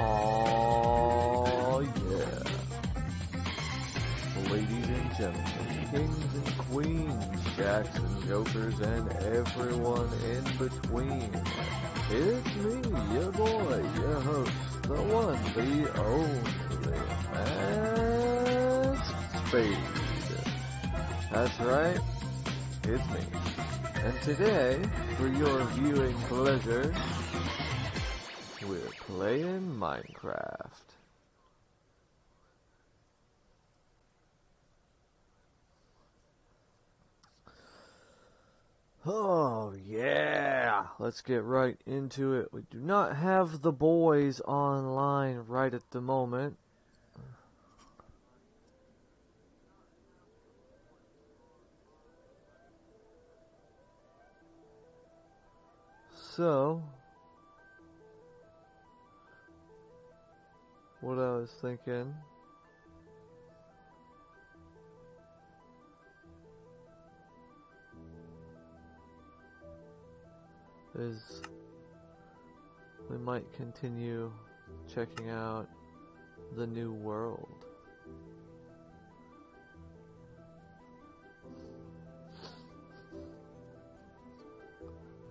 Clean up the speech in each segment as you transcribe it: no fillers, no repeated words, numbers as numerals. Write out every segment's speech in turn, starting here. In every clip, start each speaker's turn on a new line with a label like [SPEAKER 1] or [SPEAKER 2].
[SPEAKER 1] Oh yeah. Ladies and gentlemen, kings and queens, jacks and jokers, and everyone in between. It's me, your boy, your host, the one, the only, MaskedSpade's. That's right, it's me. And today, for your viewing pleasure, we're playing Minecraft. Oh yeah, let's get right into it. We do not have the boys online right at the moment. So, what I was thinking is we might continue checking out the new world.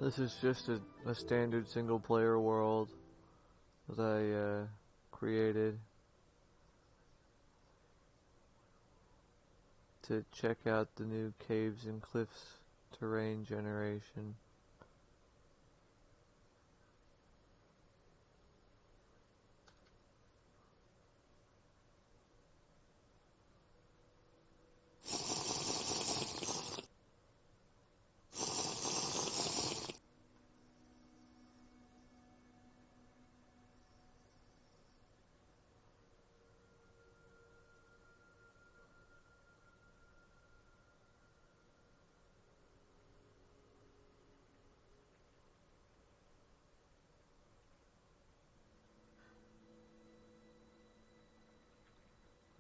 [SPEAKER 1] This is just a standard single player world that I created to check out the new caves and cliffs terrain generation.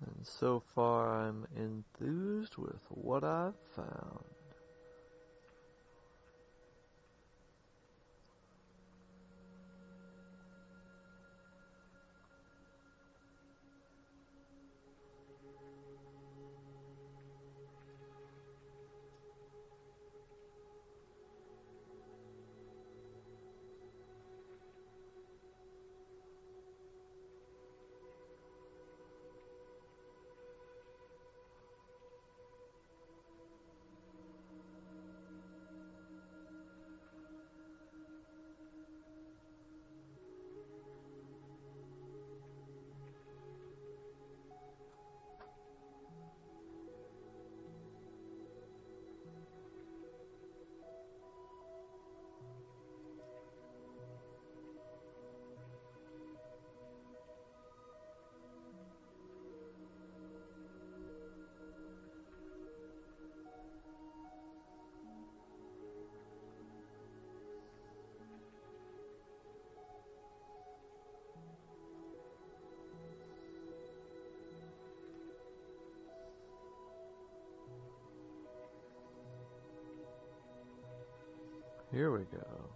[SPEAKER 1] And so far I'm enthused with what I've found. Here we go.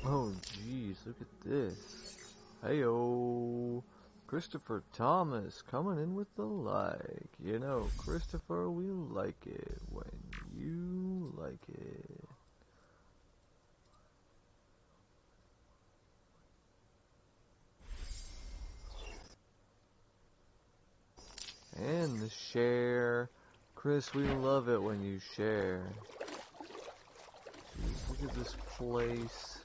[SPEAKER 1] Oh jeez, look at this. Heyo, Christopher Thomas coming in with the like. You know, Christopher, we like it when you like it. And the share. Chris, we love it when you share. Jeez, look at this place.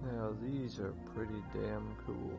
[SPEAKER 1] Now these are pretty damn cool.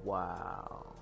[SPEAKER 1] Wow.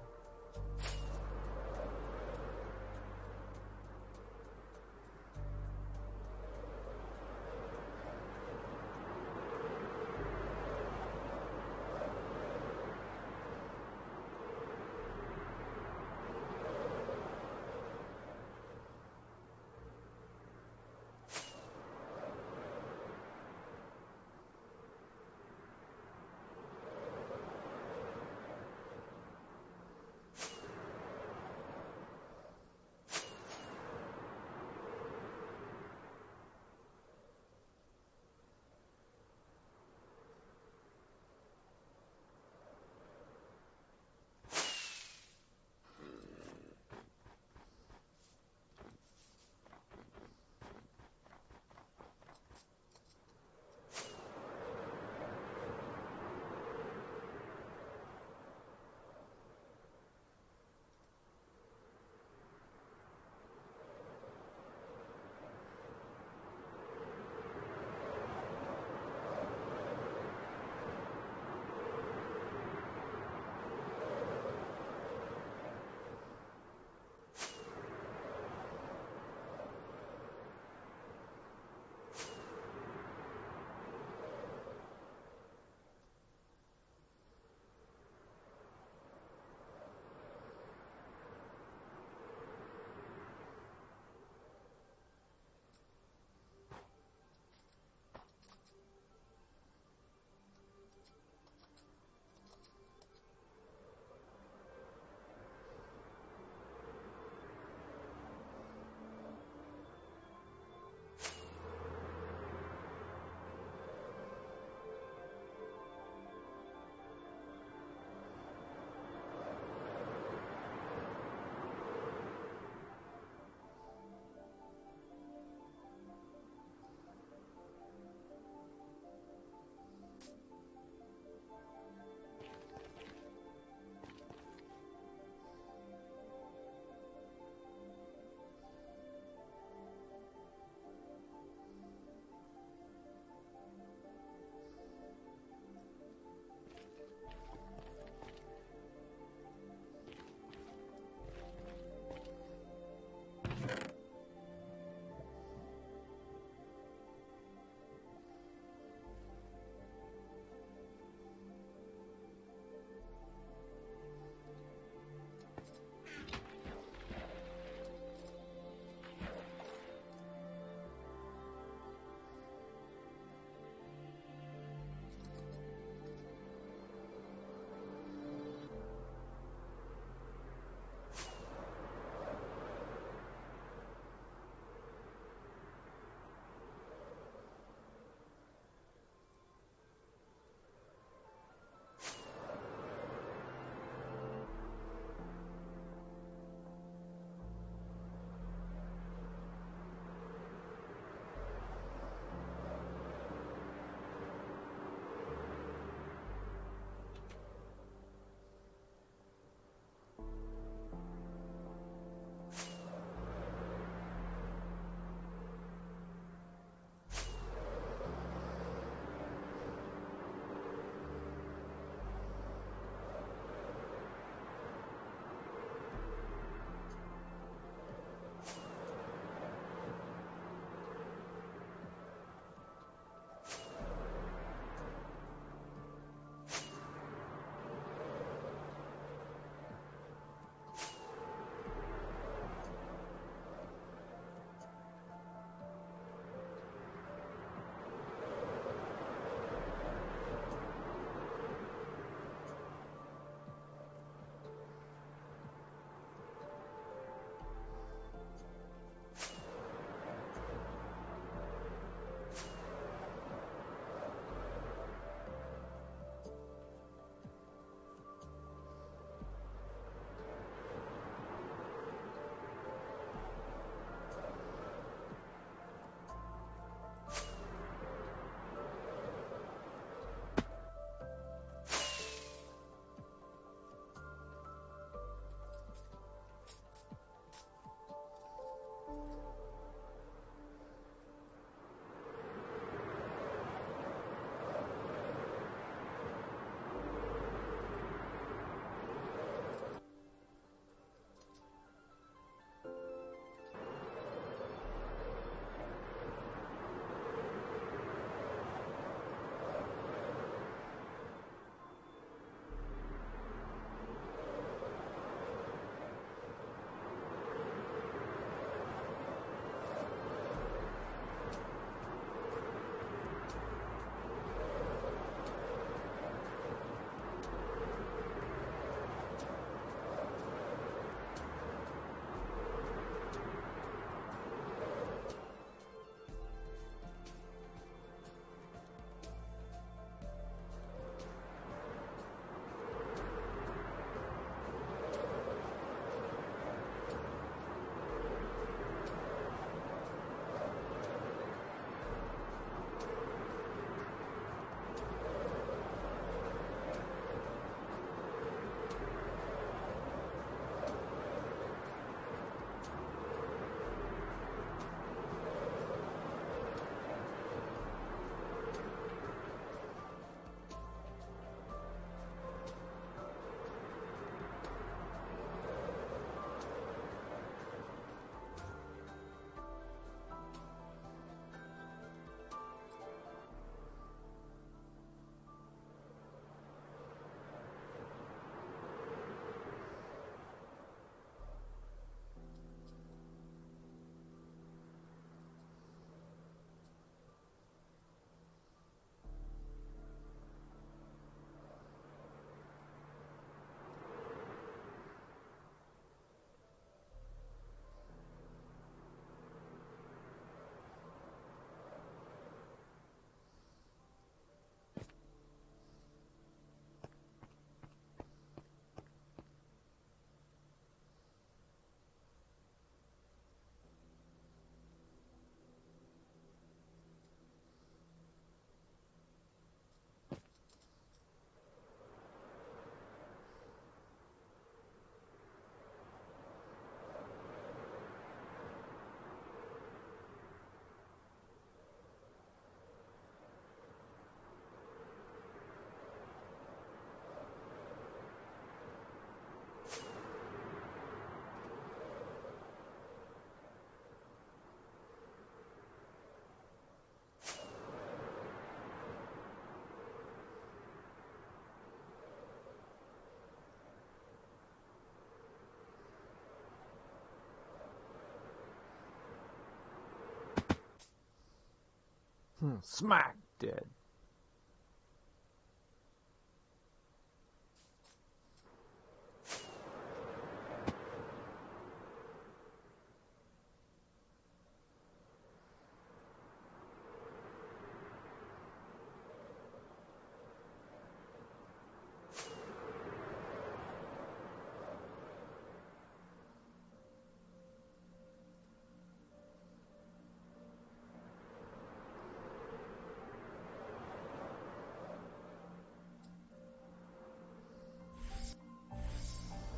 [SPEAKER 1] Smack dead.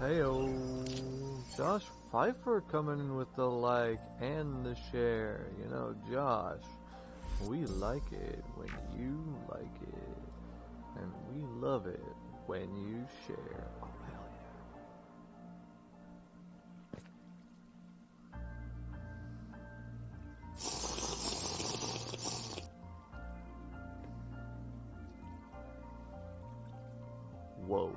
[SPEAKER 1] Heyo, Josh Pfeiffer coming in with the like and the share. You know, Josh, we like it when you like it, and we love it when you share. Oh, hell yeah. Whoa.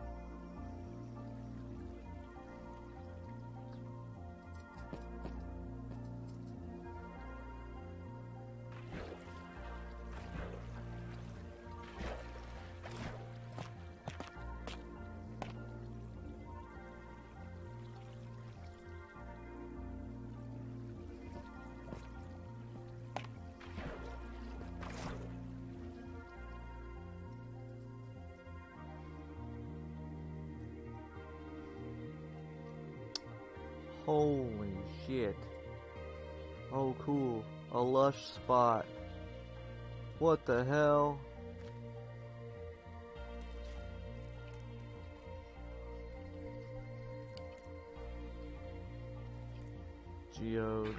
[SPEAKER 1] Holy shit. Oh cool, a lush spot. What the hell? Geode.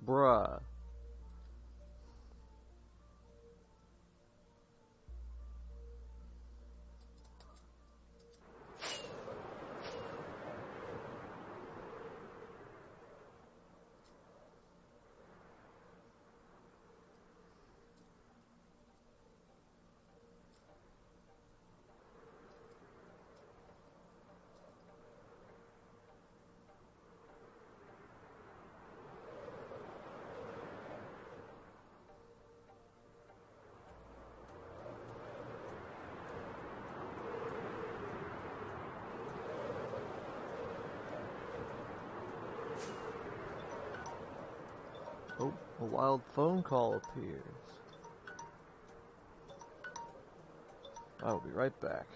[SPEAKER 1] Bruh. Oh, a wild phone call appears. I'll be right back.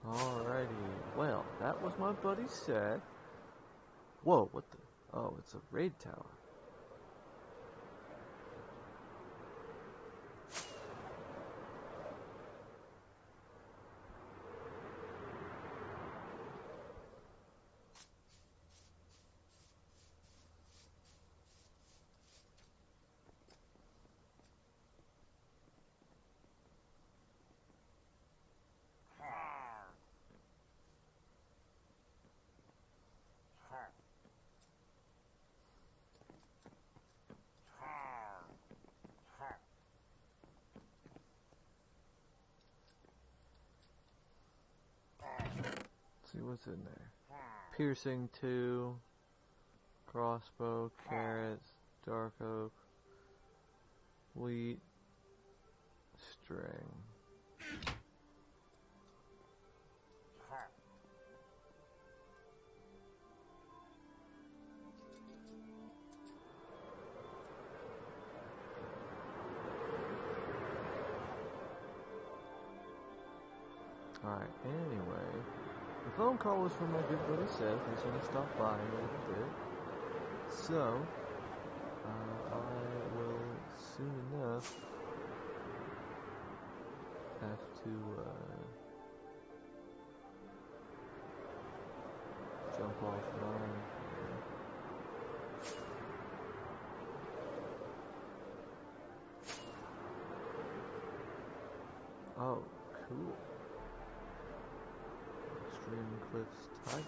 [SPEAKER 1] Alrighty, well, that was my buddy Seth. Whoa, what the? Oh, it's a raid tower. Let's see what's in there. Piercing 2, crossbow, carrots, dark oak, wheat, string. Alright, anyway, the phone call was from my good buddy Seth. He's going to stop by in a little bit. So, I will soon enough have to jump offline. Oh, cool. Extreme Cliffs Tiger.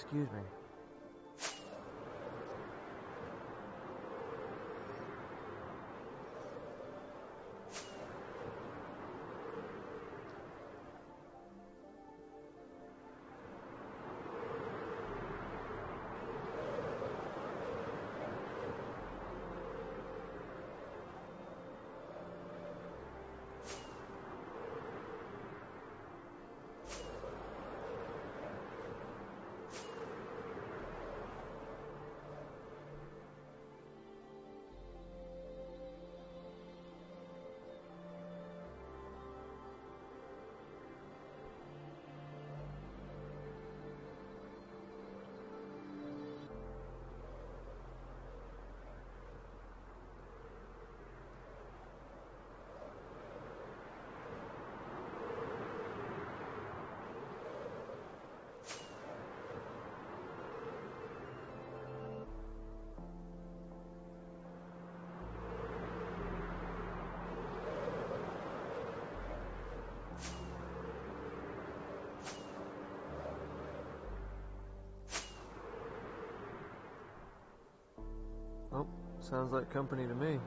[SPEAKER 1] Excuse me. Oh, sounds like company to me.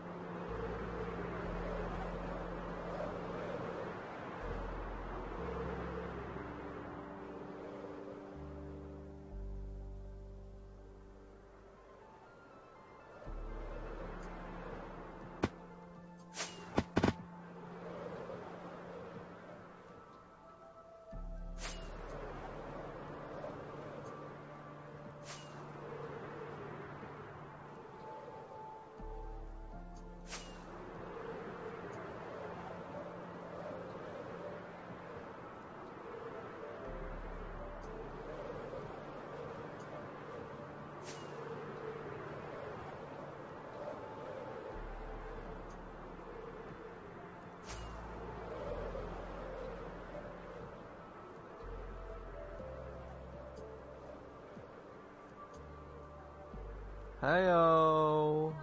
[SPEAKER 1] Hey-o!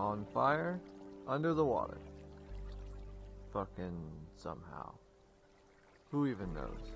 [SPEAKER 1] On fire, under the water. Fucking somehow. Who even knows?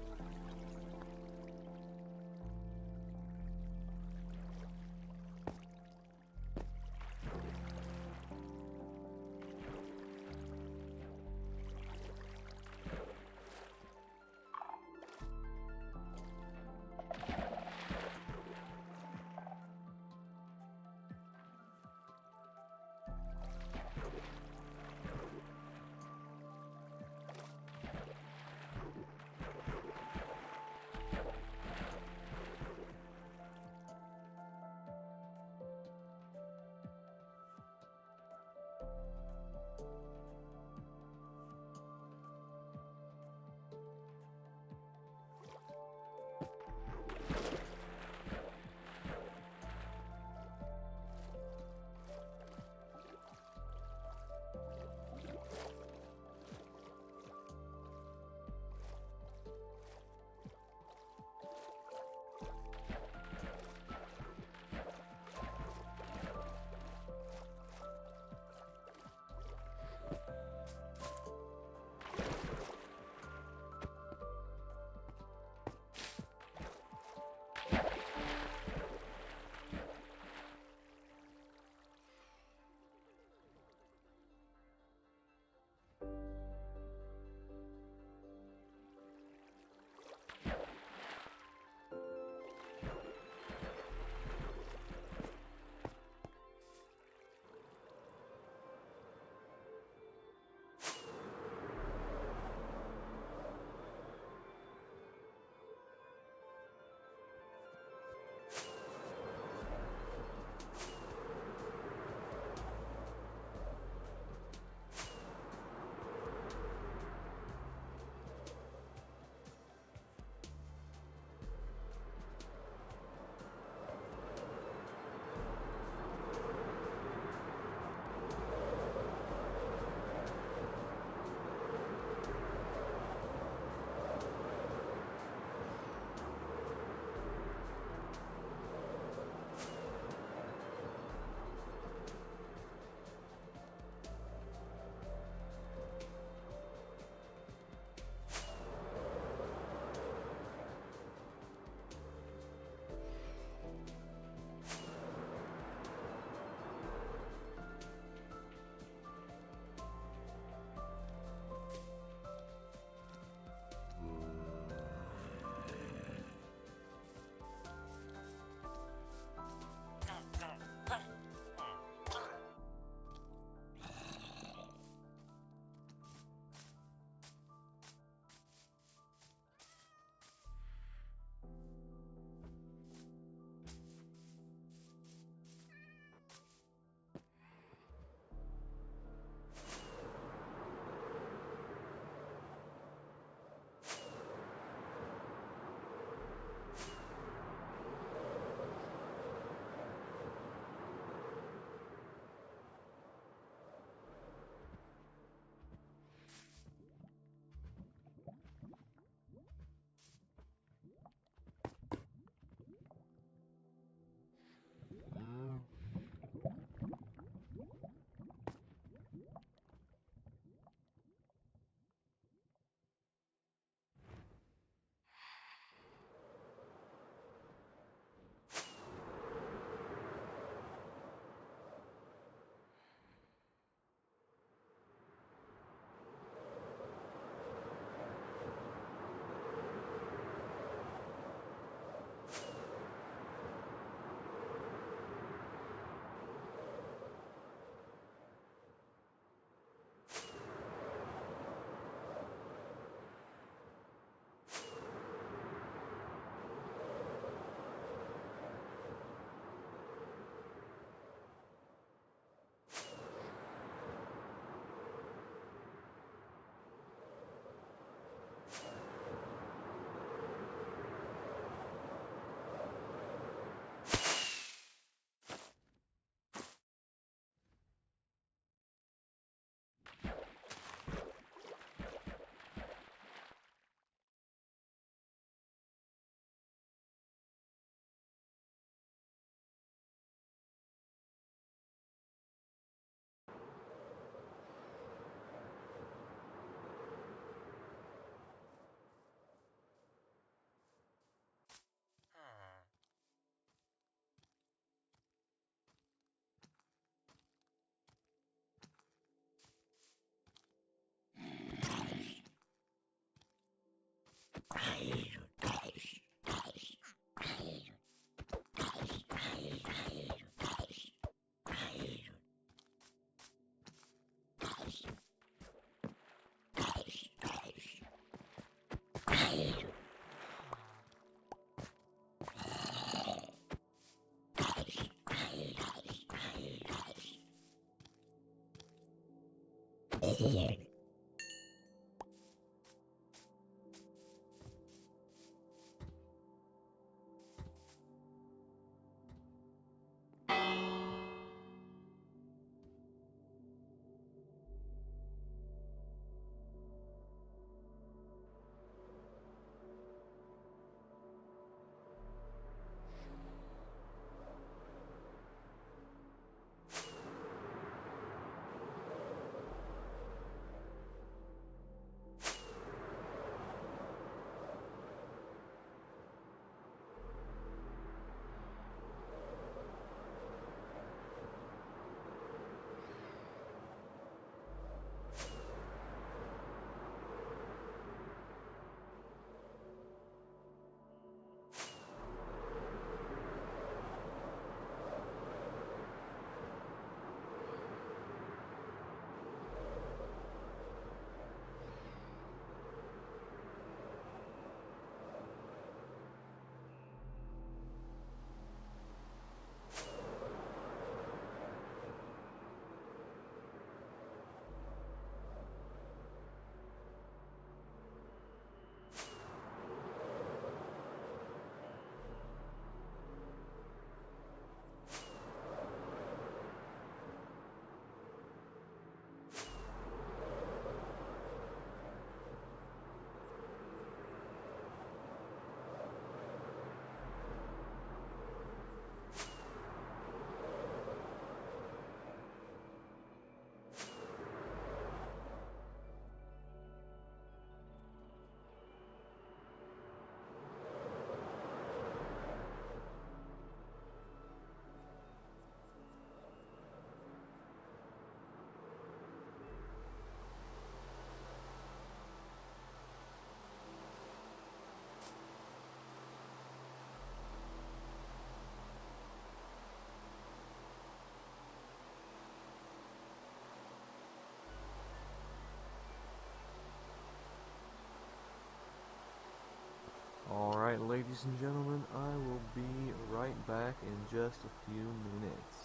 [SPEAKER 1] Alright, ladies and gentlemen, I will be right back in just a few minutes.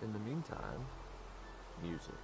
[SPEAKER 1] In the meantime, music.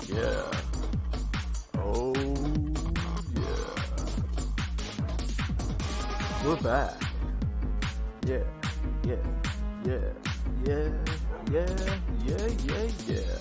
[SPEAKER 1] Yeah. Oh, yeah. We're back. Yeah, yeah, yeah, yeah, yeah, yeah, yeah, yeah.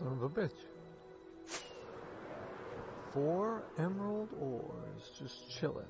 [SPEAKER 1] Son of a bitch. 4 emerald ores just chilling.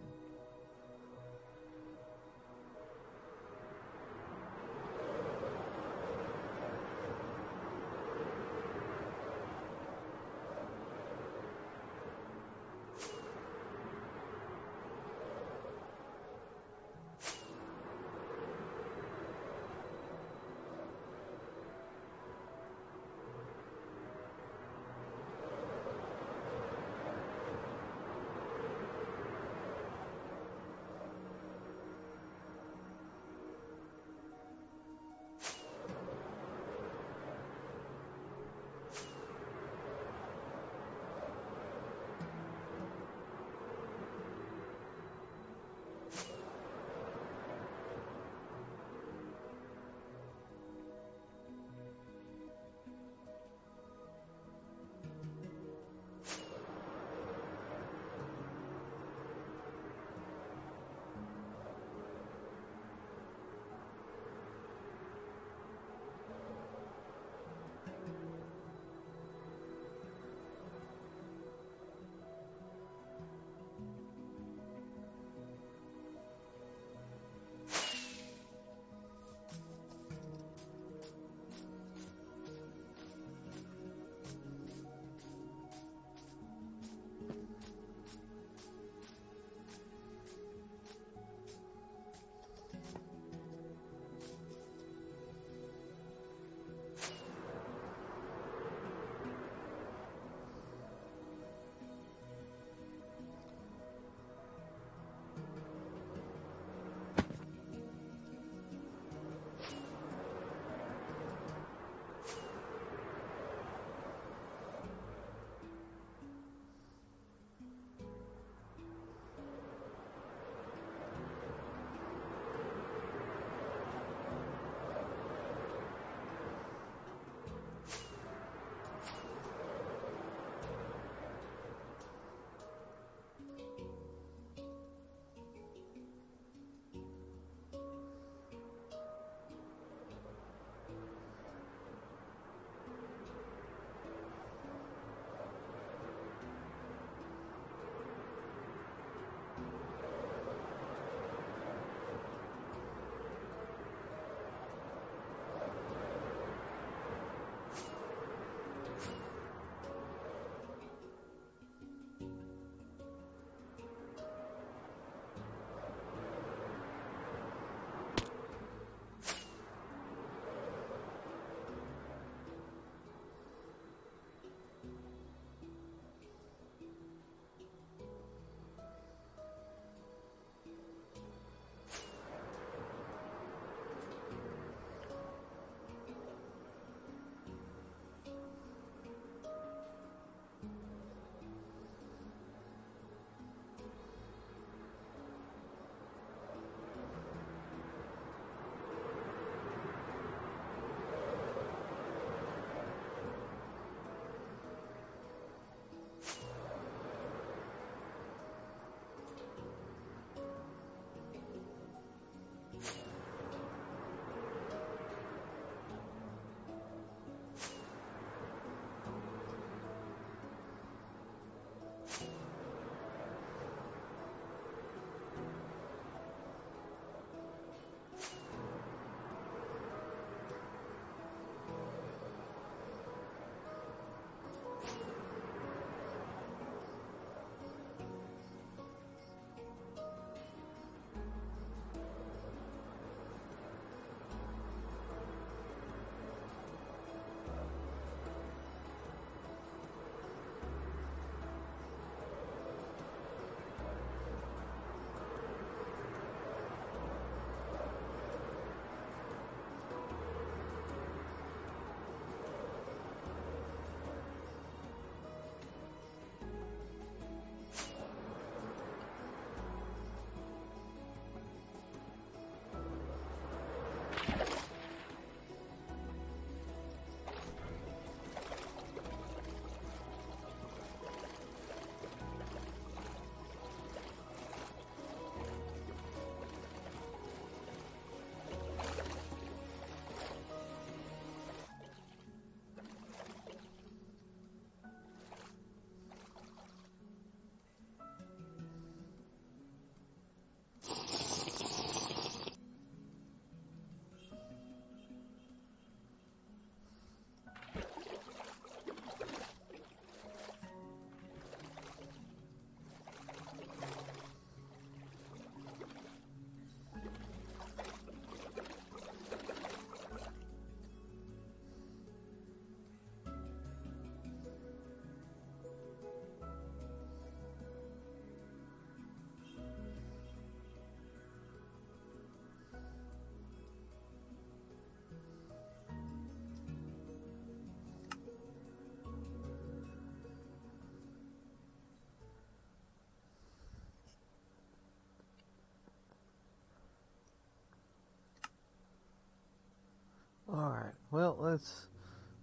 [SPEAKER 1] Well,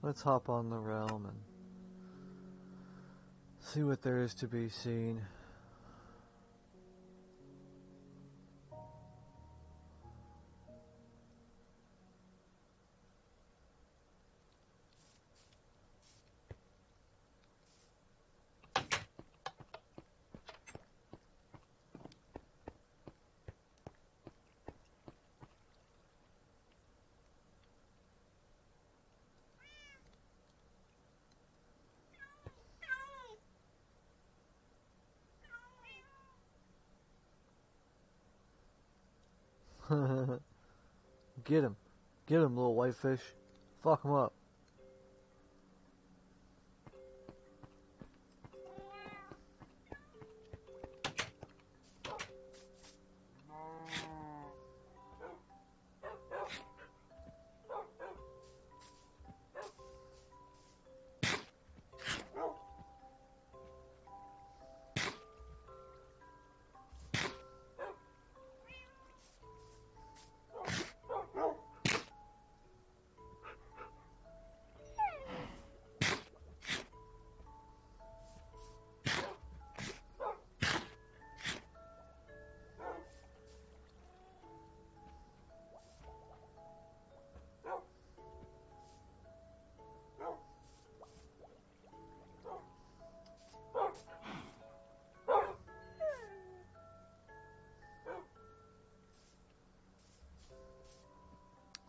[SPEAKER 1] let's hop on the realm and see what there is to be seen. Get him, little whitefish. Fuck him up.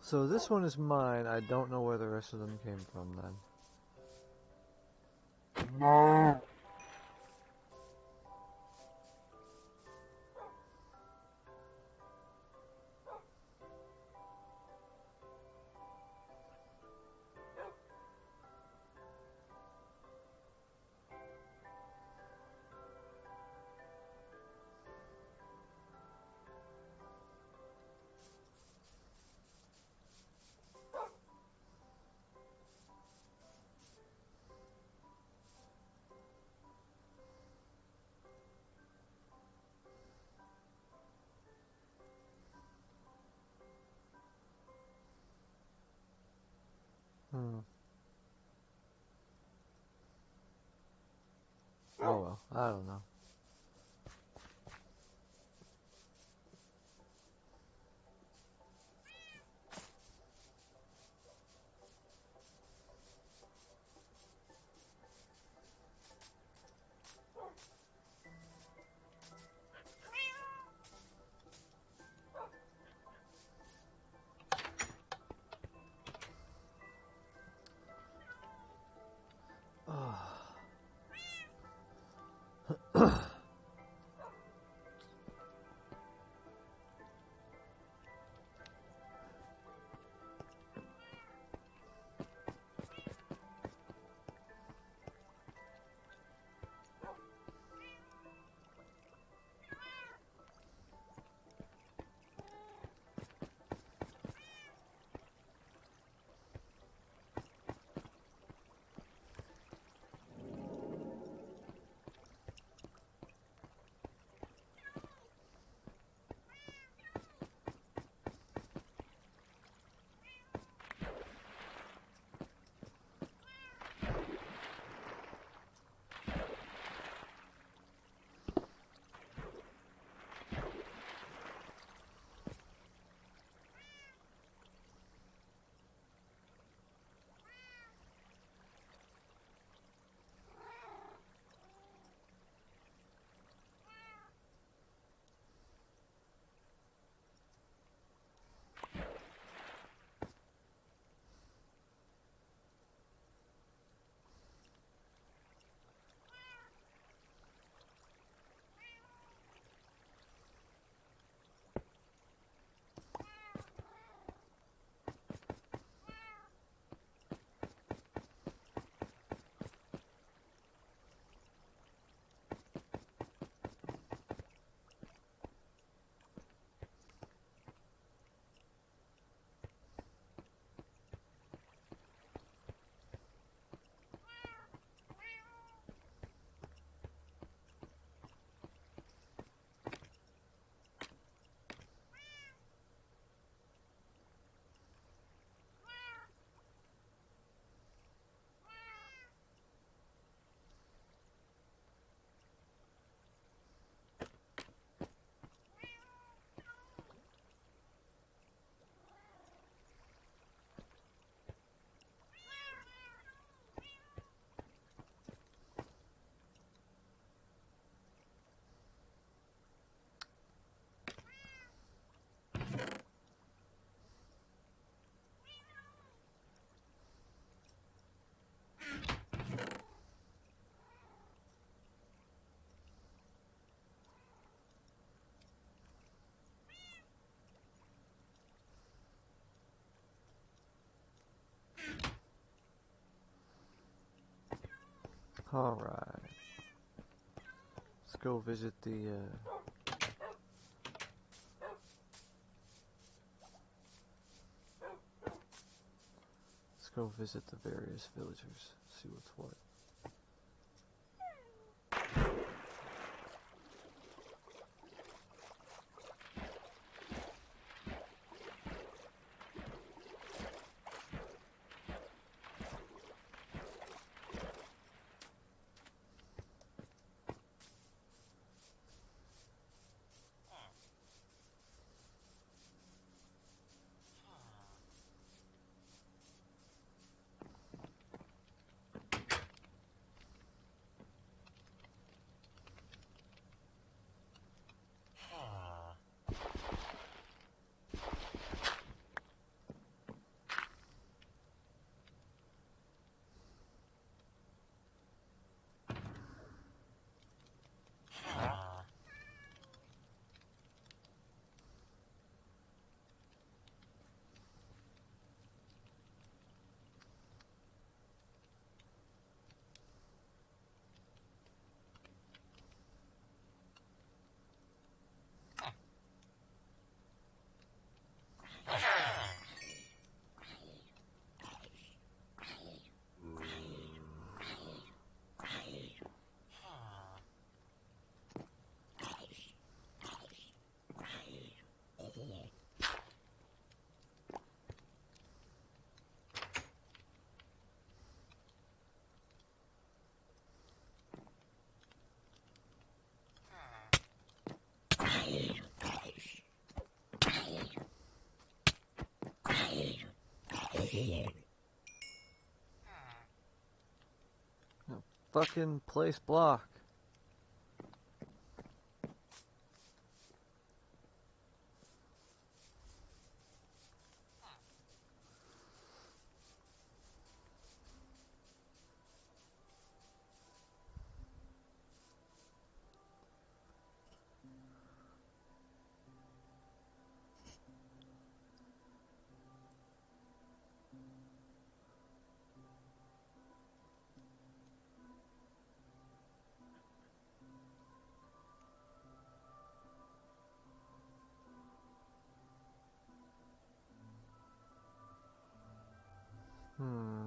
[SPEAKER 1] So this one is mine. I don't know where the rest of them came from then.
[SPEAKER 2] No.
[SPEAKER 1] Oh well, I don't know. Alright. Let's go visit the, let's go visit the various villagers, see what's what. No, fucking place block. Hmm.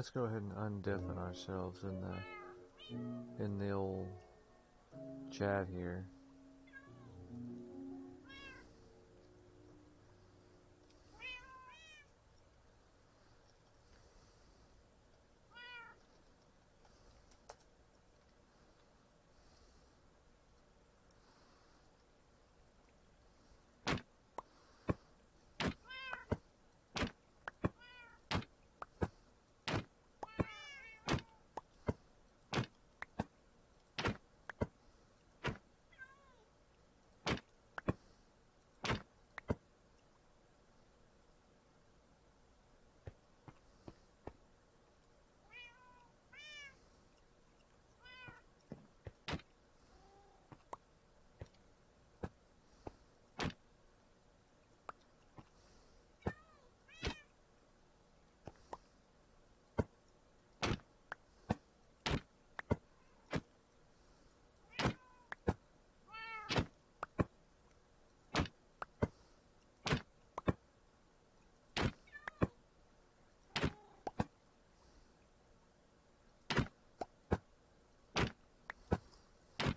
[SPEAKER 1] let's go ahead and undeafen ourselves in the old chat here.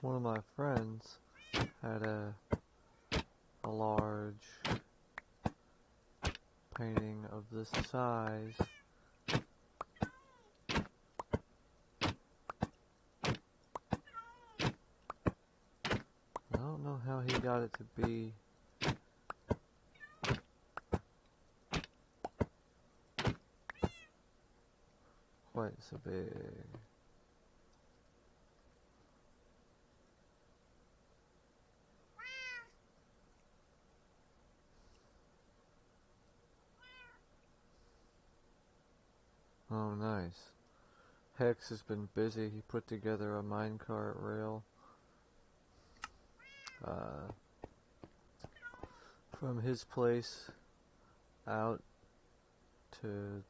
[SPEAKER 1] One of my friends had a large painting of this size. I don't know how he got it to be quite so big. Oh, nice. Hex has been busy. He put together a minecart rail from his place out to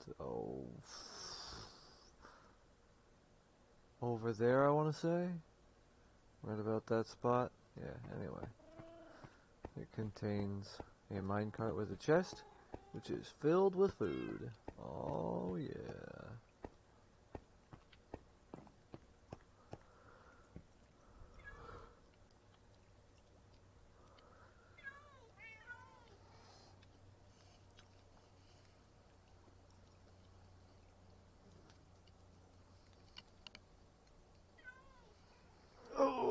[SPEAKER 1] over there, I want to say. Right about that spot. Yeah, anyway. It contains a minecart with a chest, which is filled with food. Oh, yeah. Oh.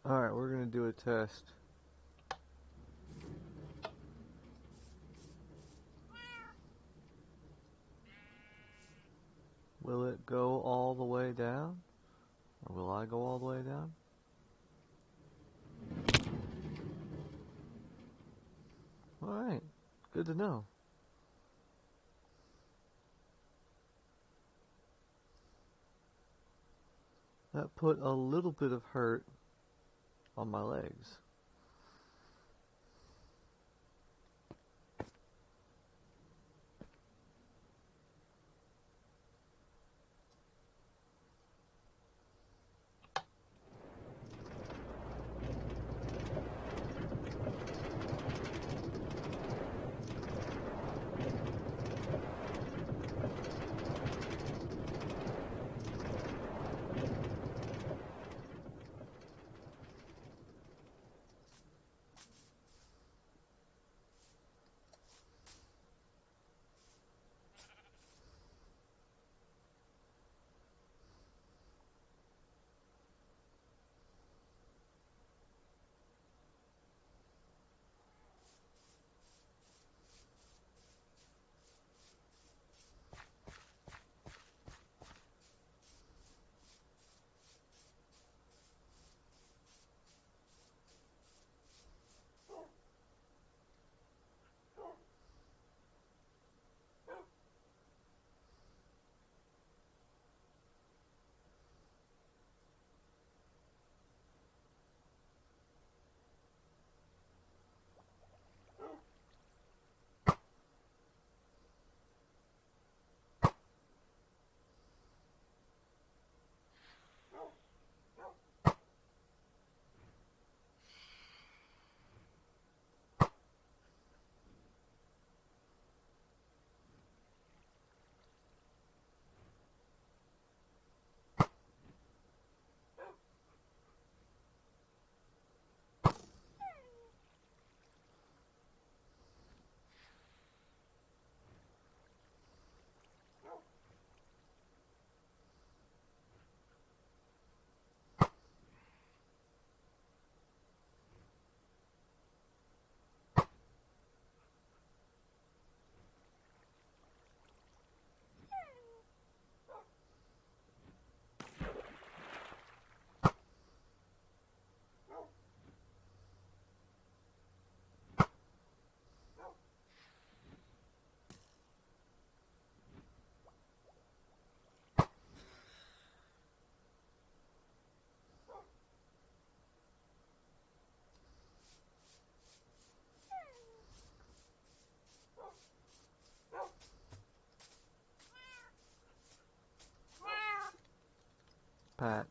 [SPEAKER 1] Alright, we're gonna do a test. Will it go all the way down? Or will I go all the way down? Alright, good to know. That put a little bit of hurt on my legs. Pat.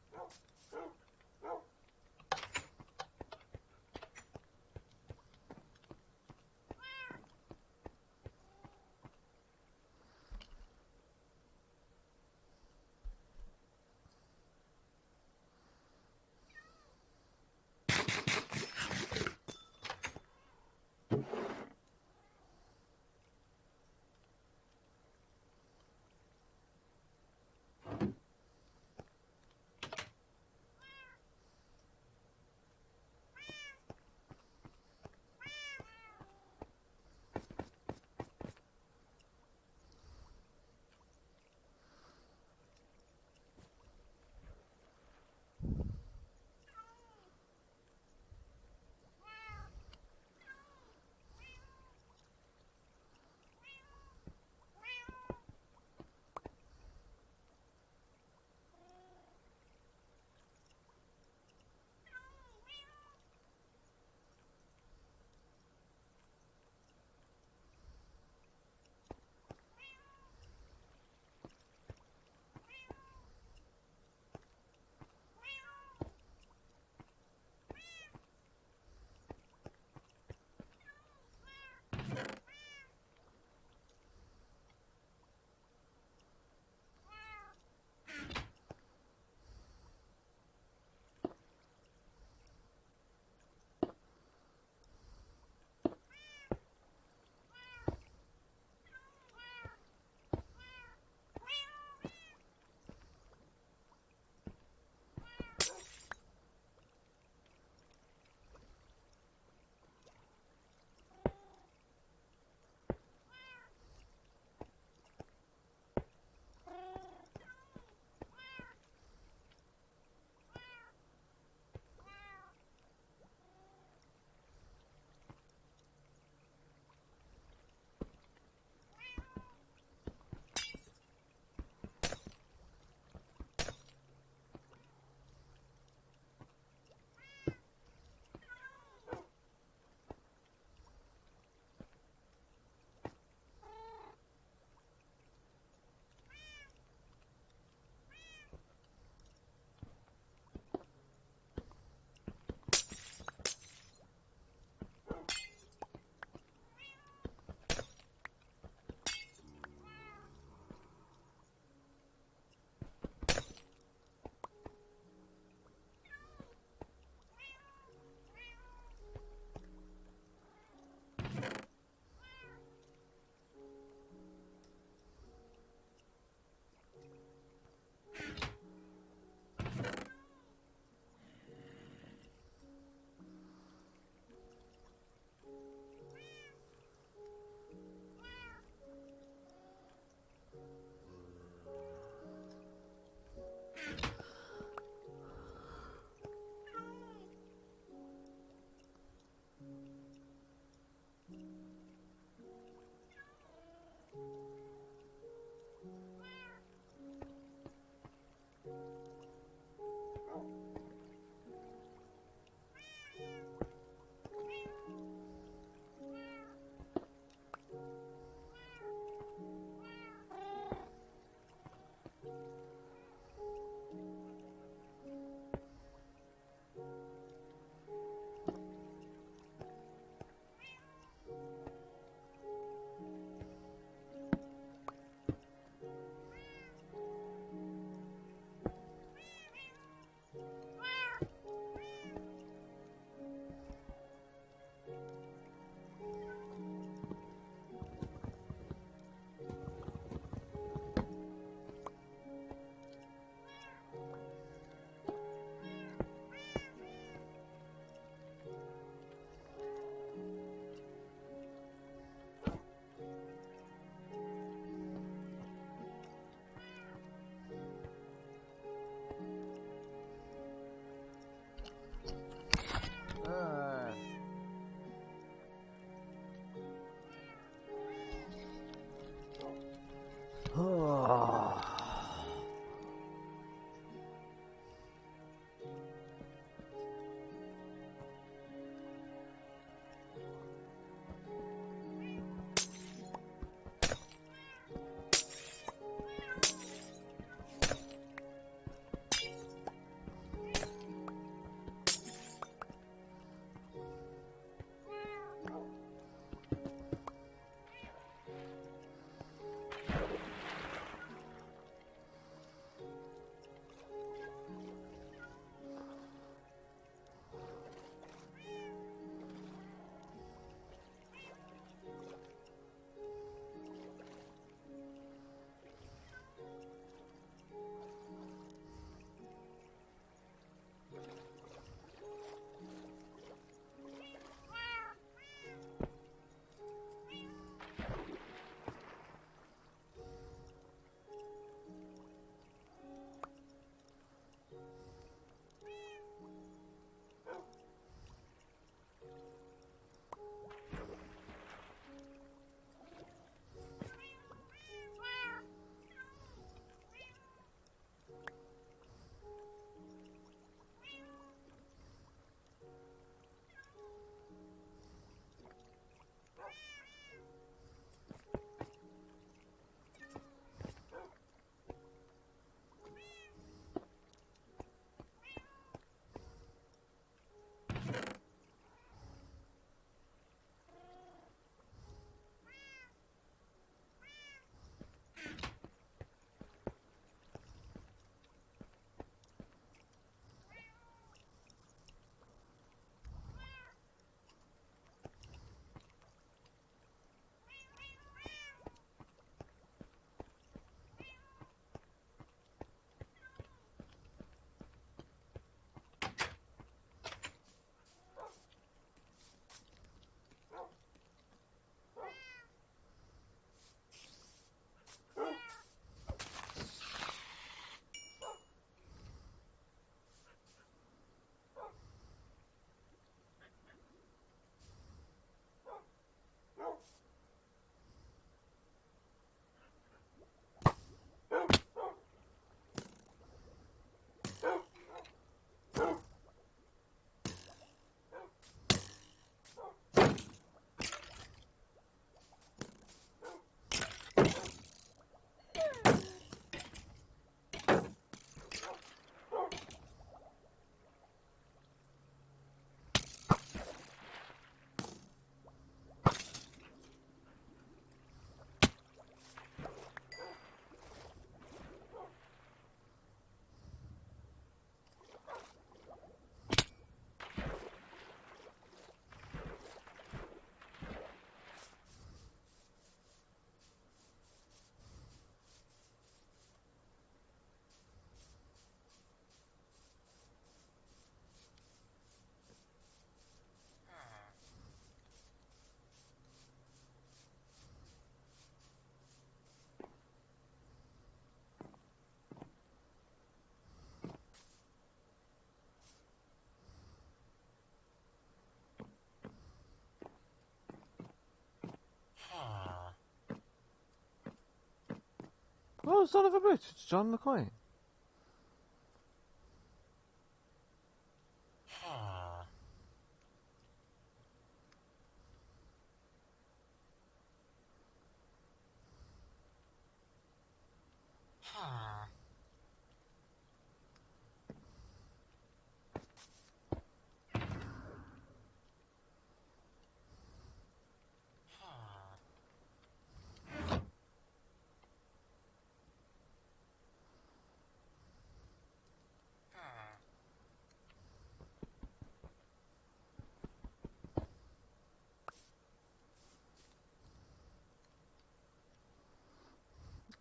[SPEAKER 1] Oh, son of a bitch! It's John McClane.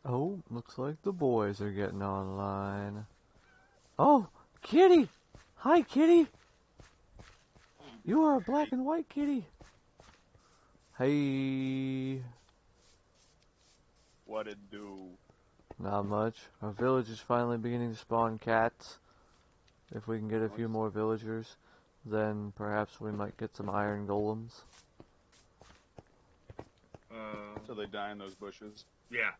[SPEAKER 1] Oh, looks like the boys are getting online. Oh, Kitty! Hi, Kitty! You are a black and white kitty. Hey.
[SPEAKER 2] What it do?
[SPEAKER 1] Not much. Our village is finally beginning to spawn cats. If we can get a few more villagers, then perhaps we might get some iron golems.
[SPEAKER 2] So they die in those bushes.
[SPEAKER 3] Yeah.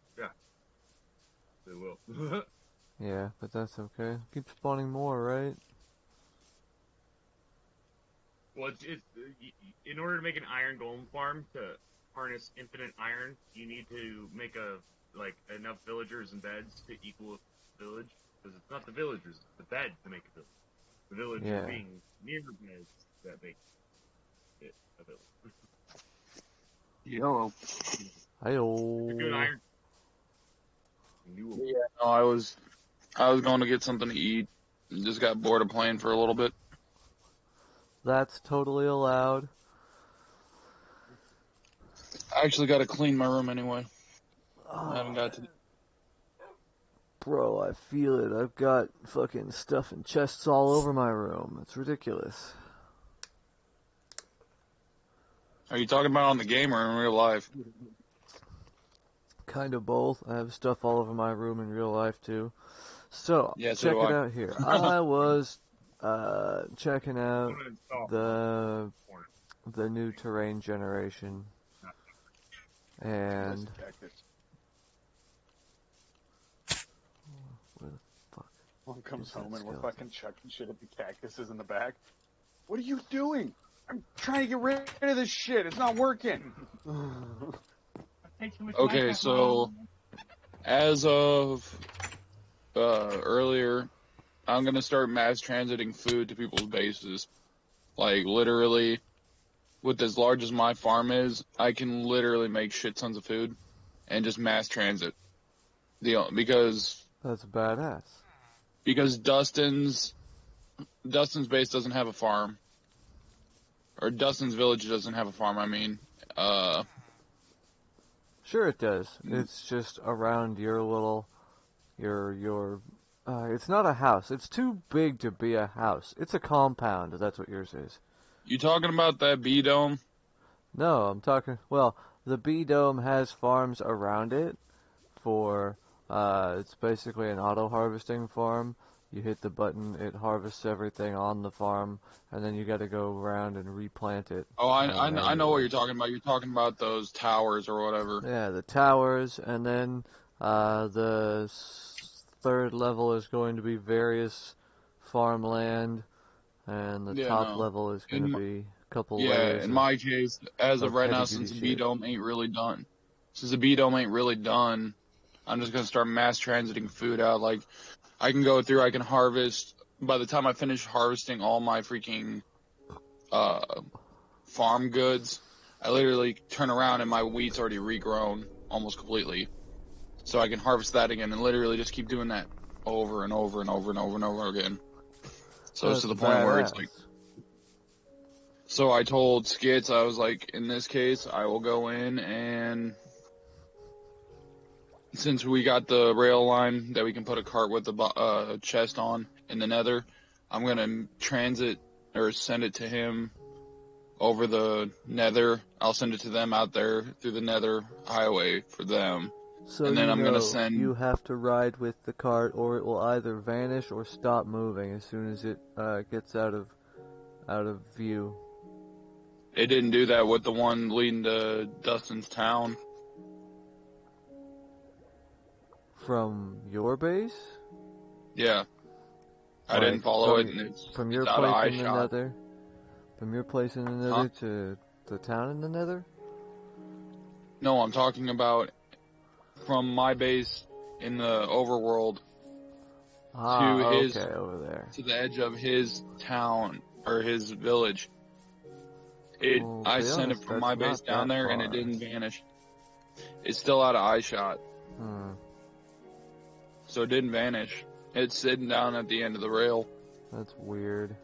[SPEAKER 3] They will.
[SPEAKER 1] Yeah, but that's okay. Keep spawning more, right?
[SPEAKER 3] Well, it's in order to make an iron golem farm to harness infinite iron, you need to make enough villagers and beds to equal a village. Because it's not the villagers, it's the bed to make a village. The villager being near the beds that make it a village.
[SPEAKER 2] Yo.
[SPEAKER 1] Hi-oh.
[SPEAKER 3] It's a good iron.
[SPEAKER 2] Yeah, no, I was going to get something to eat. Just got bored of playing for a little bit.
[SPEAKER 1] That's totally allowed.
[SPEAKER 2] I actually got to clean my room anyway. I haven't got to.
[SPEAKER 1] Bro, I feel it. I've got fucking stuff in chests all over my room. It's ridiculous.
[SPEAKER 2] Are you talking about on the game or in real life?
[SPEAKER 1] Kind of both. I have stuff all over my room in real life too. So,
[SPEAKER 2] Yeah, so
[SPEAKER 1] check
[SPEAKER 2] do
[SPEAKER 1] it
[SPEAKER 2] I.
[SPEAKER 1] out here. I was checking out the new terrain generation, and where the fuck?
[SPEAKER 2] One comes
[SPEAKER 1] is that
[SPEAKER 2] home and we're
[SPEAKER 1] skeleton?
[SPEAKER 2] fucking chucking shit at the cactuses in the back. What are you doing? I'm trying to get rid of this shit. It's not working. Okay, so as of earlier, I'm gonna start mass transiting food to people's bases. Like literally, with as large as my farm is, I can literally make shit tons of food and just mass transit. Because
[SPEAKER 1] That's badass.
[SPEAKER 2] Dustin's base doesn't have a farm, or Dustin's village doesn't have a farm. I mean,
[SPEAKER 1] Sure it does. It's just around your little, it's not a house. It's too big to be a house. It's a compound. That's what yours is.
[SPEAKER 2] you talking about that bee dome?
[SPEAKER 1] No, I'm talking, well, the Bee Dome has farms around it for, it's basically an auto harvesting farm. You hit the button, it harvests everything on the farm, and then you gotta go around and replant it.
[SPEAKER 2] Oh, I know what you're talking about. You're talking about those towers or whatever.
[SPEAKER 1] Yeah, the towers, and then the third level is going to be various farmland, and the top level is going to be a couple layers.
[SPEAKER 2] In my case, as of right now,
[SPEAKER 1] heavy-duty
[SPEAKER 2] since the bee dome ain't really done, I'm just gonna start mass transiting food out. Like, I can go through, I can harvest. By the time I finish harvesting all my freaking farm goods, I literally turn around and my wheat's already regrown almost completely. So I can harvest that again and literally just keep doing that over and over and over and over and over again. So it's to the point where it's like. So I told Skits, I was like, in this case, I will go in and since we got the rail line that we can put a cart with the chest on in the nether, I'm going to transit or send it to him over the nether. I'll send it to them out there through the nether highway for them.
[SPEAKER 1] So
[SPEAKER 2] and then I'm going to send...
[SPEAKER 1] you have to ride with the cart or it will either vanish or stop moving as soon as it gets out of view.
[SPEAKER 2] It didn't do that with the one leading to Dustin's town.
[SPEAKER 1] From your base?
[SPEAKER 2] Yeah. I
[SPEAKER 1] Like,
[SPEAKER 2] didn't follow
[SPEAKER 1] from,
[SPEAKER 2] it, and it's
[SPEAKER 1] from your
[SPEAKER 2] out of
[SPEAKER 1] place
[SPEAKER 2] eye
[SPEAKER 1] in the
[SPEAKER 2] shot.
[SPEAKER 1] Nether? From your place in the Nether to the town in the Nether?
[SPEAKER 2] No, I'm talking about from my base in the overworld
[SPEAKER 1] Ah,
[SPEAKER 2] to his
[SPEAKER 1] okay, over there.
[SPEAKER 2] to the edge of his town or his village.
[SPEAKER 1] Well, to
[SPEAKER 2] I
[SPEAKER 1] be
[SPEAKER 2] sent it
[SPEAKER 1] honest,
[SPEAKER 2] from my
[SPEAKER 1] that's
[SPEAKER 2] base
[SPEAKER 1] not
[SPEAKER 2] down
[SPEAKER 1] that
[SPEAKER 2] there, and it
[SPEAKER 1] far.
[SPEAKER 2] didn't vanish. It's still out of eye shot, so it didn't vanish. It's sitting down at the end of the rail.
[SPEAKER 1] That's weird.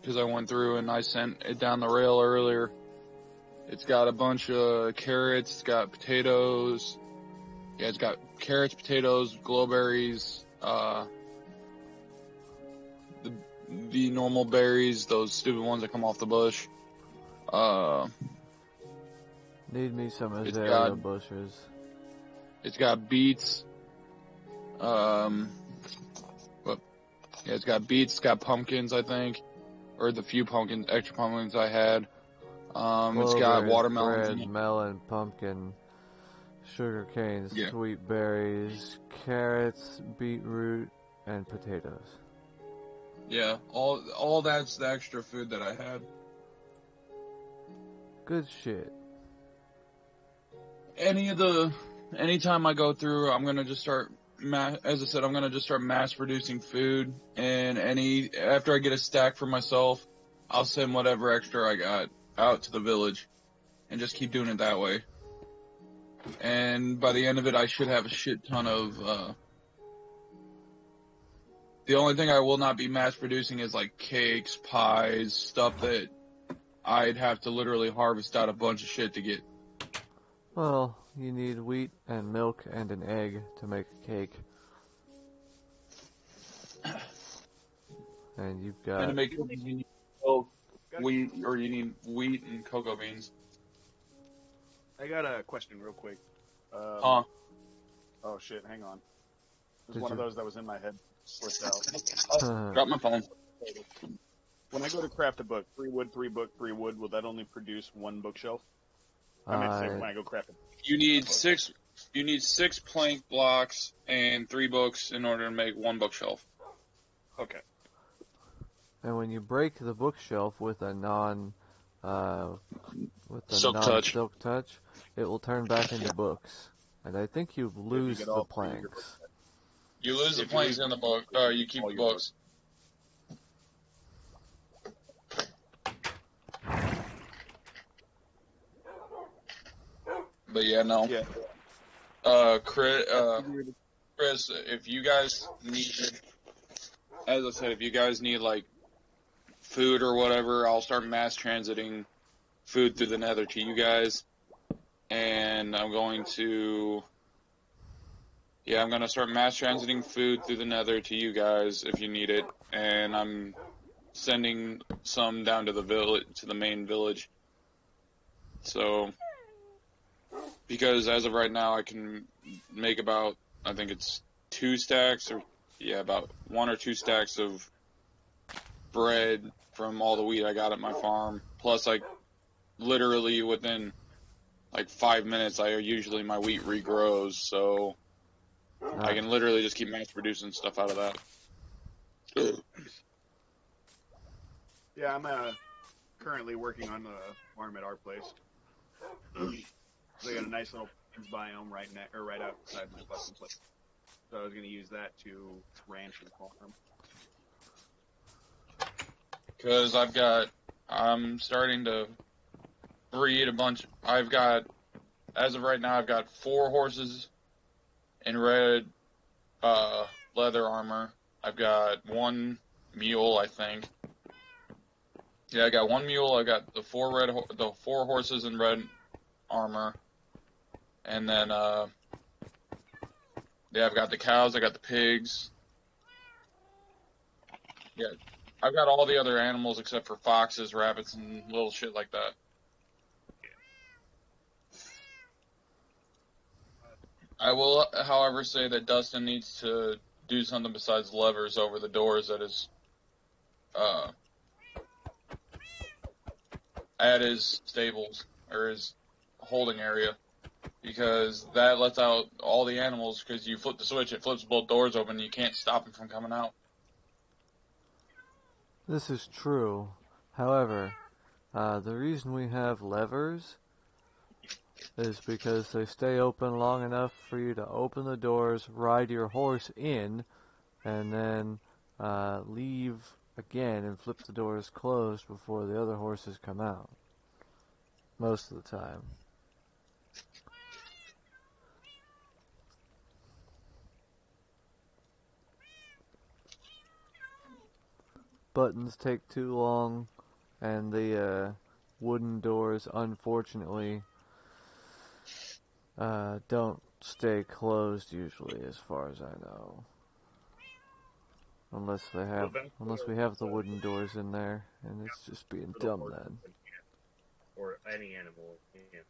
[SPEAKER 2] Because I went through and I sent it down the rail earlier. It's got a bunch of carrots, it's got potatoes. Yeah, it's got carrots, potatoes, glowberries, the normal berries, those stupid ones that come off the bush.
[SPEAKER 1] Need me some
[SPEAKER 2] It's
[SPEAKER 1] azalea
[SPEAKER 2] got
[SPEAKER 1] bushes.
[SPEAKER 2] it's got beets. It's got beets, it's got pumpkins, I think, or the few extra pumpkins I had. It's got
[SPEAKER 1] Blueberries,
[SPEAKER 2] watermelons in
[SPEAKER 1] bread,
[SPEAKER 2] it.
[SPEAKER 1] melon, pumpkin, sugar canes,
[SPEAKER 2] Yeah.
[SPEAKER 1] sweet berries, carrots, beetroot, and potatoes.
[SPEAKER 2] Yeah, all that's the extra food that I had.
[SPEAKER 1] Good shit.
[SPEAKER 2] Anytime I go through, I'm gonna just start as I said, I'm gonna just start mass producing food, and after I get a stack for myself, I'll send whatever extra I got out to the village, and just keep doing it that way. And by the end of it, I should have a shit ton of. The only thing I will not be mass producing is like cakes, pies, stuff that I'd have to literally harvest out a bunch of shit to get.
[SPEAKER 1] Well, you need wheat and milk and an egg to make a cake. And you've
[SPEAKER 2] And to
[SPEAKER 1] got...
[SPEAKER 2] make cookies, you need milk, wheat, or you need wheat and cocoa beans.
[SPEAKER 4] I got a question real quick.
[SPEAKER 2] Huh?
[SPEAKER 4] Oh shit, hang on. There's
[SPEAKER 1] Did
[SPEAKER 4] one of
[SPEAKER 1] you-
[SPEAKER 4] those that was in my head. Slipped out.
[SPEAKER 2] Drop my phone.
[SPEAKER 4] When I go to craft a book, 3 wood, 3 book, 3 wood, will that only produce 1 bookshelf? I meant to say when I go craft a book.
[SPEAKER 2] You need six plank blocks and 3 books in order to make 1 bookshelf.
[SPEAKER 4] Okay.
[SPEAKER 1] And when you break the bookshelf with a
[SPEAKER 2] Silk touch.
[SPEAKER 1] non-silk touch, it will turn back into books. And I think you lose
[SPEAKER 4] get
[SPEAKER 1] the
[SPEAKER 4] all 3 of your
[SPEAKER 1] planks.
[SPEAKER 2] You lose the
[SPEAKER 4] If you
[SPEAKER 2] planks
[SPEAKER 4] lose
[SPEAKER 2] in the book. You keep
[SPEAKER 4] all
[SPEAKER 2] the
[SPEAKER 4] your
[SPEAKER 2] books. But yeah, no.
[SPEAKER 4] Yeah.
[SPEAKER 2] Chris, if you guys need, as I said, if you guys need like food or whatever, I'll start mass transiting food through the Nether to you guys, and I'm going to start mass transiting food through the Nether to you guys if you need it, and I'm sending some down to the village, to the main village. So, because as of right now, I can make about, I think it's 2 stacks, about 1 or 2 stacks of bread from all the wheat I got at my farm. Plus, like, literally within, like, 5 minutes, my wheat regrows, so I can literally just keep mass producing stuff out of that.
[SPEAKER 4] Yeah, I'm currently working on the farm at our place. They got a nice little biome right outside my fucking place. So I was gonna use that to ranch and farm.
[SPEAKER 2] Because I'm starting to breed a bunch. As of right now, I've got 4 horses in red leather armor. I've got 1 mule, I think. Yeah, I got 1 mule. I got the 4 horses in red armor, and then I've got the cows. I got the pigs. Yeah, I've got all the other animals except for foxes, rabbits, and little shit like that. I will, however, say that Dustin needs to do something besides levers over the doors at his stables, or his holding area, because that lets out all the animals. Because you flip the switch, it flips both doors open. You can't stop them from coming out.
[SPEAKER 1] This is true. However, the reason we have levers is because they stay open long enough for you to open the doors, ride your horse in, and then leave again and flip the doors closed before the other horses come out. Most of the time. Buttons take too long, and the wooden doors, unfortunately, don't stay closed usually, as far as I know. Unless we have the wooden doors in there, and it's just being dumb then.
[SPEAKER 3] Or any animal can.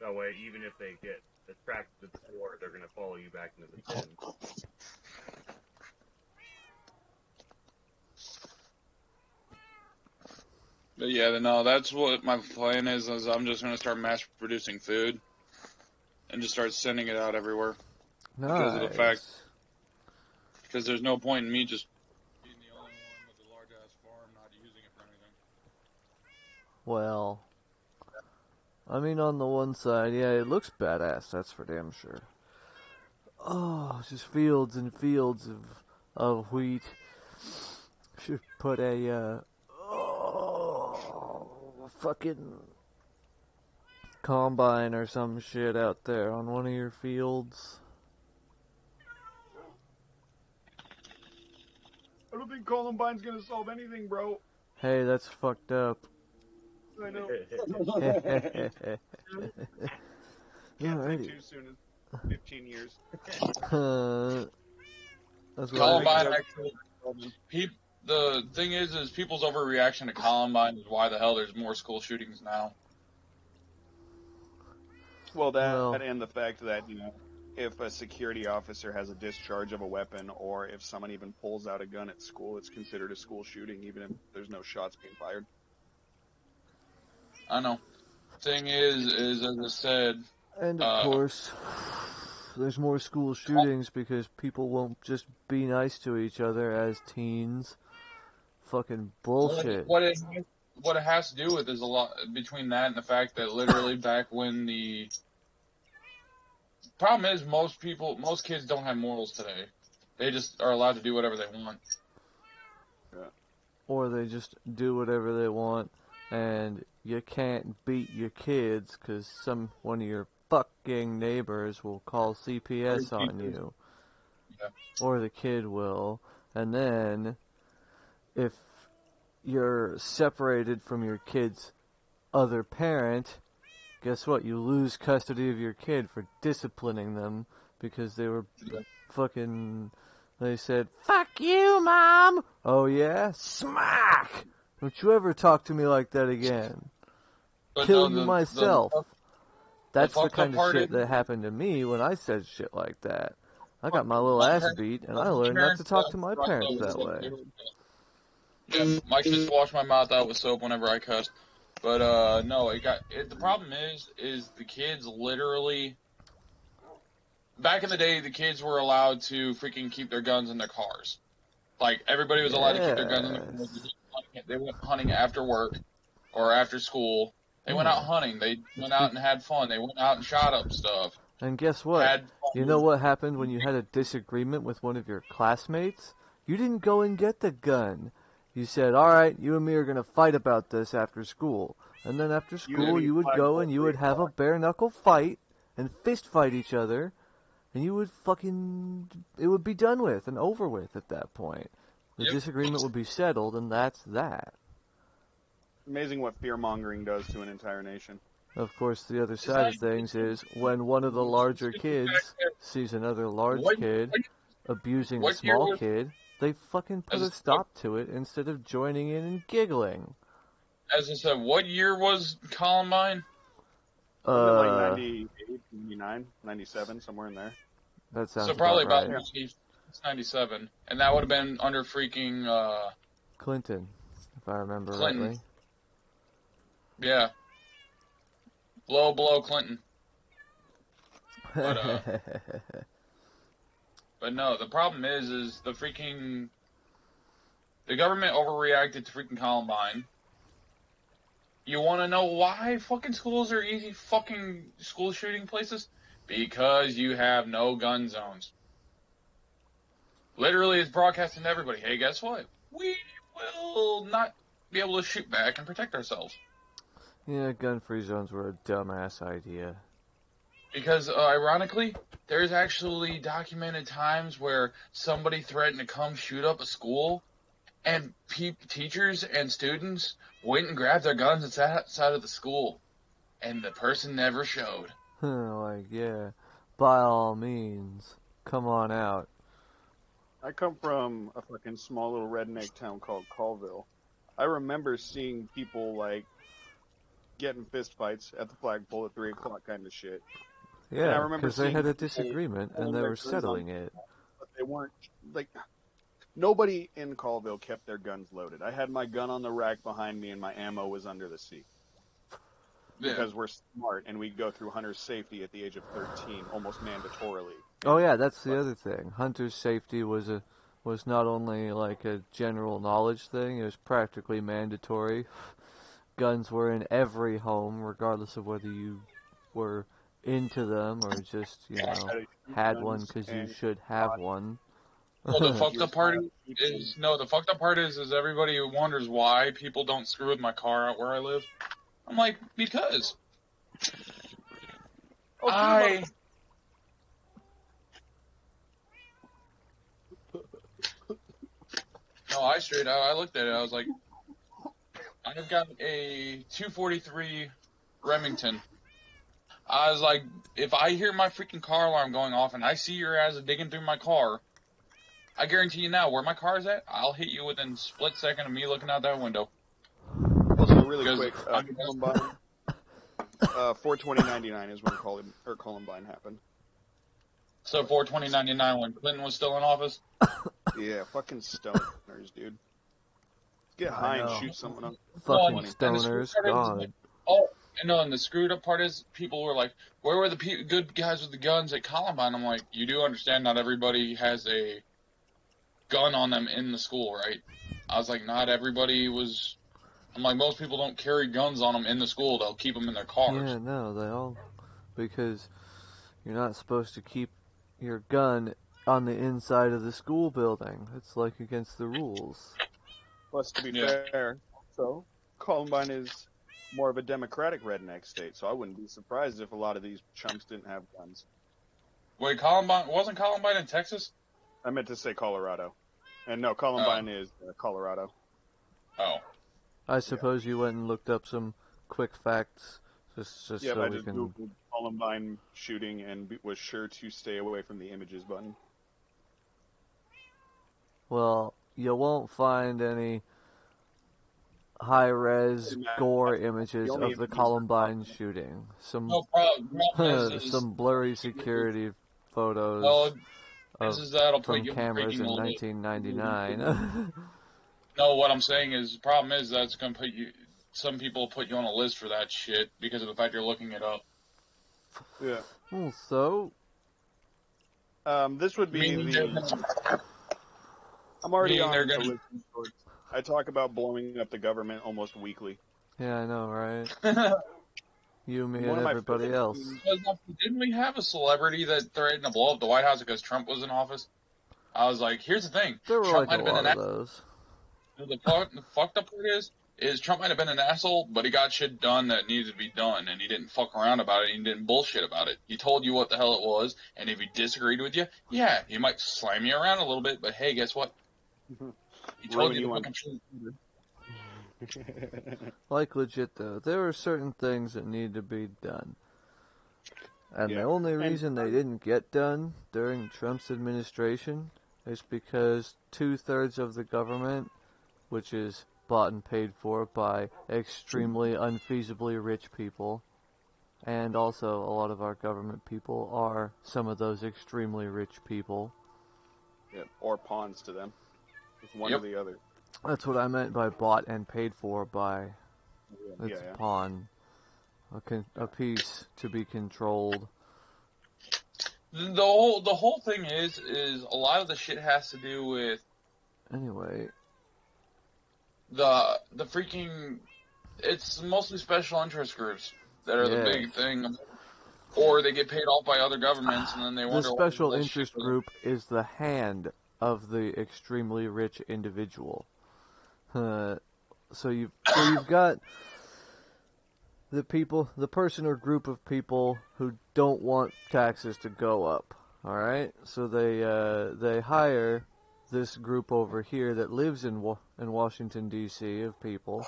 [SPEAKER 3] That way, even if they get attracted to the door, they're gonna follow you back into the pen.
[SPEAKER 2] But yeah, no, that's what my plan is I'm just going to start mass producing food and just start sending it out everywhere.
[SPEAKER 1] Nice.
[SPEAKER 2] Because of the fact, because there's no point in me just being the only one with a large-ass farm not using it for anything.
[SPEAKER 1] Well, I mean, on the one side, yeah, it looks badass, that's for damn sure. Oh, just fields and fields of wheat. Should put a fucking combine or some shit out there on one of your fields.
[SPEAKER 4] I don't think Columbine's gonna solve anything, bro.
[SPEAKER 1] Hey, that's fucked up.
[SPEAKER 4] I know. Can't say too soon in 15 years.
[SPEAKER 1] That's
[SPEAKER 2] Columbine actually. The thing is people's overreaction to Columbine is why the hell there's more school shootings now.
[SPEAKER 4] Well, and the fact that, you know, if a security officer has a discharge of a weapon, or if someone even pulls out a gun at school, it's considered a school shooting, even if there's no shots being fired.
[SPEAKER 2] I know. Thing is as I said,
[SPEAKER 1] and of course, there's more school shootings because people won't just be nice to each other as teens. Fucking bullshit.
[SPEAKER 2] What it has to do with is a lot between that and the fact that literally back when the problem is most kids don't have morals today. They just are allowed to do whatever they want.
[SPEAKER 4] Yeah.
[SPEAKER 1] Or they just do whatever they want, and you can't beat your kids because one of your fucking neighbors will call CPS on you.
[SPEAKER 2] Yeah.
[SPEAKER 1] Or the kid will. And then, if you're separated from your kid's other parent, guess what? You lose custody of your kid for disciplining them because they were fucking... They said, "Fuck you, Mom!" Oh yeah? Smack! Don't you ever talk to me like that again.
[SPEAKER 2] But
[SPEAKER 1] Kill you myself. That's the kind of shit that
[SPEAKER 2] is,
[SPEAKER 1] happened to me when I said shit like that. I got my little ass beat, and I learned not to talk to my parents that way.
[SPEAKER 2] Yeah, Mike just washed my mouth out with soap whenever I cussed. But no, the problem is the kids literally. Back in the day, the kids were allowed to freaking keep their guns in their cars. Like, everybody was allowed to keep their guns in their cars. They went hunting after work or after school. They went out hunting. They went out and had fun. They went out and shot up stuff.
[SPEAKER 1] And guess what? You know what happened when you had a disagreement with one of your classmates? You didn't go and get the gun. You said, "Alright, you and me are going to fight about this after school." And then after school, you would go and you would have a bare-knuckle fight and fist-fight each other. And you would it would be done with and over with at that point. The disagreement would be settled, and that's that.
[SPEAKER 4] Amazing what fear-mongering does to an entire nation.
[SPEAKER 1] Of course, the other side of things is when one of the larger kids sees another large kid abusing a small kid, they fucking put a stop to it instead of joining in and giggling.
[SPEAKER 2] As I said, what year was Columbine?
[SPEAKER 4] Wasn't it like 98, 99, 97, somewhere in there?
[SPEAKER 1] That sounds
[SPEAKER 2] so probably
[SPEAKER 1] about
[SPEAKER 2] right. 97, and that would have been under freaking
[SPEAKER 1] Clinton, if I remember
[SPEAKER 2] Clinton.
[SPEAKER 1] rightly.
[SPEAKER 2] Yeah. Blow Clinton. But no, the problem is the government overreacted to freaking Columbine. You want to know why fucking schools are easy fucking school shooting places? Because you have no gun zones. Literally, it's broadcasting to everybody. Hey, guess what? We will not be able to shoot back and protect ourselves.
[SPEAKER 1] Yeah, gun-free zones were a dumbass idea.
[SPEAKER 2] Because, ironically, there's actually documented times where somebody threatened to come shoot up a school, and teachers and students went and grabbed their guns and sat outside of the school, and the person never showed.
[SPEAKER 1] Like, yeah, by all means, come on out.
[SPEAKER 4] I come from a fucking small little redneck town called Colville. I remember seeing people like getting fistfights at the flagpole at 3 o'clock kind of shit. And I
[SPEAKER 1] Yeah,
[SPEAKER 4] remember
[SPEAKER 1] because they had
[SPEAKER 4] seeing
[SPEAKER 1] a disagreement and
[SPEAKER 4] pulling
[SPEAKER 1] they
[SPEAKER 4] their
[SPEAKER 1] were
[SPEAKER 4] guns
[SPEAKER 1] settling
[SPEAKER 4] on,
[SPEAKER 1] it.
[SPEAKER 4] but they weren't like nobody in Colville kept their guns loaded. I had my gun on the rack behind me and my ammo was under the seat.
[SPEAKER 2] Yeah.
[SPEAKER 4] Because we're smart and we go through hunter's safety at the age of 13 almost mandatorily.
[SPEAKER 1] Oh yeah, that's the other thing. Hunter's safety was not only like a general knowledge thing, it was practically mandatory. Guns were in every home, regardless of whether you were into them or just, had one because you should have one.
[SPEAKER 2] Well, the fucked up part is everybody wonders why people don't screw with my car out where I live. I'm like, because No, I looked at it. I was like, I've got a 243 Remington. I was like, if I hear my freaking car alarm going off and I see your ass digging through my car, I guarantee you now, where my car is at, I'll hit you within a split second of me looking out that window.
[SPEAKER 4] Also, really quick, Columbine, 4/20/99 is when Columbine happened.
[SPEAKER 2] So 4/20/99 when Clinton was still in office?
[SPEAKER 4] Yeah, fucking stoners, dude. Get high and shoot someone up.
[SPEAKER 1] Fucking stoners, God.
[SPEAKER 2] And the screwed up part is people were like, where were the good guys with the guns at Columbine? I'm like, you do understand not everybody has a gun on them in the school, right? I was like, not everybody was. I'm like, most people don't carry guns on them in the school. They'll keep them in their cars.
[SPEAKER 1] Yeah, no, they all, because you're not supposed to keep your gun on the inside of the school building. It's like against the rules.
[SPEAKER 4] Plus, to be fair, so Columbine is more of a democratic redneck state, so I wouldn't be surprised if a lot of these chumps didn't have guns.
[SPEAKER 2] Wait, wasn't Columbine in Texas?
[SPEAKER 4] I meant to say Colorado. And no, Columbine is Colorado.
[SPEAKER 2] Oh.
[SPEAKER 1] I suppose you went and looked up some quick facts just
[SPEAKER 4] yeah,
[SPEAKER 1] so
[SPEAKER 4] I
[SPEAKER 1] we
[SPEAKER 4] just
[SPEAKER 1] can...
[SPEAKER 4] Googled Columbine shooting and was sure to stay away from the images button.
[SPEAKER 1] Well, you won't find any high-res gore images of the Columbine shooting. Some blurry security photos from cameras in 1999.
[SPEAKER 2] No, what I'm saying is, the problem is that's going to put you. Some people put you on a list for that shit because of the fact you're looking it up.
[SPEAKER 4] Yeah.
[SPEAKER 1] Well, so.
[SPEAKER 4] This would be I'm already on the list. I talk about blowing up the government almost weekly.
[SPEAKER 1] Yeah, I know, right? You, me, and everybody else.
[SPEAKER 2] Didn't we have a celebrity that threatened to blow up the White House because Trump was in office? I was like, here's the thing.
[SPEAKER 1] There were
[SPEAKER 2] Trump
[SPEAKER 1] like a lot of those.
[SPEAKER 2] The fucked up part is Trump might have been an asshole, but he got shit done that needed to be done, and he didn't fuck around about it, and he didn't bullshit about it. He told you what the hell it was, and if he disagreed with you, yeah, he might slam you around a little bit, but hey, guess what? He told you the fucking truth.
[SPEAKER 1] Like, legit, though, there are certain things that need to be done. And the only reason they didn't get done during Trump's administration is because 2/3 of the government, which is bought and paid for by extremely unfeasibly rich people, and also a lot of our government people are some of those extremely rich people.
[SPEAKER 4] Yeah, or pawns to them. It's one or the other.
[SPEAKER 1] That's what I meant by bought and paid for by. It's a pawn. a piece to be controlled.
[SPEAKER 2] The whole thing is a lot of the shit has to do with
[SPEAKER 1] Anyway,
[SPEAKER 2] the freaking. It's mostly special interest groups that are the
[SPEAKER 1] yes.
[SPEAKER 2] big thing, or they get paid off by other governments, and then they
[SPEAKER 1] The
[SPEAKER 2] wonder
[SPEAKER 1] special
[SPEAKER 2] why
[SPEAKER 1] interest group is the hand of the extremely rich individual. So you've got the person or group of people who don't want taxes to go up. All right, so they hire this group over here that lives in Washington D.C. of people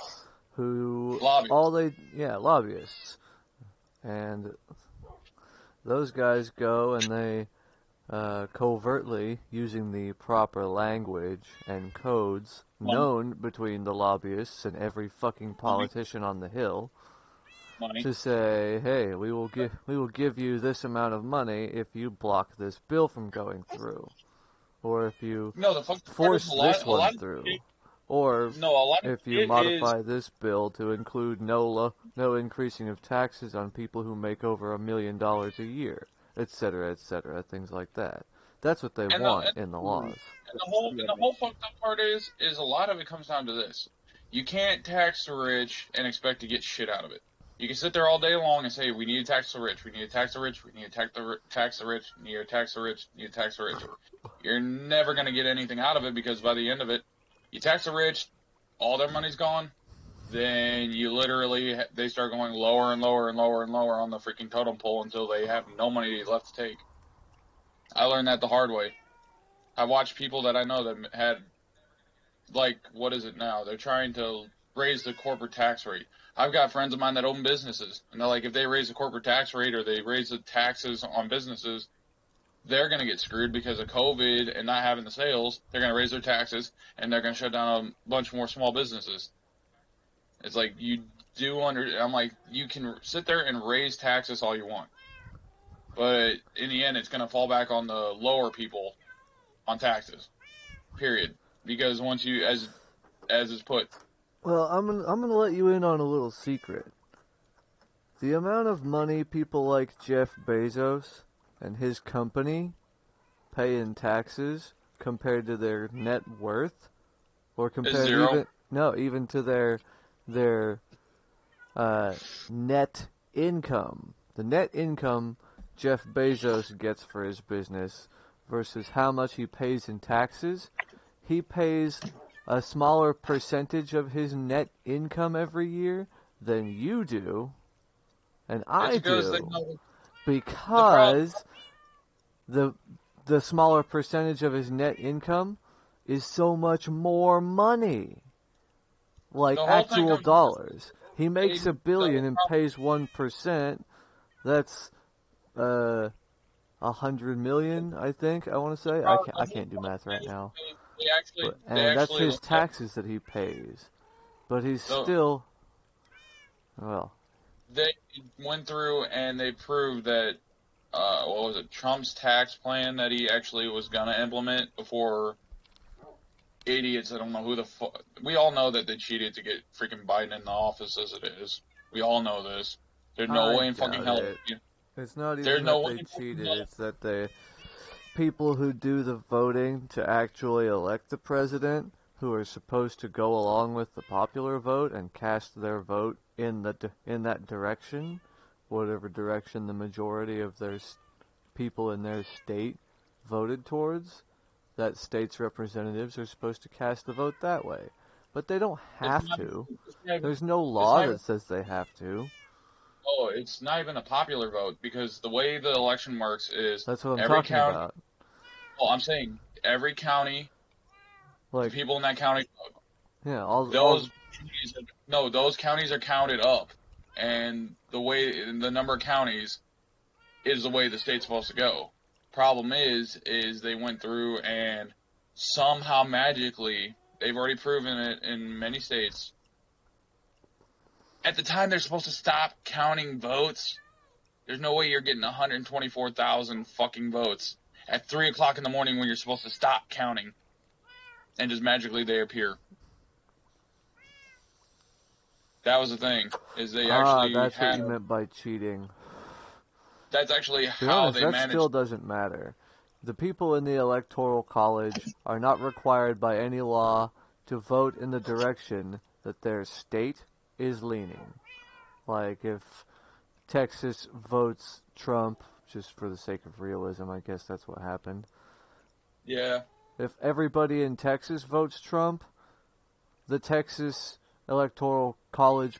[SPEAKER 1] who lobbyists, and those guys go and they covertly, using the proper language and codes known between the lobbyists and every fucking politician on the Hill, to say, hey, we will give you this amount of money if you block this bill from going through, or if you force this one through, or if you modify this bill to include no increasing of taxes on people who make over $1 million a year, etc., things like that. That's what they want in the laws.
[SPEAKER 2] And the whole fucked up part is a lot of it comes down to this: you can't tax the rich and expect to get shit out of it. You can sit there all day long and say, we need to tax the rich, we need to tax the rich, we need to tax the rich, we need to tax the rich, we need to tax the rich. You're never going to get anything out of it, because by the end of it, you tax the rich, all their money's gone, then you literally, they start going lower and lower and lower and lower on the freaking totem pole until they have no money left to take. I learned that the hard way. I watched people that I know that had, like, what is it now? They're trying to raise the corporate tax rate. I've got friends of mine that own businesses, and they're like, if they raise the corporate tax rate or they raise the taxes on businesses, they're going to get screwed because of COVID and not having the sales. They're going to raise their taxes, and they're going to shut down a bunch more small businesses. It's like, I'm like, you can sit there and raise taxes all you want, but in the end, it's going to fall back on the lower people on taxes, period. Because once you, as is put.
[SPEAKER 1] Well, I'm gonna let you in on a little secret. The amount of money people like Jeff Bezos and his company pay in taxes compared to their net worth, or compared even to their net income. The net income Jeff Bezos gets for his business versus how much he pays in taxes. He pays a smaller percentage of his net income every year than you do, and I do, because the smaller percentage of his net income is so much more money, like actual dollars. He makes $1 billion and pays 1%. That's 100 million, I think. I want to say. I can't do math right now. That's his taxes that he pays. But he's still, well.
[SPEAKER 2] They went through and they proved that, what was it, Trump's tax plan that he actually was going to implement before idiots, I don't know who the fuck. We all know that they cheated to get freaking Biden in the office as it is. We all know this. There's no way in fucking hell.
[SPEAKER 1] It's not even that they cheated, it's that the people who do the voting to actually elect the president, who are supposed to go along with the popular vote and cast their vote in that direction, whatever direction the majority of their people in their state voted towards, that state's representatives are supposed to cast the vote that way. But they don't have to. There's no law that says they have to.
[SPEAKER 2] Oh, it's not even a popular vote, because the way the election works is
[SPEAKER 1] that's what I'm talking about.
[SPEAKER 2] Well, I'm saying every county, the people in that county vote.
[SPEAKER 1] Yeah,
[SPEAKER 2] those counties are counted up, and the number of counties is the way the state's supposed to go. Problem is they went through and somehow magically, they've already proven it in many states. At the time they're supposed to stop counting votes, there's no way you're getting 124,000 fucking votes at 3 o'clock in the morning when you're supposed to stop counting, and just magically they appear. That was the thing, is they actually
[SPEAKER 1] That's what
[SPEAKER 2] have.
[SPEAKER 1] you meant by cheating.
[SPEAKER 2] That's actually
[SPEAKER 1] To be
[SPEAKER 2] how
[SPEAKER 1] honest,
[SPEAKER 2] they
[SPEAKER 1] that
[SPEAKER 2] manage.
[SPEAKER 1] still doesn't matter. The people in the Electoral College are not required by any law to vote in the direction that their state is leaning. Like, if Texas votes Trump, just for the sake of realism, I guess that's what happened.
[SPEAKER 2] Yeah.
[SPEAKER 1] If everybody in Texas votes Trump, the Texas Electoral College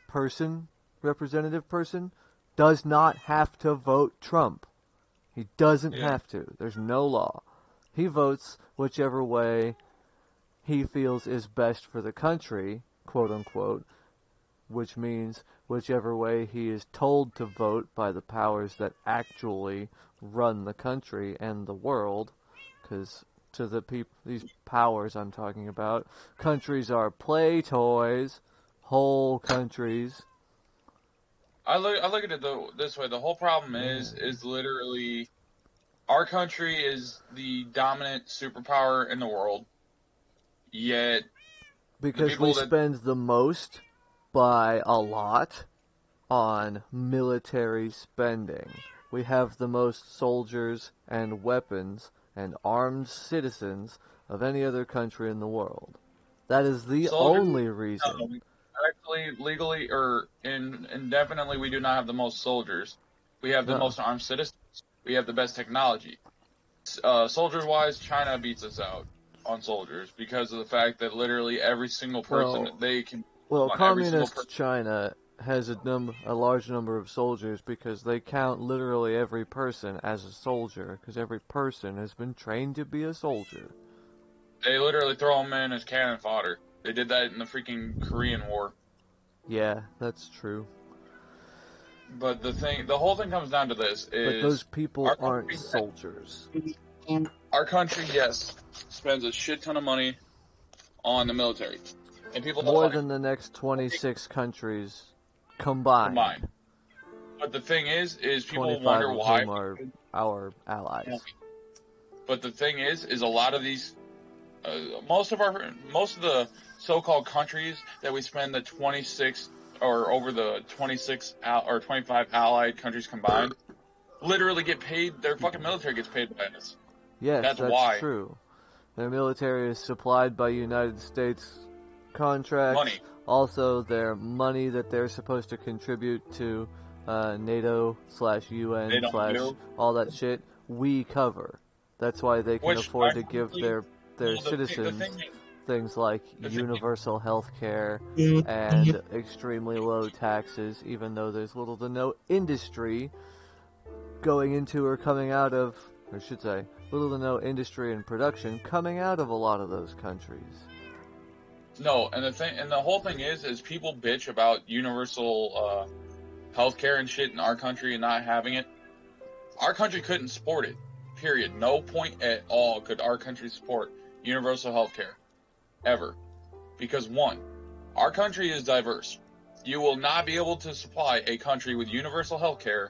[SPEAKER 1] representative person, does not have to vote Trump. He doesn't
[SPEAKER 2] Yeah.
[SPEAKER 1] have to. There's no law. He votes whichever way he feels is best for the country, quote unquote, which means whichever way he is told to vote by the powers that actually run the country and the world, because to the these powers I'm talking about, countries are play toys, whole countries.
[SPEAKER 2] I look at it this way. The whole problem is literally our country is the dominant superpower in the world. Yet the
[SPEAKER 1] Because we
[SPEAKER 2] people that
[SPEAKER 1] spend the most by a lot on military spending. We have the most soldiers and weapons and armed citizens of any other country in the world. That is the
[SPEAKER 2] soldiers,
[SPEAKER 1] only reason.
[SPEAKER 2] no, actually legally or indefinitely, we do not have the most soldiers. We have the
[SPEAKER 1] No.
[SPEAKER 2] most armed citizens. We have the best technology. Soldiers wise, China beats us out on soldiers because of the fact that literally every single person they can.
[SPEAKER 1] Well,
[SPEAKER 2] On every single
[SPEAKER 1] communist
[SPEAKER 2] person.
[SPEAKER 1] China has a large number of soldiers because they count literally every person as a soldier, because every person has been trained to be a soldier.
[SPEAKER 2] They literally throw them in as cannon fodder. They did that in the freaking Korean War.
[SPEAKER 1] Yeah, that's true.
[SPEAKER 2] But the whole thing comes down to this: is
[SPEAKER 1] but those people aren't
[SPEAKER 2] country,
[SPEAKER 1] soldiers.
[SPEAKER 2] Our country, yes, spends a shit ton of money on the military, and people don't
[SPEAKER 1] More
[SPEAKER 2] like
[SPEAKER 1] than the next 26 countries combined.
[SPEAKER 2] But the thing is people
[SPEAKER 1] 25
[SPEAKER 2] wonder
[SPEAKER 1] of
[SPEAKER 2] why.
[SPEAKER 1] whom are our allies.
[SPEAKER 2] But the thing is a lot of these, most of the so-called countries that we spend the 26 or over the 26 or 25 allied countries combined, literally get paid. Their fucking military gets paid by us.
[SPEAKER 1] Yes,
[SPEAKER 2] that's
[SPEAKER 1] why.
[SPEAKER 2] True.
[SPEAKER 1] Their military is supplied by United States contracts.
[SPEAKER 2] Money.
[SPEAKER 1] Also, their money that they're supposed to contribute to NATO/UN/ all that shit, we cover. That's why they can afford to give their citizens things like universal health care and extremely low taxes, even though there's little to no industry going into or coming out of, or I should say, little to no industry and production coming out of a lot of those countries.
[SPEAKER 2] No, and the whole thing is people bitch about universal healthcare and shit in our country and not having it. Our country couldn't support it. Period. No point at all could our country support universal healthcare. Ever. Because one, our country is diverse. You will not be able to supply a country with universal healthcare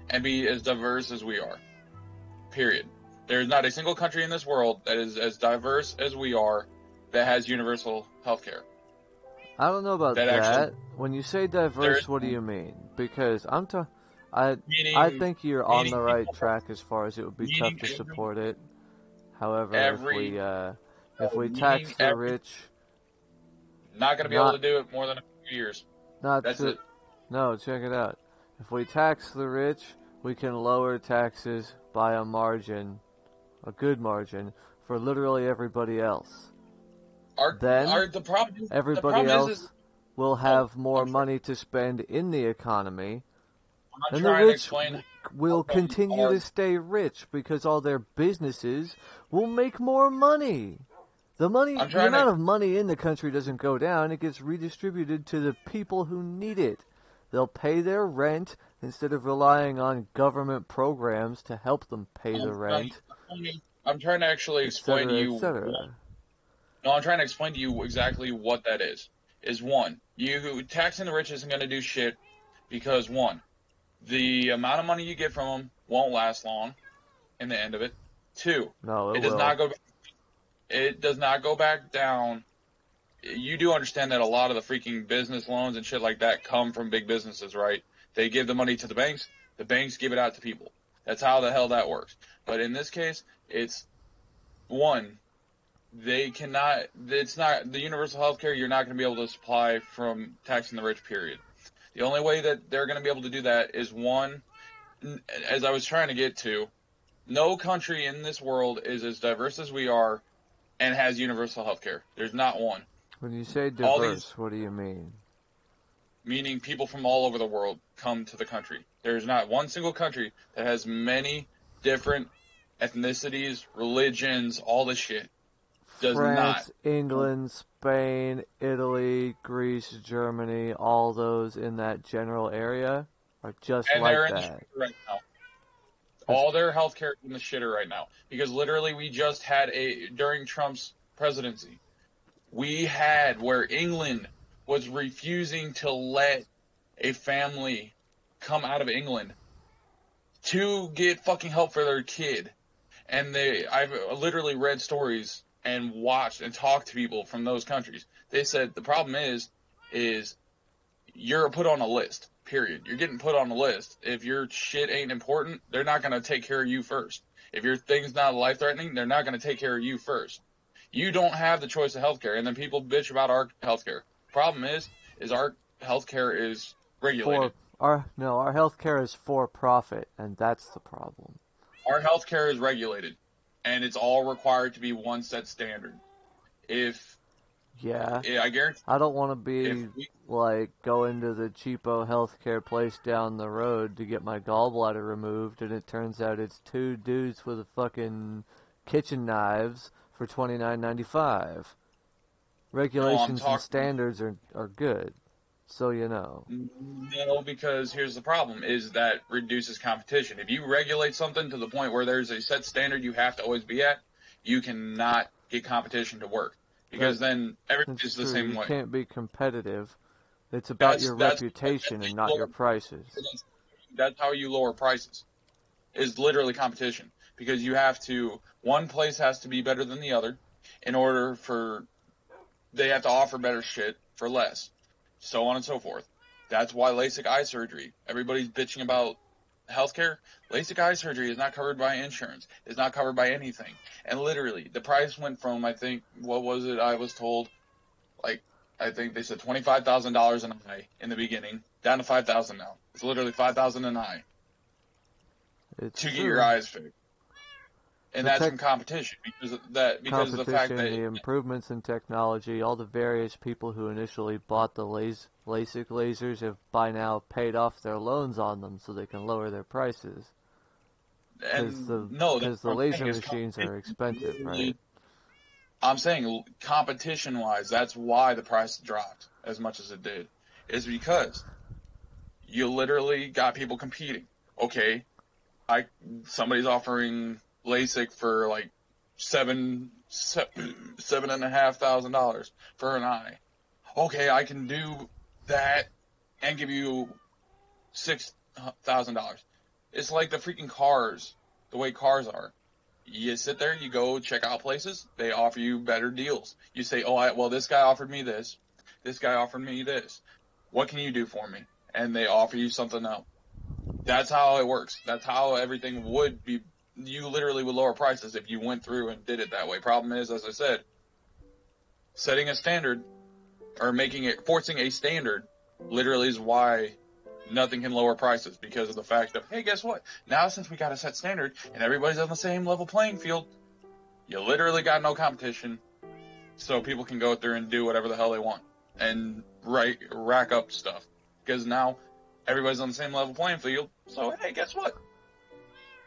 [SPEAKER 2] and be as diverse as we are. Period. There is not a single country in this world that is as diverse as we are that has universal healthcare.
[SPEAKER 1] I don't know about that.
[SPEAKER 2] Actually,
[SPEAKER 1] when you say diverse, what do you mean? Because I think you're on the right track as far as it would be tough to support it. However, if we tax the rich,
[SPEAKER 2] not going to be able to do it more than a few years. That's it.
[SPEAKER 1] No, check it out. If we tax the rich, we can lower taxes by a margin, a good margin, for literally everybody else. Everybody else will have more money to spend in the economy, and the rich will continue to stay rich because all their businesses will make more money. The amount of money in the country doesn't go down, it gets redistributed to the people who need it. They'll pay their rent instead of relying on government programs to help them pay the rent.
[SPEAKER 2] I'm trying to actually explain to you. No, I'm trying to explain to you exactly what that is. Is one, you taxing the rich isn't going to do shit because one, the amount of money you get from them won't last long in the end of it. Two,
[SPEAKER 1] No,
[SPEAKER 2] it does not go back down you do understand that a lot of the freaking business loans and shit like that come from big businesses, right? They give the money to the banks give it out to people. That's how the hell that works. But in this case, it's one, it's not the universal health care, you're not going to be able to supply from taxing the rich, period. The only way that they're going to be able to do that is one, as I was trying to get to, no country in this world is as diverse as we are and has universal health care. There's not one.
[SPEAKER 1] When you say diverse, what do you mean?
[SPEAKER 2] Meaning people from all over the world come to the country. There's not one single country that has many different ethnicities, religions, all this shit. Does
[SPEAKER 1] France,
[SPEAKER 2] not.
[SPEAKER 1] England, Spain, Italy, Greece, Germany, all those in that general area are just
[SPEAKER 2] And
[SPEAKER 1] like
[SPEAKER 2] they're in the
[SPEAKER 1] that.
[SPEAKER 2] shitter right now. All their healthcare is in the shitter right now. Because literally we just had during Trump's presidency, we had where England was refusing to let a family come out of England to get fucking help for their kid. And I've literally read stories and watched and talked to people from those countries. They said the problem is you're put on a list, period. You're getting put on a list. If your shit ain't important, they're not going to take care of you first. If your thing's not life-threatening, they're not going to take care of you first. You don't have the choice of healthcare, and then people bitch about our healthcare. Problem is our healthcare is regulated.
[SPEAKER 1] Our healthcare is for profit, and that's the problem.
[SPEAKER 2] Our healthcare is regulated, and it's all required to be one set standard. I guarantee.
[SPEAKER 1] I don't want to be going to the cheapo healthcare place down the road to get my gallbladder removed, and it turns out it's two dudes with a fucking kitchen knives for $29.95. Regulations and standards are good, so you know.
[SPEAKER 2] No, because here's the problem, is that reduces competition. If you regulate something to the point where there's a set standard you have to always be at, you cannot get competition to work. Because then everything's the same way.
[SPEAKER 1] You can't be competitive. It's about your reputation and not your prices.
[SPEAKER 2] That's how you lower prices, is literally competition. Because one place has to be better than the other in order they have to offer better shit for less. So on and so forth. That's why LASIK eye surgery, everybody's bitching about healthcare. LASIK eye surgery is not covered by insurance. It's not covered by anything. And literally, the price went from, I think, what was it I was told? I think they said $25,000 an eye in the beginning, down to $5,000 now. It's literally $5,000 an eye to get your eyes fixed. And that's from competition, because of the fact that
[SPEAKER 1] the improvements in technology, all the various people who initially bought the LASIK lasers have by now paid off their loans on them so they can lower their prices. Because the laser machines are expensive, right?
[SPEAKER 2] I'm saying competition-wise, that's why the price dropped as much as it did. Is because you literally got people competing. Okay, somebody's offering LASIK for like $7,500 for an eye. Okay, I can do that and give you $6,000. It's like the freaking cars, the way cars are. You sit there, you go check out places, they offer you better deals. You say, this guy offered me this guy offered me this. What can you do for me? And they offer you something else. That's how it works. That's how everything would be. You literally would lower prices if you went through and did it that way. Problem is, as I said, setting a standard or forcing a standard literally is why nothing can lower prices, because of the fact of, hey, guess what? Now since we got a set standard and everybody's on the same level playing field, you literally got no competition, so people can go through and do whatever the hell they want and rack up stuff, because now everybody's on the same level playing field. So hey, guess what?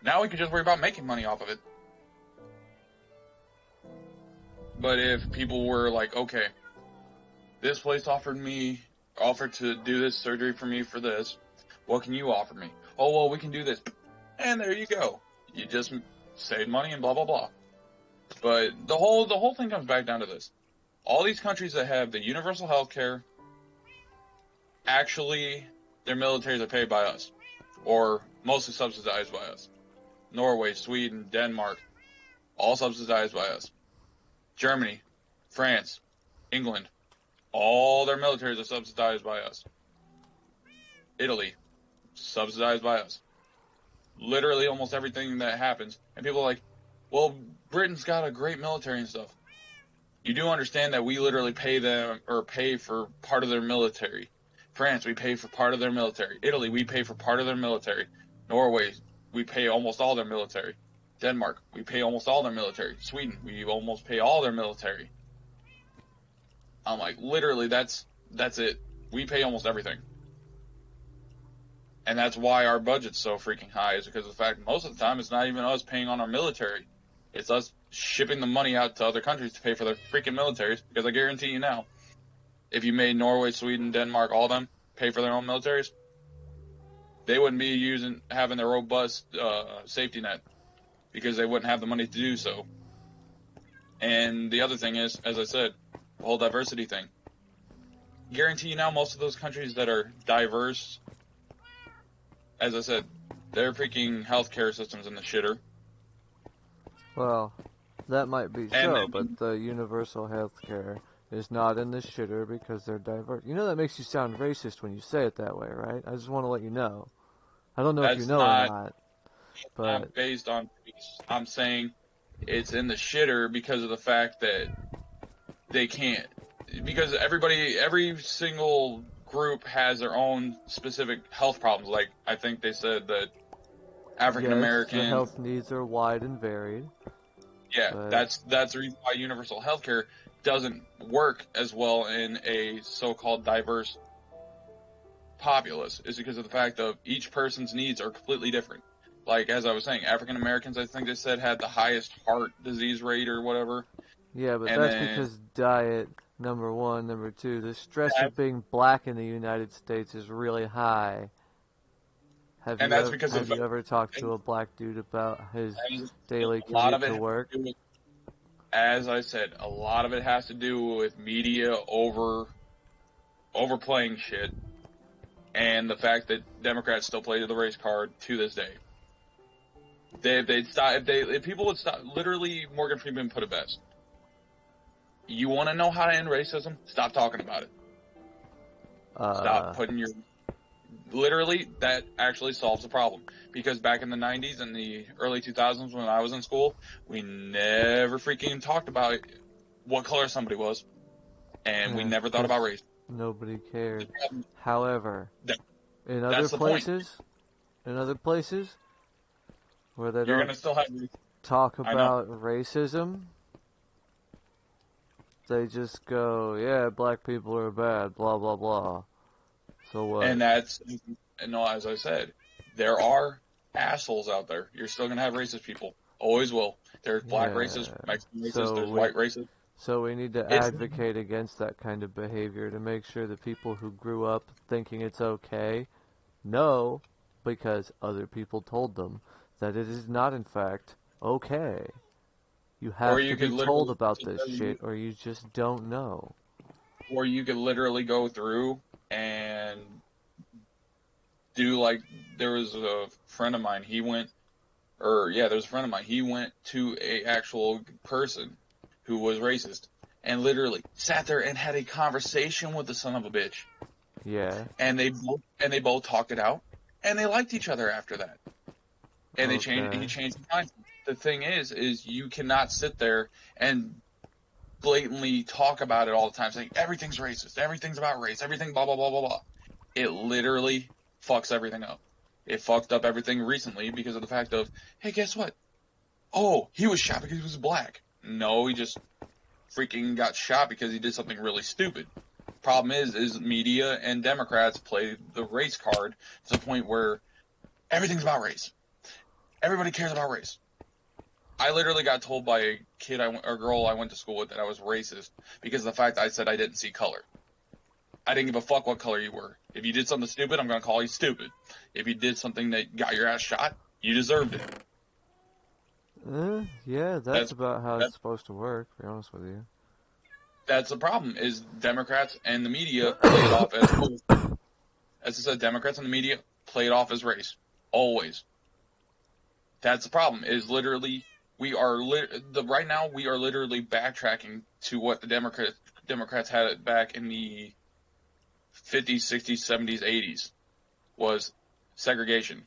[SPEAKER 2] Now we can just worry about making money off of it. But if people were like, okay, this place offered to do this surgery for me for this, what can you offer me? Oh, well, we can do this. And there you go. You just save money and blah, blah, blah. But the whole thing comes back down to this. All these countries that have the universal health care, actually, their militaries are paid by us, or mostly subsidized by us. Norway, Sweden, Denmark, all subsidized by us. Germany, France, England, All their militaries are subsidized by us. Italy, subsidized by us. Literally almost everything that happens. And people are like, well, Britain's got a great military and stuff. You do understand that we literally pay them, or pay for part of their military. France, we pay for part of their military. Italy, we pay for part of their military. Norway, we pay almost all their military. Denmark, we pay almost all their military. Sweden, we almost pay all their military. I'm like, literally, that's it. We pay almost everything. And that's why our budget's so freaking high, is because of the fact that most of the time it's not even us paying on our military. It's us shipping the money out to other countries to pay for their freaking militaries, because I guarantee you now, if you made Norway, Sweden, Denmark, all of them pay for their own militaries, they wouldn't be having their robust safety net, because they wouldn't have the money to do so. And the other thing is, as I said, the whole diversity thing. Guarantee you now, most of those countries that are diverse, as I said, their freaking healthcare system's in the shitter.
[SPEAKER 1] Well, that might be
[SPEAKER 2] And
[SPEAKER 1] so,
[SPEAKER 2] then-
[SPEAKER 1] but the universal health care is not in the shitter because they're diverse. You know that makes you sound racist when you say it that way, right? I just want to let you know. I don't know if you
[SPEAKER 2] That's
[SPEAKER 1] know or
[SPEAKER 2] not-
[SPEAKER 1] not,
[SPEAKER 2] Not
[SPEAKER 1] but
[SPEAKER 2] based on peace. I'm saying it's in the shitter because of the fact that they can't. Because every single group has their own specific health problems. Like, I think they said that African
[SPEAKER 1] yes,
[SPEAKER 2] American.
[SPEAKER 1] the health needs are wide and varied.
[SPEAKER 2] Yeah,
[SPEAKER 1] but-
[SPEAKER 2] that's the reason why universal healthcare doesn't work as well in a so-called diverse populace, is because of the fact of each person's needs are completely different. Like, as I was saying, African Americans, I think they said, had the highest heart disease rate or whatever.
[SPEAKER 1] Yeah, but
[SPEAKER 2] And
[SPEAKER 1] that's
[SPEAKER 2] then-
[SPEAKER 1] because diet, number one. Number two, the stress
[SPEAKER 2] That-
[SPEAKER 1] of being black in the United States is really high. Have
[SPEAKER 2] And
[SPEAKER 1] you
[SPEAKER 2] that's
[SPEAKER 1] ever,
[SPEAKER 2] because
[SPEAKER 1] have
[SPEAKER 2] of-
[SPEAKER 1] you ever talked to a black dude about his daily
[SPEAKER 2] A lot
[SPEAKER 1] commute
[SPEAKER 2] of it
[SPEAKER 1] to
[SPEAKER 2] has
[SPEAKER 1] work?
[SPEAKER 2] to do with, as I said, a lot of it has to do with media overplaying shit, and the fact that Democrats still play the race card to this day. If people would stop, literally, Morgan Freeman put it best. You want to know how to end racism? Stop talking about it. Stop putting literally, that actually solves the problem. Because back in the 90s and the early 2000s when I was in school, we never freaking talked about what color somebody was. And we
[SPEAKER 1] Yeah,
[SPEAKER 2] never thought about race.
[SPEAKER 1] Nobody cared. However,
[SPEAKER 2] That-
[SPEAKER 1] in other
[SPEAKER 2] that's the point.
[SPEAKER 1] places where they
[SPEAKER 2] You're
[SPEAKER 1] don't
[SPEAKER 2] going to still have
[SPEAKER 1] talk
[SPEAKER 2] I know.
[SPEAKER 1] about racism, they just go, yeah, black people are bad, blah, blah, blah. So what?
[SPEAKER 2] And no, as I said, there are assholes out there. You're still going to have racist people. Always will. There's black
[SPEAKER 1] Yeah.
[SPEAKER 2] racist, Mexican racist,
[SPEAKER 1] So
[SPEAKER 2] there's
[SPEAKER 1] we-
[SPEAKER 2] white racist.
[SPEAKER 1] So we need to
[SPEAKER 2] It's-
[SPEAKER 1] advocate against that kind of behavior to make sure the people who grew up thinking it's okay know, because other people told them, that it is not in fact okay. You have
[SPEAKER 2] Or you
[SPEAKER 1] to be
[SPEAKER 2] could
[SPEAKER 1] told
[SPEAKER 2] literally
[SPEAKER 1] about
[SPEAKER 2] just
[SPEAKER 1] this
[SPEAKER 2] tell you-
[SPEAKER 1] shit or you just don't know.
[SPEAKER 2] Or you could literally go through and do like, there was a friend of mine, he went to a actual person who was racist and literally sat there and had a conversation with the son of a bitch.
[SPEAKER 1] Yeah.
[SPEAKER 2] And they both talked it out, and they liked each other after that. And he
[SPEAKER 1] Okay.
[SPEAKER 2] changed his mind. The thing is you cannot sit there and blatantly talk about it all the time, saying everything's racist, everything's about race, everything blah blah blah blah blah. It literally fucks everything up. It fucked up everything recently because of the fact of, hey, guess what? Oh, he was shot because he was black. No, he just freaking got shot because he did something really stupid. Problem is media and Democrats play the race card to the point where everything's about race. Everybody cares about race. I literally got told by a girl I went to school with that I was racist because of the fact I said I didn't see color. I didn't give a fuck what color you were. If you did something stupid, I'm going to call you stupid. If you did something that got your ass shot, you deserved it.
[SPEAKER 1] Yeah, that's
[SPEAKER 2] That's-
[SPEAKER 1] about how
[SPEAKER 2] that's-
[SPEAKER 1] it's supposed to work, to be honest with you.
[SPEAKER 2] That's the problem, is Democrats and the media play it off as I said, Democrats and the media play it off as race. Always. That's the problem, is literally, right now we are literally backtracking to what the Democrats had it back in the 50s, 60s, 70s, 80s was segregation.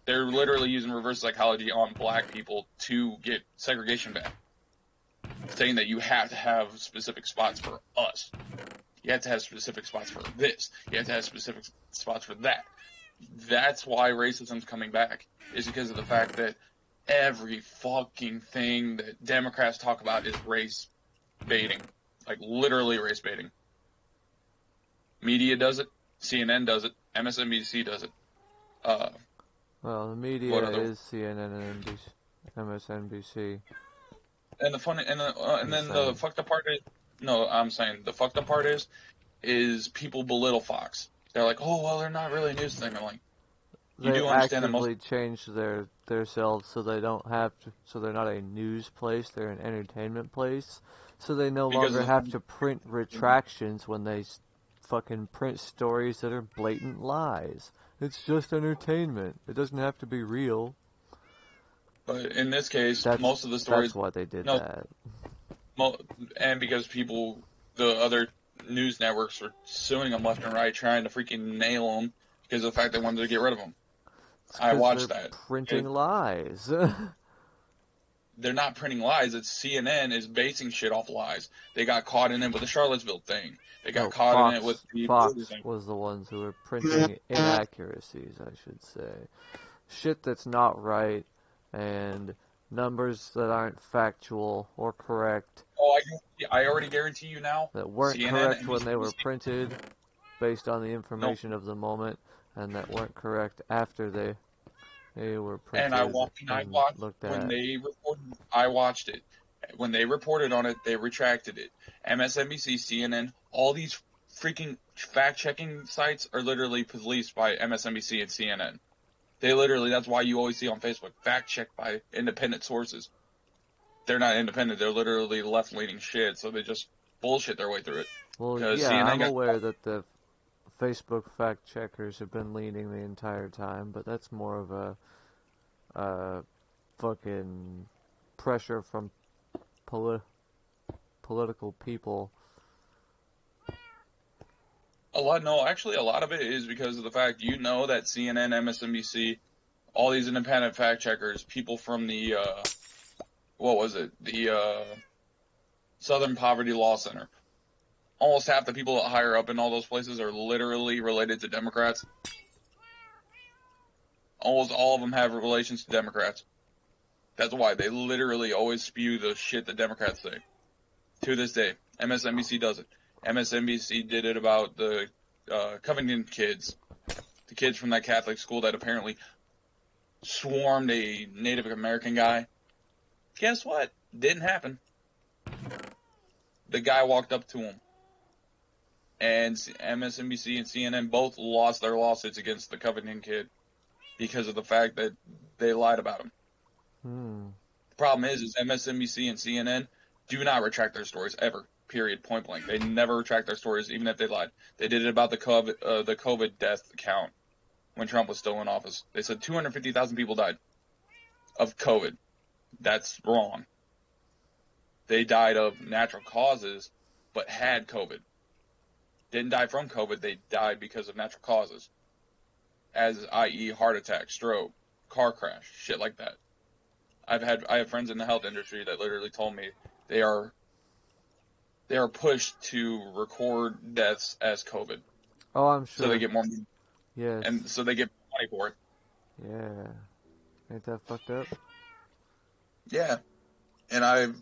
[SPEAKER 2] They're literally using reverse psychology on black people to get segregation back, saying that you have to have specific spots for us. You have to have specific spots for this. You have to have specific spots for that. That's why racism's coming back, is because of the fact that every fucking thing that Democrats talk about is race baiting. Like, literally race baiting. Media does it. CNN does it. MSNBC does it.
[SPEAKER 1] Well, the media is CNN and MSNBC.
[SPEAKER 2] And the funny, and then the fucked up part is, no, I'm saying the fucked up part is people belittle Fox. They're like, oh, well, they're not really a news thing. I'm like, you do understand that most...
[SPEAKER 1] They actively change their selves so they don't have to, so they're not a news place, they're an entertainment place. So they no longer have to print retractions when they fucking print stories that are blatant lies. It's just entertainment. It doesn't have to be real.
[SPEAKER 2] But in this case, most of the stories...
[SPEAKER 1] That's why they did that.
[SPEAKER 2] And because people, the other news networks were suing them left and right, trying to freaking nail them because of the fact they wanted to get rid of them. I watched that.
[SPEAKER 1] Printing lies.
[SPEAKER 2] They're not printing lies. It's CNN is basing shit off lies. They got caught in it with the Charlottesville thing. They got caught in it with the
[SPEAKER 1] Fox was the ones who were printing inaccuracies, I should say. Shit that's not right and numbers that aren't factual or correct.
[SPEAKER 2] Oh, I already guarantee you now.
[SPEAKER 1] That weren't CNN correct when they were printed based on the information of the moment, and that weren't correct after they were printed.
[SPEAKER 2] And I watched when they reported. I watched it. When they reported on it, they retracted it. MSNBC, CNN, all these freaking fact-checking sites are literally policed by MSNBC and CNN. They literally, that's why you always see on Facebook, fact-checked by independent sources. They're not independent, they're literally left-leaning shit, so they just bullshit their way through it.
[SPEAKER 1] Well, yeah, CNN I'm aware that the Facebook fact-checkers have been leaning the entire time, but that's more of a fucking pressure from political people.
[SPEAKER 2] A lot of it is because of the fact that CNN, MSNBC, all these independent fact checkers, people from the Southern Poverty Law Center, almost half the people that hire up in all those places are literally related to Democrats. Almost all of them have relations to Democrats. That's why they literally always spew the shit that Democrats say. To this day, MSNBC does it. MSNBC did it about the Covington kids, the kids from that Catholic school that apparently swarmed a Native American guy. Guess what? Didn't happen. The guy walked up to him. And MSNBC and CNN both lost their lawsuits against the Covington kid because of the fact that they lied about him. The problem is MSNBC and CNN do not retract their stories ever. Period. Point blank. They never retract their stories, even if they lied. They did it about the COVID death count when Trump was still in office. They said 250,000 people died of COVID. That's wrong. They died of natural causes, but had COVID. Didn't die from COVID. They died because of natural causes, i.e., heart attack, stroke, car crash, shit like that. I have friends in the health industry that literally told me they are pushed to record deaths as COVID.
[SPEAKER 1] Oh, I'm sure.
[SPEAKER 2] So they get more money.
[SPEAKER 1] Yes.
[SPEAKER 2] And so they get money for it.
[SPEAKER 1] Yeah. Ain't that fucked up?
[SPEAKER 2] Yeah. And I've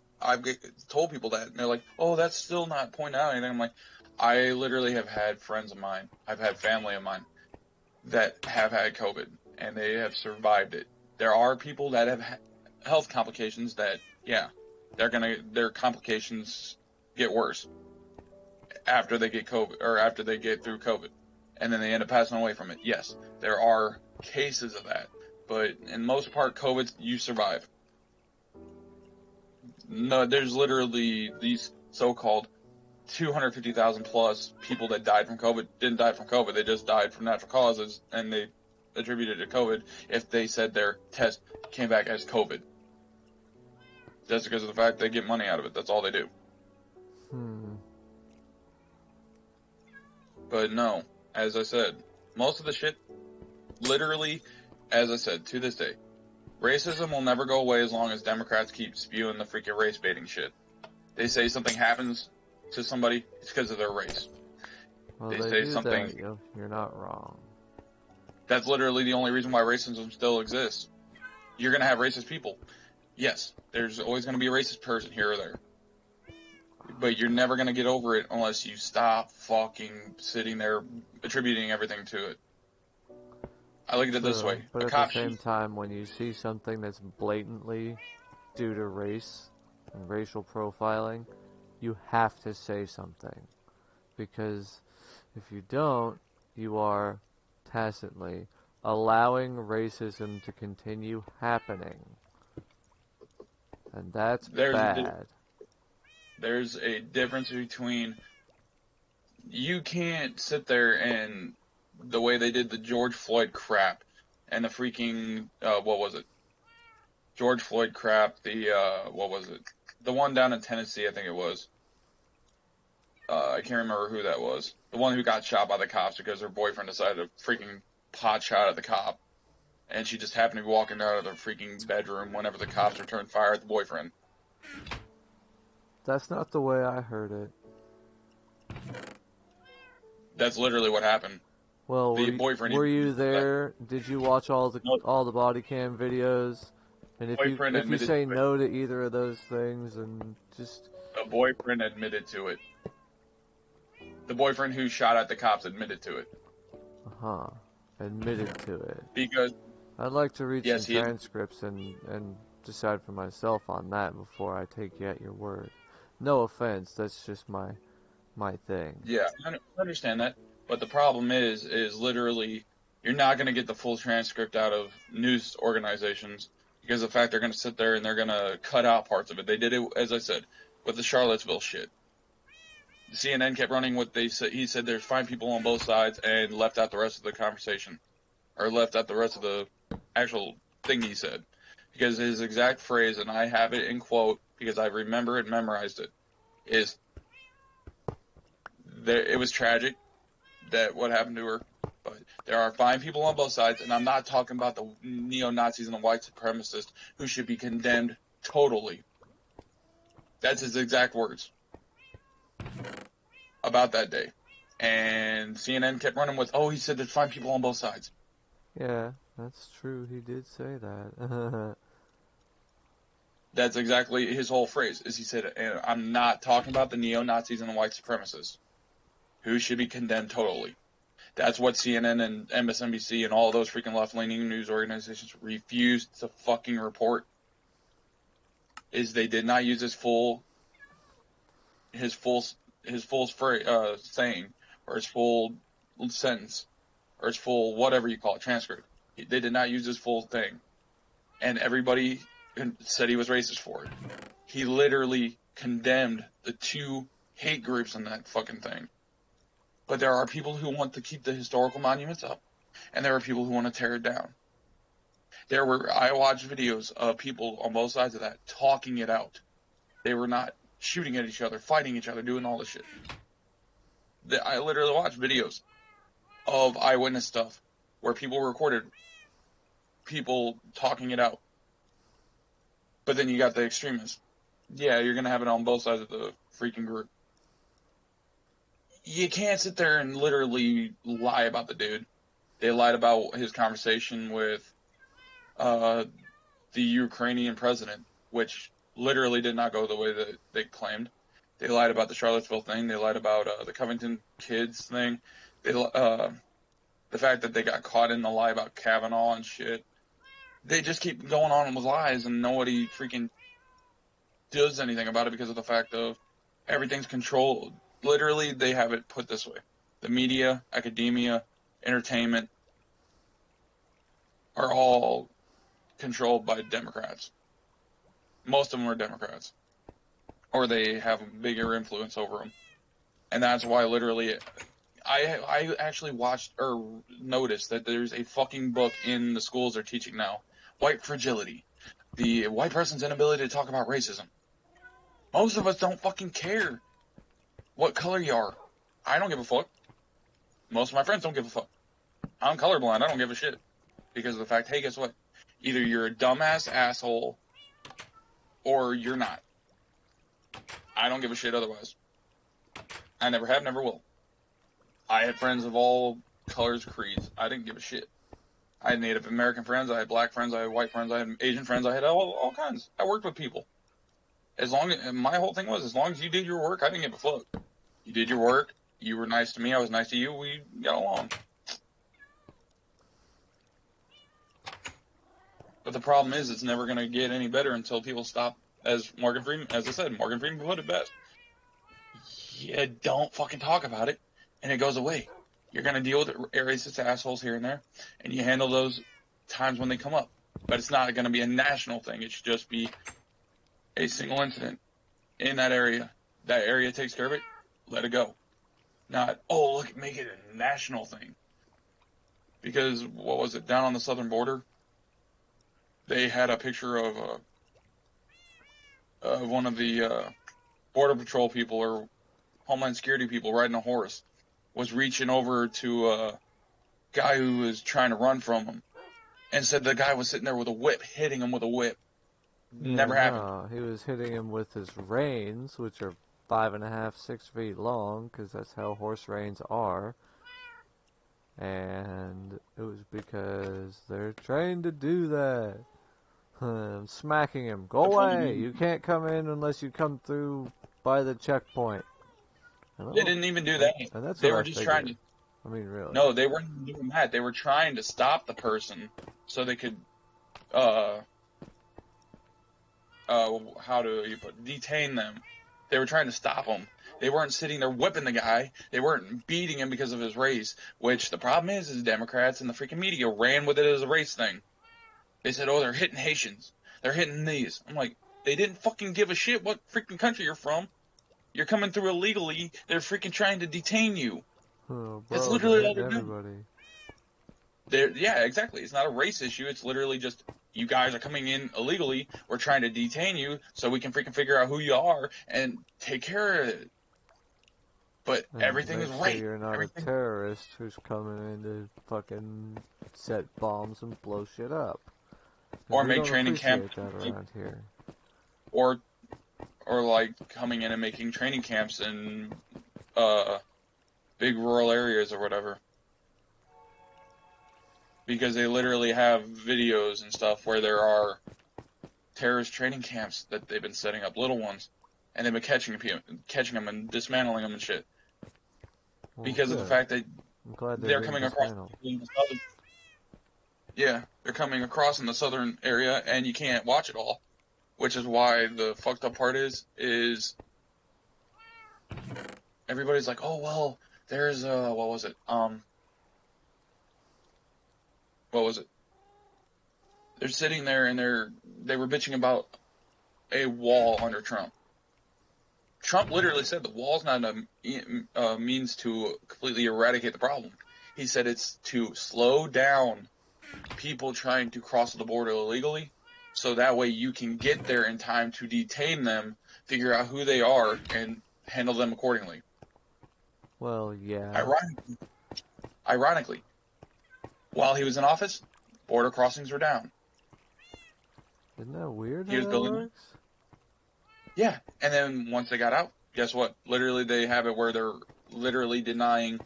[SPEAKER 2] told people that, and they're like, oh, that's still not pointing out anything. I'm like, I literally have had friends of mine, I've had family of mine that have had COVID, and they have survived it. There are people that have health complications that, their complications get worse after they get COVID, or after they get through COVID, and then they end up passing away from it. Yes, there are cases of that, but in most part, COVID, you survive. No, there's literally these so-called 250,000 plus people that died from COVID didn't die from COVID. They just died from natural causes, and they attributed it to COVID if they said their test came back as COVID. Just because of the fact they get money out of it. That's all they do. But no, as I said, most of the shit, literally, as I said, to this day, racism will never go away as long as Democrats keep spewing the freaking race baiting shit. They say something happens to somebody, it's because of their race.
[SPEAKER 1] Well,
[SPEAKER 2] They
[SPEAKER 1] they
[SPEAKER 2] say
[SPEAKER 1] do
[SPEAKER 2] something.
[SPEAKER 1] that. You're not wrong.
[SPEAKER 2] That's literally the only reason why racism still exists. You're going to have racist people. Yes, there's always going to be a racist person here or there. But you're never going to get over it unless you stop fucking sitting there attributing everything to it. I look at it this
[SPEAKER 1] True,
[SPEAKER 2] way.
[SPEAKER 1] but
[SPEAKER 2] A
[SPEAKER 1] at
[SPEAKER 2] cop
[SPEAKER 1] the same time, when you see something that's blatantly due to race and racial profiling, you have to say something. Because if you don't, you are tacitly allowing racism to continue happening. And that's bad.
[SPEAKER 2] There's a difference between, you can't sit there and the way they did the George Floyd crap and the freaking, what was it? George Floyd crap, what was it? The one down in Tennessee, I think it was. I can't remember who that was. The one who got shot by the cops because her boyfriend decided to freaking pot shot at the cop. And she just happened to be walking out of the freaking bedroom whenever the cops returned fire at the boyfriend.
[SPEAKER 1] That's not the way I heard it.
[SPEAKER 2] That's literally what happened.
[SPEAKER 1] Well,
[SPEAKER 2] The boyfriend.
[SPEAKER 1] were you there? Did you watch all the body cam videos? And if you say no to either of those things, and just
[SPEAKER 2] the boyfriend admitted to it. The boyfriend who shot at the cops admitted to it.
[SPEAKER 1] Admitted to it.
[SPEAKER 2] Because
[SPEAKER 1] I'd like to read some transcripts and decide for myself on that before I take you at your word. No offense, that's just my thing.
[SPEAKER 2] Yeah, I understand that. But the problem is literally, you're not going to get the full transcript out of news organizations because of the fact they're going to sit there and they're going to cut out parts of it. They did it, as I said, with the Charlottesville shit. CNN kept running what they said. He said there's 5 people on both sides and left out the rest of the conversation. Or left out the rest of the actual thing he said. Because his exact phrase, and I have it in quote because I remember it and memorized it, is, it was tragic that what happened to her, but there are 5 people on both sides, and I'm not talking about the neo-Nazis and the white supremacists who should be condemned totally. That's his exact words about that day. And CNN kept running with, he said there's 5 people on both sides.
[SPEAKER 1] Yeah, that's true. He did say that.
[SPEAKER 2] That's exactly his whole phrase, is he said, and I'm not talking about the neo-Nazis and the white supremacists who should be condemned totally. That's what CNN and MSNBC and all those freaking left-leaning news organizations refused to fucking report. Is they did not use his full saying, or his full sentence, or his full whatever you call it, transcript. They did not use his full thing, and everybody said he was racist for it. He literally condemned the 2 hate groups in that fucking thing. But there are people who want to keep the historical monuments up, and there are people who want to tear it down. I watched videos of people on both sides of that talking it out. They were not shooting at each other, fighting each other, doing all this shit. I literally watched videos of eyewitness stuff where people recorded people talking it out. But then you got the extremists. Yeah, you're going to have it on both sides of the freaking group. You can't sit there and literally lie about the dude. They lied about his conversation with the Ukrainian president, which literally did not go the way that they claimed. They lied about the Charlottesville thing. They lied about the Covington kids thing. The fact that they got caught in the lie about Kavanaugh and shit. They just keep going on with lies, and nobody freaking does anything about it because of the fact of everything's controlled. Literally, they have it put this way. The media, academia, entertainment are all controlled by Democrats. Most of them are Democrats. Or they have a bigger influence over them. And that's why literally, I actually watched or noticed that there's a fucking book in the schools they're teaching now. White fragility. The white person's inability to talk about racism. Most of us don't fucking care what color you are. I don't give a fuck. Most of my friends don't give a fuck. I'm colorblind. I don't give a shit because of the fact, hey, guess what? Either you're a dumbass asshole or you're not. I don't give a shit otherwise. I never have, never will. I had friends of all colors, creeds. I didn't give a shit. I had Native American friends, I had black friends, I had white friends, I had Asian friends, I had all kinds. I worked with people. My whole thing was, as long as you did your work, I didn't give a fuck. You did your work, you were nice to me, I was nice to you, we got along. But the problem is, it's never going to get any better until people stop, as I said, Morgan Freeman put it best. You don't fucking talk about it, and it goes away. You're going to deal with racist assholes here and there, and you handle those times when they come up. But it's not going to be a national thing. It should just be a single incident in that area. That area takes care of it, let it go. Not, oh, look, make it a national thing. Because, what was it, down on the southern border, they had a picture of one of the Border Patrol people or Homeland Security people riding a horse, was reaching over to a guy who was trying to run from him, and said the guy was sitting there with a whip, hitting him with a whip. Never happened.
[SPEAKER 1] No, he was hitting him with his reins, which are 5.5, 6 feet long, because that's how horse reins are. And it was because they're trained to do that. Smacking him. Go away! You can't come in unless you come through by the checkpoint.
[SPEAKER 2] They didn't even do that.
[SPEAKER 1] And that's
[SPEAKER 2] They
[SPEAKER 1] what
[SPEAKER 2] were
[SPEAKER 1] I
[SPEAKER 2] just
[SPEAKER 1] figured.
[SPEAKER 2] trying to.
[SPEAKER 1] I mean, really.
[SPEAKER 2] No, they weren't doing that. They were trying to stop the person so they could, how do you put, detain them. They were trying to stop him. They weren't sitting there whipping the guy. They weren't beating him because of his race, which the problem is Democrats and the freaking media ran with it as a race thing. They said, oh, they're hitting Haitians. They're hitting these. I'm like, they didn't fucking give a shit what freaking country you're from. You're coming through illegally. They're freaking trying to detain you.
[SPEAKER 1] Oh, bro,
[SPEAKER 2] That's literally all
[SPEAKER 1] they're
[SPEAKER 2] they're doing.
[SPEAKER 1] everybody.
[SPEAKER 2] Yeah, exactly. It's not a race issue. It's literally just, you guys are coming in illegally. We're trying to detain you so we can freaking figure out who you are and take care of it. But
[SPEAKER 1] And
[SPEAKER 2] everything is
[SPEAKER 1] make
[SPEAKER 2] right.
[SPEAKER 1] sure you're not a terrorist who's coming in to fucking set bombs and blow shit up.
[SPEAKER 2] Or
[SPEAKER 1] we
[SPEAKER 2] make
[SPEAKER 1] don't
[SPEAKER 2] training camps.
[SPEAKER 1] that around here.
[SPEAKER 2] Or like coming in and making training camps in big rural areas or whatever. Because they literally have videos and stuff where there are terrorist training camps that they've been setting up, little ones, and they've been catching them and dismantling them and shit.
[SPEAKER 1] Well,
[SPEAKER 2] because of the fact that
[SPEAKER 1] I'm glad
[SPEAKER 2] they're coming across in the southern, they're coming across in the southern area, and you can't watch it all. Which is why the fucked up part is everybody's like, oh well, there's what was it? They're sitting there and they were bitching about a wall under Trump. Trump literally said the wall's not a means to completely eradicate the problem. He said it's to slow down people trying to cross the border illegally, so that way you can get there in time to detain them, figure out who they are, and handle them accordingly.
[SPEAKER 1] Well, yeah.
[SPEAKER 2] Ironically, while he was in office, border crossings were down.
[SPEAKER 1] Isn't that weird
[SPEAKER 2] He was
[SPEAKER 1] how that
[SPEAKER 2] building
[SPEAKER 1] works?
[SPEAKER 2] Yeah, and then once they got out, guess what? Literally, they have it where they're literally denying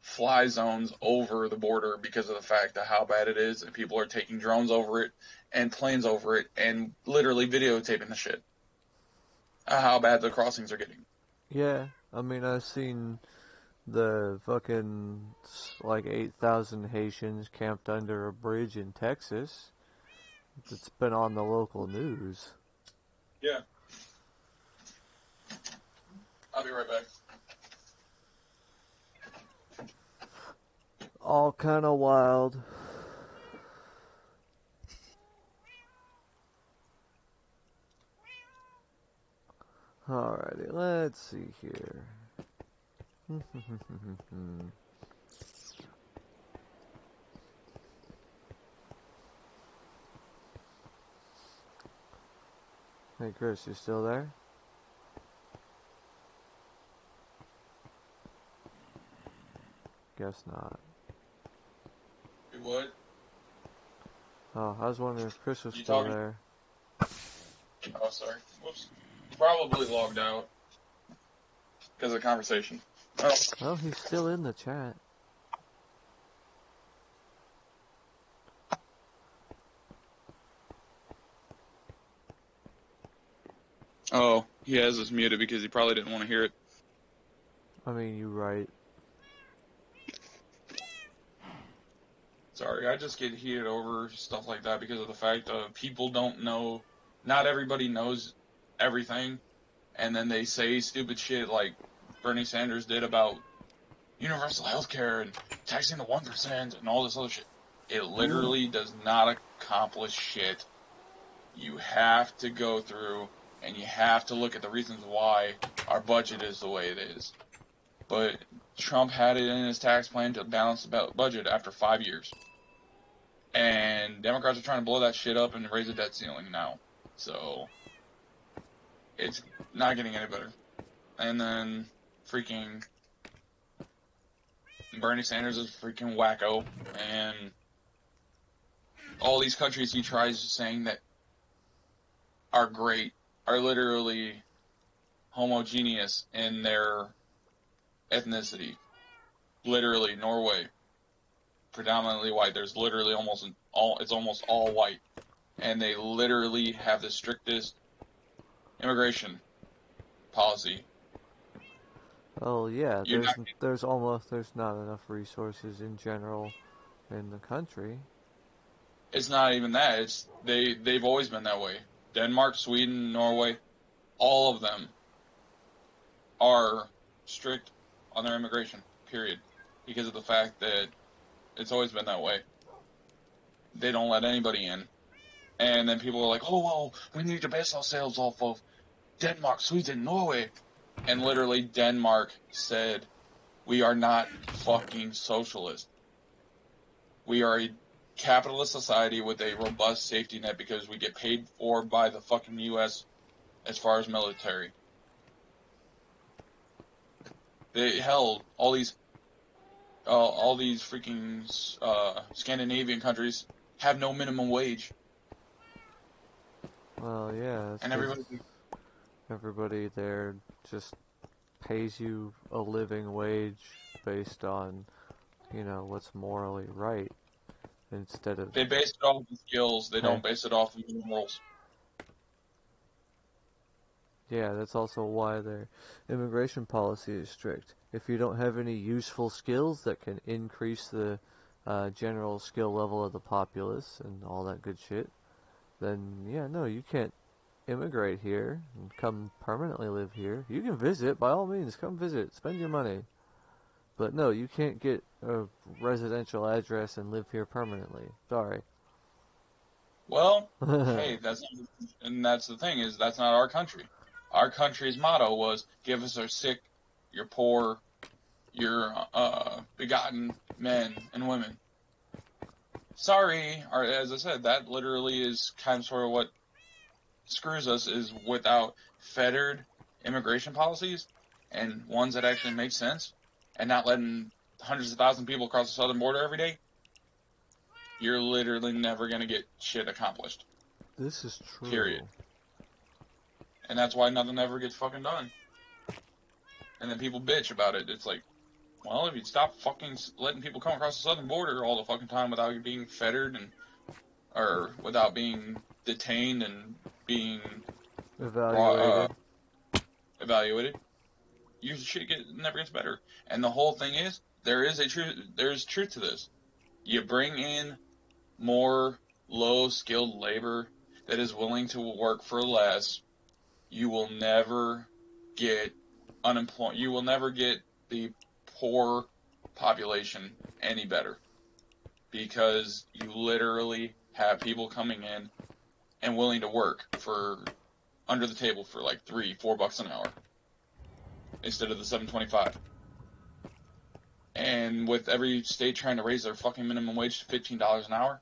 [SPEAKER 2] fly zones over the border because of the fact of how bad it is, and people are taking drones over it and planes over it and literally videotaping the shit. How bad the crossings are getting.
[SPEAKER 1] Yeah, I mean, I've seen the fucking, like, 8,000 Haitians camped under a bridge in Texas. It's been on the local news.
[SPEAKER 2] Yeah. I'll be right back.
[SPEAKER 1] All kind of wild. Alrighty, let's see here. Hey Chris, you still there? guess not.
[SPEAKER 2] You would?
[SPEAKER 1] Oh, I was wondering if Chris was
[SPEAKER 2] You
[SPEAKER 1] still
[SPEAKER 2] talking?
[SPEAKER 1] there.
[SPEAKER 2] Oh, sorry. Whoops. Probably logged out because of the conversation. Oh.
[SPEAKER 1] Well, he's still in the chat.
[SPEAKER 2] Oh, he has us muted because he probably didn't want to hear it.
[SPEAKER 1] I mean, you're right.
[SPEAKER 2] Sorry, I just get heated over stuff like that because of the fact of people don't know, not everybody knows everything, and then they say stupid shit like Bernie Sanders did about universal health care and taxing the 1% and all this other shit. It literally does not accomplish shit. You have to go through and you have to look at the reasons why our budget is the way it is. But Trump had it in his tax plan to balance the budget after 5 years. And Democrats are trying to blow that shit up and raise the debt ceiling now. So, it's not getting any better. And then, freaking Bernie Sanders is freaking wacko. And all these countries he tries saying that are great are literally homogeneous in their ethnicity. Literally, Norway, predominantly white. There's literally it's almost all white. And they literally have the strictest immigration policy.
[SPEAKER 1] Oh yeah,
[SPEAKER 2] You're
[SPEAKER 1] there's not enough resources in general in the country.
[SPEAKER 2] It's not even that. It's they've always been that way. Denmark, Sweden, Norway, all of them are strict on their immigration, period. Because of the fact that it's always been that way. They don't let anybody in. And then people are like, oh, well, we need to base ourselves off of Denmark, Sweden, Norway. And literally Denmark said, we are not fucking socialist. We are a capitalist society with a robust safety net because we get paid for by the fucking U.S. as far as military. They held all these freaking Scandinavian countries have no minimum wage.
[SPEAKER 1] Well, yeah, it's
[SPEAKER 2] And
[SPEAKER 1] 'cause everybody there just pays you a living wage based on, what's morally right instead of.
[SPEAKER 2] they base it off of skills. They
[SPEAKER 1] Hey.
[SPEAKER 2] don't base it off of morals.
[SPEAKER 1] Yeah, that's also why their immigration policy is strict. If you don't have any useful skills that can increase the general skill level of the populace and all that good shit, then yeah, no, you can't immigrate here and come permanently live here. You can visit, by all means, come visit, spend your money. But no, you can't get a residential address and live here permanently. Sorry.
[SPEAKER 2] Well, hey, that's the thing is that's not our country. Our country's motto was give us our sick, your poor, your begotten men and women. Sorry, or as I said, that literally is kind of sort of what screws us is without fettered immigration policies and ones that actually make sense and not letting hundreds of thousands of people across the southern border every day, you're literally never going to get shit accomplished.
[SPEAKER 1] This is true.
[SPEAKER 2] Period. And that's why nothing ever gets fucking done. And then people bitch about it. It's like, well, if you'd stop fucking letting people come across the southern border all the fucking time without being fettered or without being detained and being evaluated, your shit never gets better. And the whole thing is, there's truth to this. You bring in more low-skilled labor that is willing to work for less, you will never get unemployment. You will never get the poor population any better because you literally have people coming in and willing to work for under the table for like $3-4 an hour instead of the $7.25. And with every state trying to raise their fucking minimum wage to $15 an hour,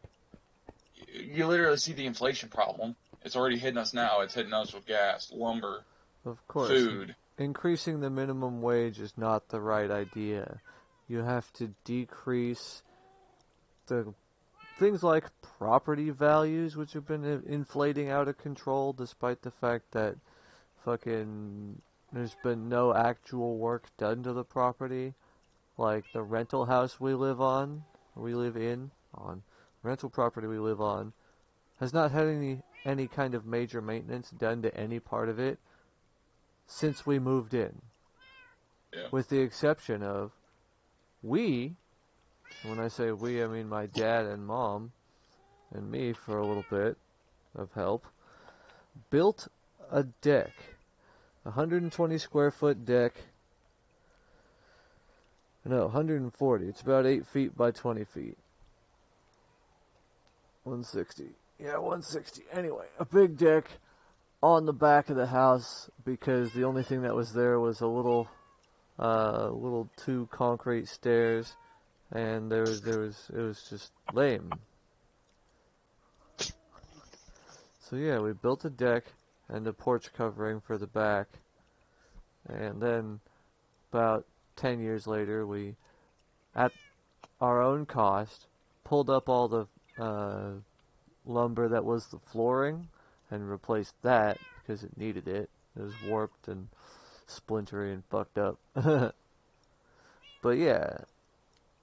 [SPEAKER 2] you literally see the inflation problem. It's already hitting us now. It's hitting us with gas, lumber,
[SPEAKER 1] Of course,
[SPEAKER 2] food.
[SPEAKER 1] increasing the minimum wage is not the right idea. you have to decrease the things like property values, which have been inflating out of control, despite the fact that fucking there's been no actual work done to the property. Like the rental house we live in, rental property we live on, has not had any kind of major maintenance done to any part of it since we moved in.
[SPEAKER 2] Yeah.
[SPEAKER 1] With the exception of when I say we, I mean my dad and mom and me for a little bit of help, built a deck, 120 square foot deck. No, 140. It's about 8 feet by 20 feet. 160. Yeah, 160. Anyway, a big deck on the back of the house because the only thing that was there was a little 2 concrete stairs, and it was just lame. So yeah, we built a deck and a porch covering for the back, and then about 10 years later, we, at our own cost, pulled up all the lumber that was the flooring and replaced that because it needed it. It was warped and splintery and fucked up. But yeah,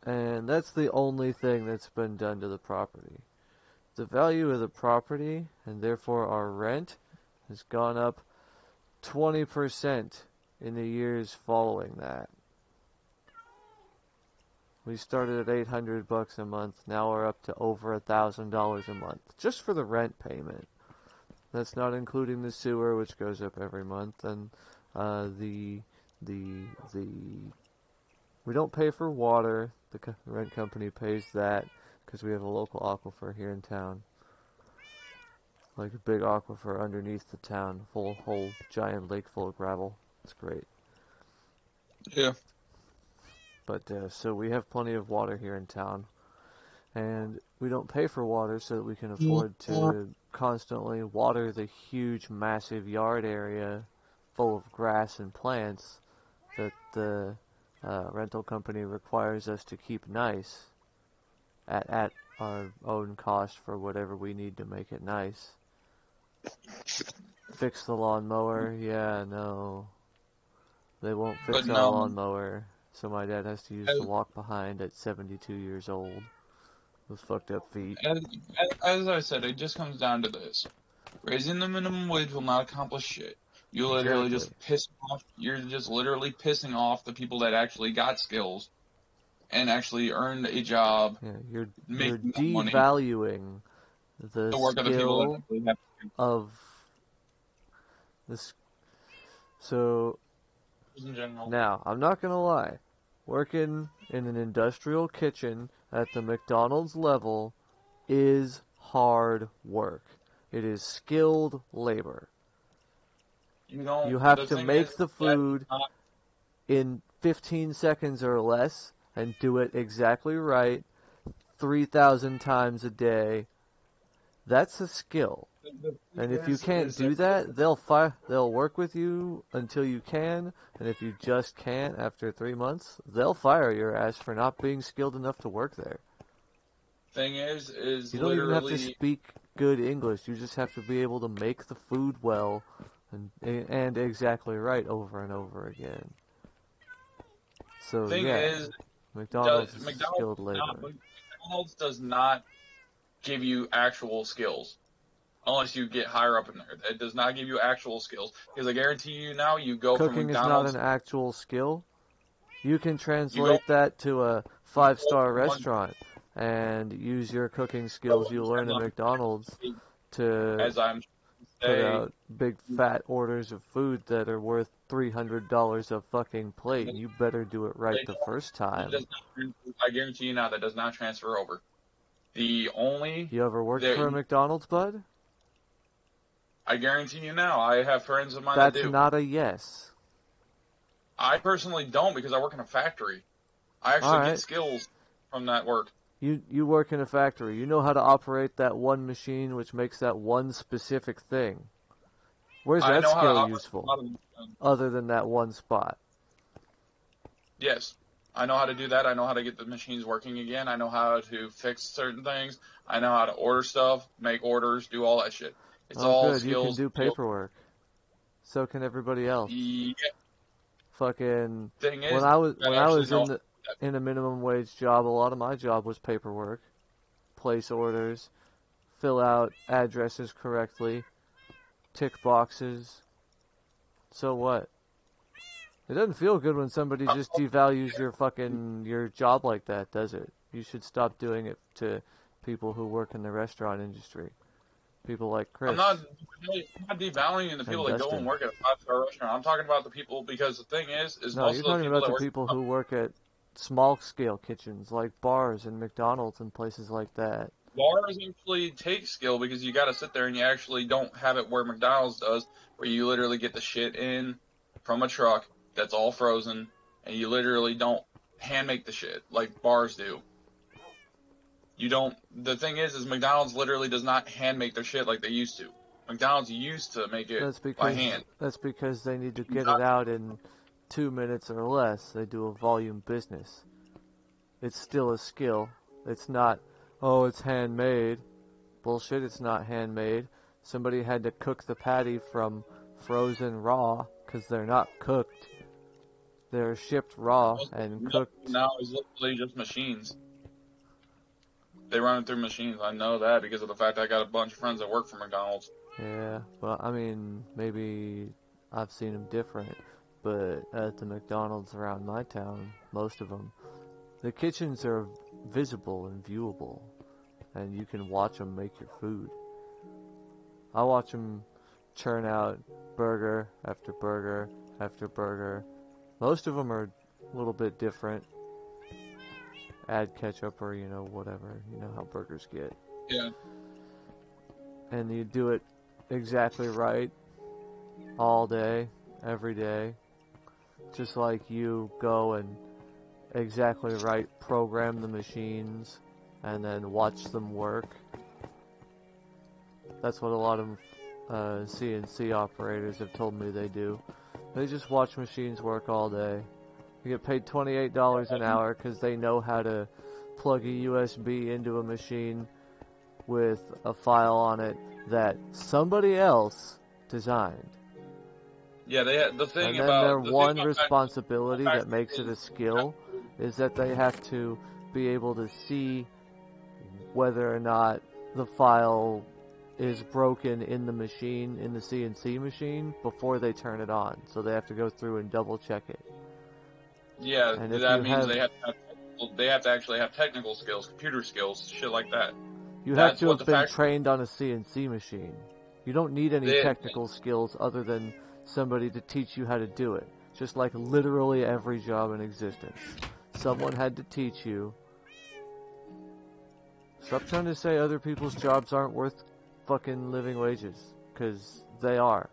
[SPEAKER 1] and that's the only thing that's been done to the property. The value of the property, and therefore our rent, has gone up 20% in the years following that. We started at $800 a month. Now we're up to over $1,000 a month just for the rent payment. That's not including the sewer, which goes up every month, and the we don't pay for water. The rent company pays that because we have a local aquifer here in town, like a big aquifer underneath the town, whole giant lake full of gravel. It's great.
[SPEAKER 2] Yeah.
[SPEAKER 1] But so we have plenty of water here in town, and we don't pay for water so that we can afford to constantly water the huge, massive yard area full of grass and plants that the rental company requires us to keep nice at our own cost for whatever we need to make it nice. Fix the lawnmower? Yeah, no. They won't fix our lawnmower. So my dad has to use the walk behind at 72 years old with fucked up feet.
[SPEAKER 2] As I said, it just comes down to this. Raising the minimum wage will not accomplish shit. You literally just piss off. You're just literally pissing off the people that actually got skills and actually earned a job.
[SPEAKER 1] Yeah, you're
[SPEAKER 2] money.
[SPEAKER 1] devaluing the
[SPEAKER 2] work of the people that actually have
[SPEAKER 1] of this. So
[SPEAKER 2] in general.
[SPEAKER 1] Now, I'm not gonna lie. Working in an industrial kitchen at the McDonald's level is hard work. It is skilled labor. You have to make the food in 15 seconds or less and do it exactly right 3,000 times a day. That's a skill. And if you can't do that, they'll work with you until you can, and if you just can't after 3 months, they'll fire your ass for not being skilled enough to work there.
[SPEAKER 2] Thing is
[SPEAKER 1] you don't even have to speak good English. You just have to be able to make the food well and exactly right over and over again. So McDonald's is skilled labor.
[SPEAKER 2] McDonald's does not give you actual skills. Unless you get higher up in there. It does not give you actual skills. Because I guarantee you now, you go from McDonald's...
[SPEAKER 1] Cooking is not an actual skill. You can translate that to a 5-star restaurant and use your cooking skills you learn at McDonald's to put out big fat orders of food that are worth $300 a fucking plate. You better do it right the first time.
[SPEAKER 2] I guarantee you now that does not transfer over. You
[SPEAKER 1] ever worked for a McDonald's, bud?
[SPEAKER 2] I guarantee you now. I have friends of mine that do.
[SPEAKER 1] That's not a yes.
[SPEAKER 2] I personally don't because I work in a factory. I actually get skills from that work.
[SPEAKER 1] You work in a factory. You know how to operate that one machine which makes that one specific thing. Where's that skill useful? Other than that one spot.
[SPEAKER 2] Yes. I know how to do that. I know how to get the machines working again. I know how to fix certain things. I know how to order stuff, make orders, do all that shit. It's
[SPEAKER 1] Oh,
[SPEAKER 2] all
[SPEAKER 1] good. You can
[SPEAKER 2] skills.
[SPEAKER 1] do paperwork. So can everybody else.
[SPEAKER 2] The
[SPEAKER 1] Fucking
[SPEAKER 2] thing
[SPEAKER 1] when
[SPEAKER 2] is,
[SPEAKER 1] I was
[SPEAKER 2] I actually know.
[SPEAKER 1] in a minimum wage job, a lot of my job was paperwork, place orders, fill out addresses correctly, tick boxes. So what? It doesn't feel good when somebody just devalues your job like that, does it? You should stop doing it to people who work in the restaurant industry. People like Chris
[SPEAKER 2] I'm not devaluing the
[SPEAKER 1] and
[SPEAKER 2] people that go and
[SPEAKER 1] Dustin.
[SPEAKER 2] work at a 5-star restaurant. I'm talking about the people because the thing is
[SPEAKER 1] No,
[SPEAKER 2] most
[SPEAKER 1] you're
[SPEAKER 2] of those
[SPEAKER 1] talking
[SPEAKER 2] people
[SPEAKER 1] about
[SPEAKER 2] that
[SPEAKER 1] the
[SPEAKER 2] work.
[SPEAKER 1] people who work at small scale kitchens like bars and McDonald's and places like that.
[SPEAKER 2] Bars actually take skill because you got to sit there and you actually don't have it where McDonald's does, where you literally get the shit in from a truck that's all frozen, and you literally don't hand make the shit like bars do. You don't. The thing is McDonald's literally does not hand make their shit like they used to. McDonald's used to make it by hand.
[SPEAKER 1] That's because they need to get it out in 2 minutes or less. They do a volume business. It's still a skill. It's not, oh, it's handmade. Bullshit, it's not handmade. Somebody had to cook the patty from frozen raw because they're not cooked. They're shipped raw and cooked.
[SPEAKER 2] Now is literally just machines. They run it through machines. I know that because of the fact I got a bunch of friends that work for McDonald's.
[SPEAKER 1] Yeah, well, I mean, maybe I've seen them different, but at the McDonald's around my town, most of them, the kitchens are visible and viewable, and you can watch them make your food. I watch them churn out burger after burger after burger. Most of them are a little bit different. Add ketchup or, whatever. You know how burgers get.
[SPEAKER 2] Yeah.
[SPEAKER 1] And you do it exactly right all day, every day. Just like you go and exactly right program the machines and then watch them work. That's what a lot of CNC operators have told me they do. They just watch machines work all day. They get paid $28 an hour because they know how to plug a USB into a machine with a file on it that somebody else designed.
[SPEAKER 2] Yeah, the thing
[SPEAKER 1] and then
[SPEAKER 2] about
[SPEAKER 1] their
[SPEAKER 2] the
[SPEAKER 1] one
[SPEAKER 2] thing about
[SPEAKER 1] responsibility that makes it a skill is that they have to be able to see whether or not the file is broken in the machine, in the CNC machine, before they turn it on. So they have to go through and double check it.
[SPEAKER 2] Yeah,
[SPEAKER 1] And if
[SPEAKER 2] that
[SPEAKER 1] you
[SPEAKER 2] means
[SPEAKER 1] have,
[SPEAKER 2] they have to actually have technical skills, computer skills, shit like that.
[SPEAKER 1] you have
[SPEAKER 2] That's
[SPEAKER 1] to
[SPEAKER 2] what
[SPEAKER 1] have
[SPEAKER 2] the
[SPEAKER 1] been
[SPEAKER 2] factory.
[SPEAKER 1] trained on a CNC machine. You don't need any technical skills other than somebody to teach you how to do it. Just like literally every job in existence. Someone had to teach you. Stop trying to say other people's jobs aren't worth fucking living wages. Because they are.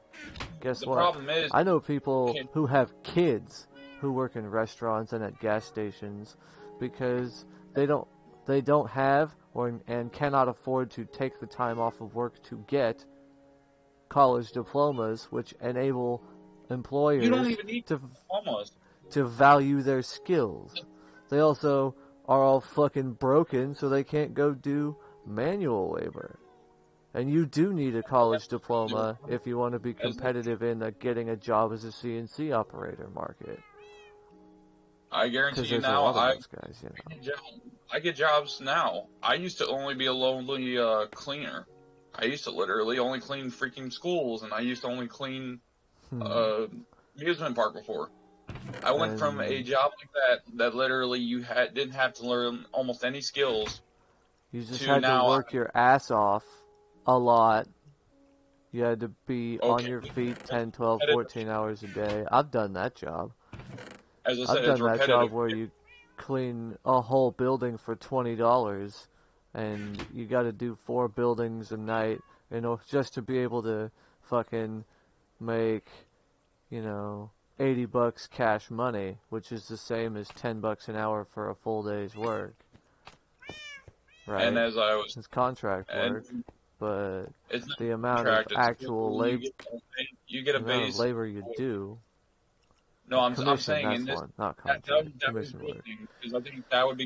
[SPEAKER 1] Guess
[SPEAKER 2] The
[SPEAKER 1] what?
[SPEAKER 2] problem is,
[SPEAKER 1] I know people who have kids who work in restaurants and at gas stations because they don't have and cannot afford to take the time off of work to get college diplomas, which enable employers
[SPEAKER 2] you don't even need diplomas.
[SPEAKER 1] to value their skills. They also are all fucking broken, so they can't go do manual labor. And you do need a college diploma if you want to be competitive in getting a job as a CNC operator market.
[SPEAKER 2] I guarantee you now, I get jobs now. I used to only be a lonely cleaner. I used to literally only clean freaking schools, and I used to only clean amusement park before. I went from a job like that literally you didn't have to learn almost any skills.
[SPEAKER 1] You just had to work your ass off a lot. You had to be on your feet 10, 12, 14 hours a day. I've done that job.
[SPEAKER 2] As I said,
[SPEAKER 1] I've done that job where you clean a whole building for $20 and you got to do 4 buildings a night, just to be able to fucking make, $80 cash money, which is the same as $10 an hour for a full day's work. Right?
[SPEAKER 2] And as I was,
[SPEAKER 1] it's contract work, but
[SPEAKER 2] it's not
[SPEAKER 1] the amount of actual labor,
[SPEAKER 2] you get a base
[SPEAKER 1] labor you do.
[SPEAKER 2] No, I'm
[SPEAKER 1] Commission,
[SPEAKER 2] saying in
[SPEAKER 1] that's
[SPEAKER 2] this
[SPEAKER 1] one, not
[SPEAKER 2] that would
[SPEAKER 1] contract.
[SPEAKER 2] that would
[SPEAKER 1] Commission
[SPEAKER 2] be
[SPEAKER 1] work.
[SPEAKER 2] because I think that would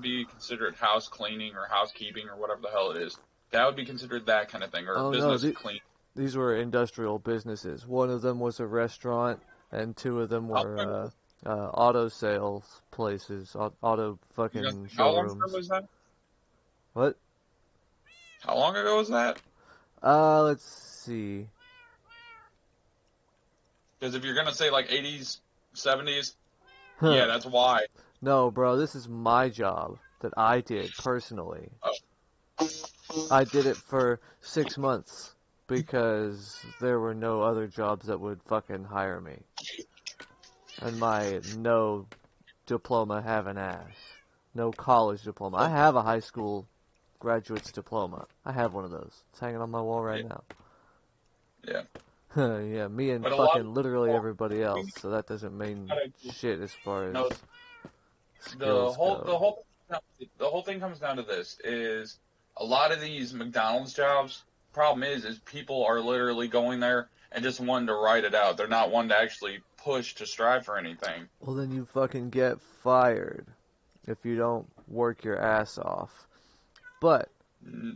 [SPEAKER 2] be considered house cleaning or housekeeping or whatever the hell it is. That would be considered that kind of thing or
[SPEAKER 1] Oh no,
[SPEAKER 2] business clean.
[SPEAKER 1] these were industrial businesses. One of them was a restaurant, and two of them
[SPEAKER 2] How
[SPEAKER 1] were auto sales places, auto fucking
[SPEAKER 2] how long ago
[SPEAKER 1] showrooms.
[SPEAKER 2] was that?
[SPEAKER 1] What?
[SPEAKER 2] How long ago was that?
[SPEAKER 1] Let's see.
[SPEAKER 2] Because if you're gonna say like 80s, 70s,
[SPEAKER 1] Huh.
[SPEAKER 2] yeah, that's why.
[SPEAKER 1] No, bro, this is my job that I did personally.
[SPEAKER 2] Oh.
[SPEAKER 1] I did it for 6 months because there were no other jobs that would fucking hire me. And my no diploma having ass. No college diploma. I have a high school graduate's diploma. I have one of those. It's hanging on my wall right now.
[SPEAKER 2] Yeah.
[SPEAKER 1] Yeah, me and
[SPEAKER 2] But a lot
[SPEAKER 1] fucking
[SPEAKER 2] of
[SPEAKER 1] literally
[SPEAKER 2] people-
[SPEAKER 1] everybody else. So that doesn't mean shit as far as
[SPEAKER 2] No,
[SPEAKER 1] skills go.
[SPEAKER 2] the whole thing comes down to this: is a lot of these McDonald's jobs. Problem is people are literally going there and just wanting to write it out. They're not one to actually push to strive for anything.
[SPEAKER 1] Well, then you fucking get fired if you don't work your ass off. But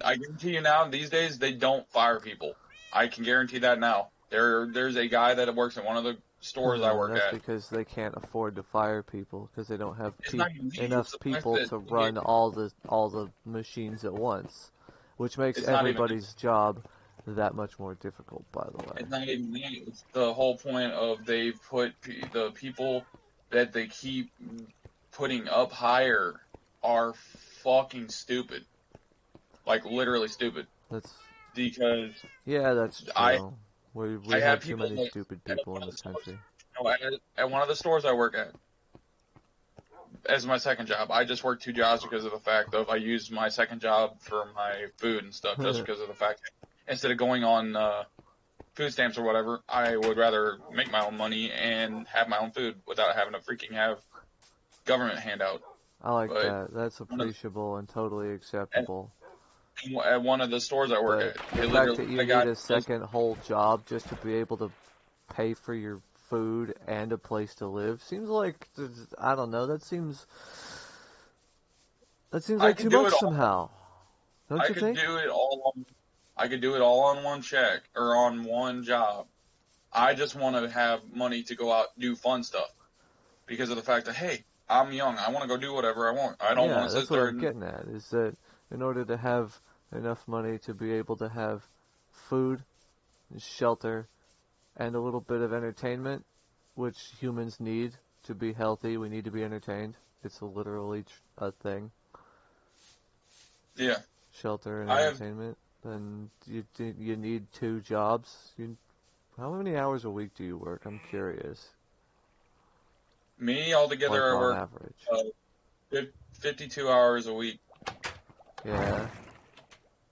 [SPEAKER 2] I guarantee you now, these days they don't fire people. I can guarantee that now. There's a guy that works at one of the stores I work
[SPEAKER 1] that's
[SPEAKER 2] at.
[SPEAKER 1] because they can't afford to fire people because they don't have
[SPEAKER 2] It's not even me,
[SPEAKER 1] enough
[SPEAKER 2] it's the fact
[SPEAKER 1] people
[SPEAKER 2] that
[SPEAKER 1] to run all the machines at once, which makes
[SPEAKER 2] It's not even-
[SPEAKER 1] everybody's job that much more difficult. By the way,
[SPEAKER 2] It's not even that. It's the whole point of they put the people that they keep putting up higher are fucking stupid. Like literally stupid.
[SPEAKER 1] that's
[SPEAKER 2] Because
[SPEAKER 1] that's true.
[SPEAKER 2] I
[SPEAKER 1] We
[SPEAKER 2] I
[SPEAKER 1] have
[SPEAKER 2] have
[SPEAKER 1] too
[SPEAKER 2] people
[SPEAKER 1] many
[SPEAKER 2] that-
[SPEAKER 1] stupid
[SPEAKER 2] at
[SPEAKER 1] people
[SPEAKER 2] one
[SPEAKER 1] in
[SPEAKER 2] of
[SPEAKER 1] this
[SPEAKER 2] the
[SPEAKER 1] country.
[SPEAKER 2] at one of the stores I work at, as my second job, I just work 2 jobs because of the fact of I use my second job for my food and stuff. Just because of the fact that instead of going on food stamps or whatever, I would rather make my own money and have my own food without having to freaking have government handout.
[SPEAKER 1] I like
[SPEAKER 2] But
[SPEAKER 1] that. That's appreciable and totally acceptable.
[SPEAKER 2] At one of the stores I work
[SPEAKER 1] But
[SPEAKER 2] at,
[SPEAKER 1] the fact that you need a second whole job just to be able to pay for your food and a place to live seems like, I don't know, that seems like too much somehow. Don't you think?
[SPEAKER 2] I could do it all on one check or on one job. I just want to have money to go out and do fun stuff because of the fact that, hey, I'm young. I want to go do whatever I want. I don't want to sit
[SPEAKER 1] that's what
[SPEAKER 2] there
[SPEAKER 1] I'm getting at, is that in order to have enough money to be able to have food, and shelter, and a little bit of entertainment, which humans need to be healthy, we need to be entertained. It's literally a thing.
[SPEAKER 2] Yeah.
[SPEAKER 1] Shelter and entertainment. Then you need 2 jobs. How many hours a week do you work? I'm curious.
[SPEAKER 2] Me altogether,
[SPEAKER 1] Like
[SPEAKER 2] I
[SPEAKER 1] on
[SPEAKER 2] work
[SPEAKER 1] average.
[SPEAKER 2] 52 hours a week.
[SPEAKER 1] Yeah.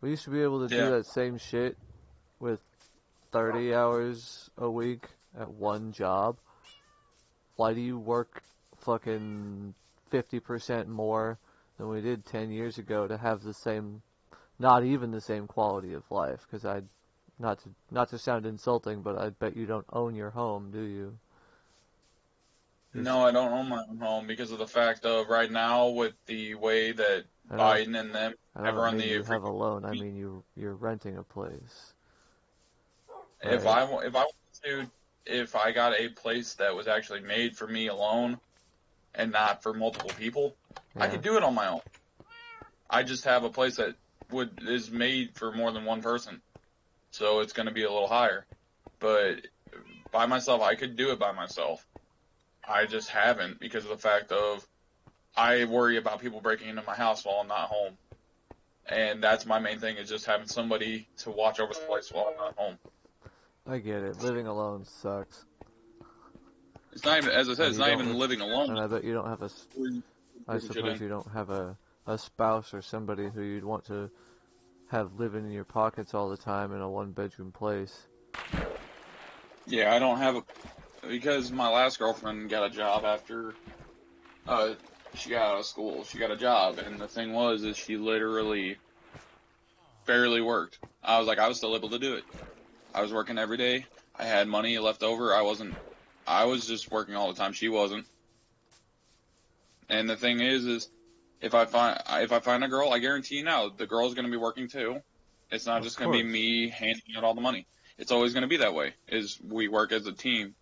[SPEAKER 1] We used to be able to
[SPEAKER 2] Yeah.
[SPEAKER 1] do that same shit with 30 hours a week at one job. Why do you work fucking 50% more than we did 10 years ago to have the same, not even the same quality of life? Because not to sound insulting, but I bet you don't own your home, do you?
[SPEAKER 2] No, I don't own my own home because of the fact of right now with the way that Biden and them
[SPEAKER 1] I don't mean you have a loan. I mean you're renting a place.
[SPEAKER 2] If
[SPEAKER 1] Right?
[SPEAKER 2] if I got a place that was actually made for me alone and not for multiple people, I could do it on my own. I just have a place that is made for more than one person, so it's going to be a little higher. But by myself, I could do it by myself. I just haven't because of the fact of I worry about people breaking into my house while I'm not home. And that's my main thing, is just having somebody to watch over the place while I'm not home.
[SPEAKER 1] I get it. Living alone sucks.
[SPEAKER 2] It's not even, as I said, it's not even living alone.
[SPEAKER 1] And I bet you don't have I suppose you don't have a spouse or somebody who you'd want to have living in your pockets all the time in a 1-bedroom place.
[SPEAKER 2] Yeah, I don't have because my last girlfriend got a job after she got out of school. She got a job, and the thing is she literally barely worked. I was still able to do it. I was working every day. I had money left over. I wasn't I was just working all the time. She wasn't. And the thing is if I find a girl, I guarantee you now, the girl's going to be working too. It's not just going to be me handing out all the money. It's always going to be that way. Is we work as a team.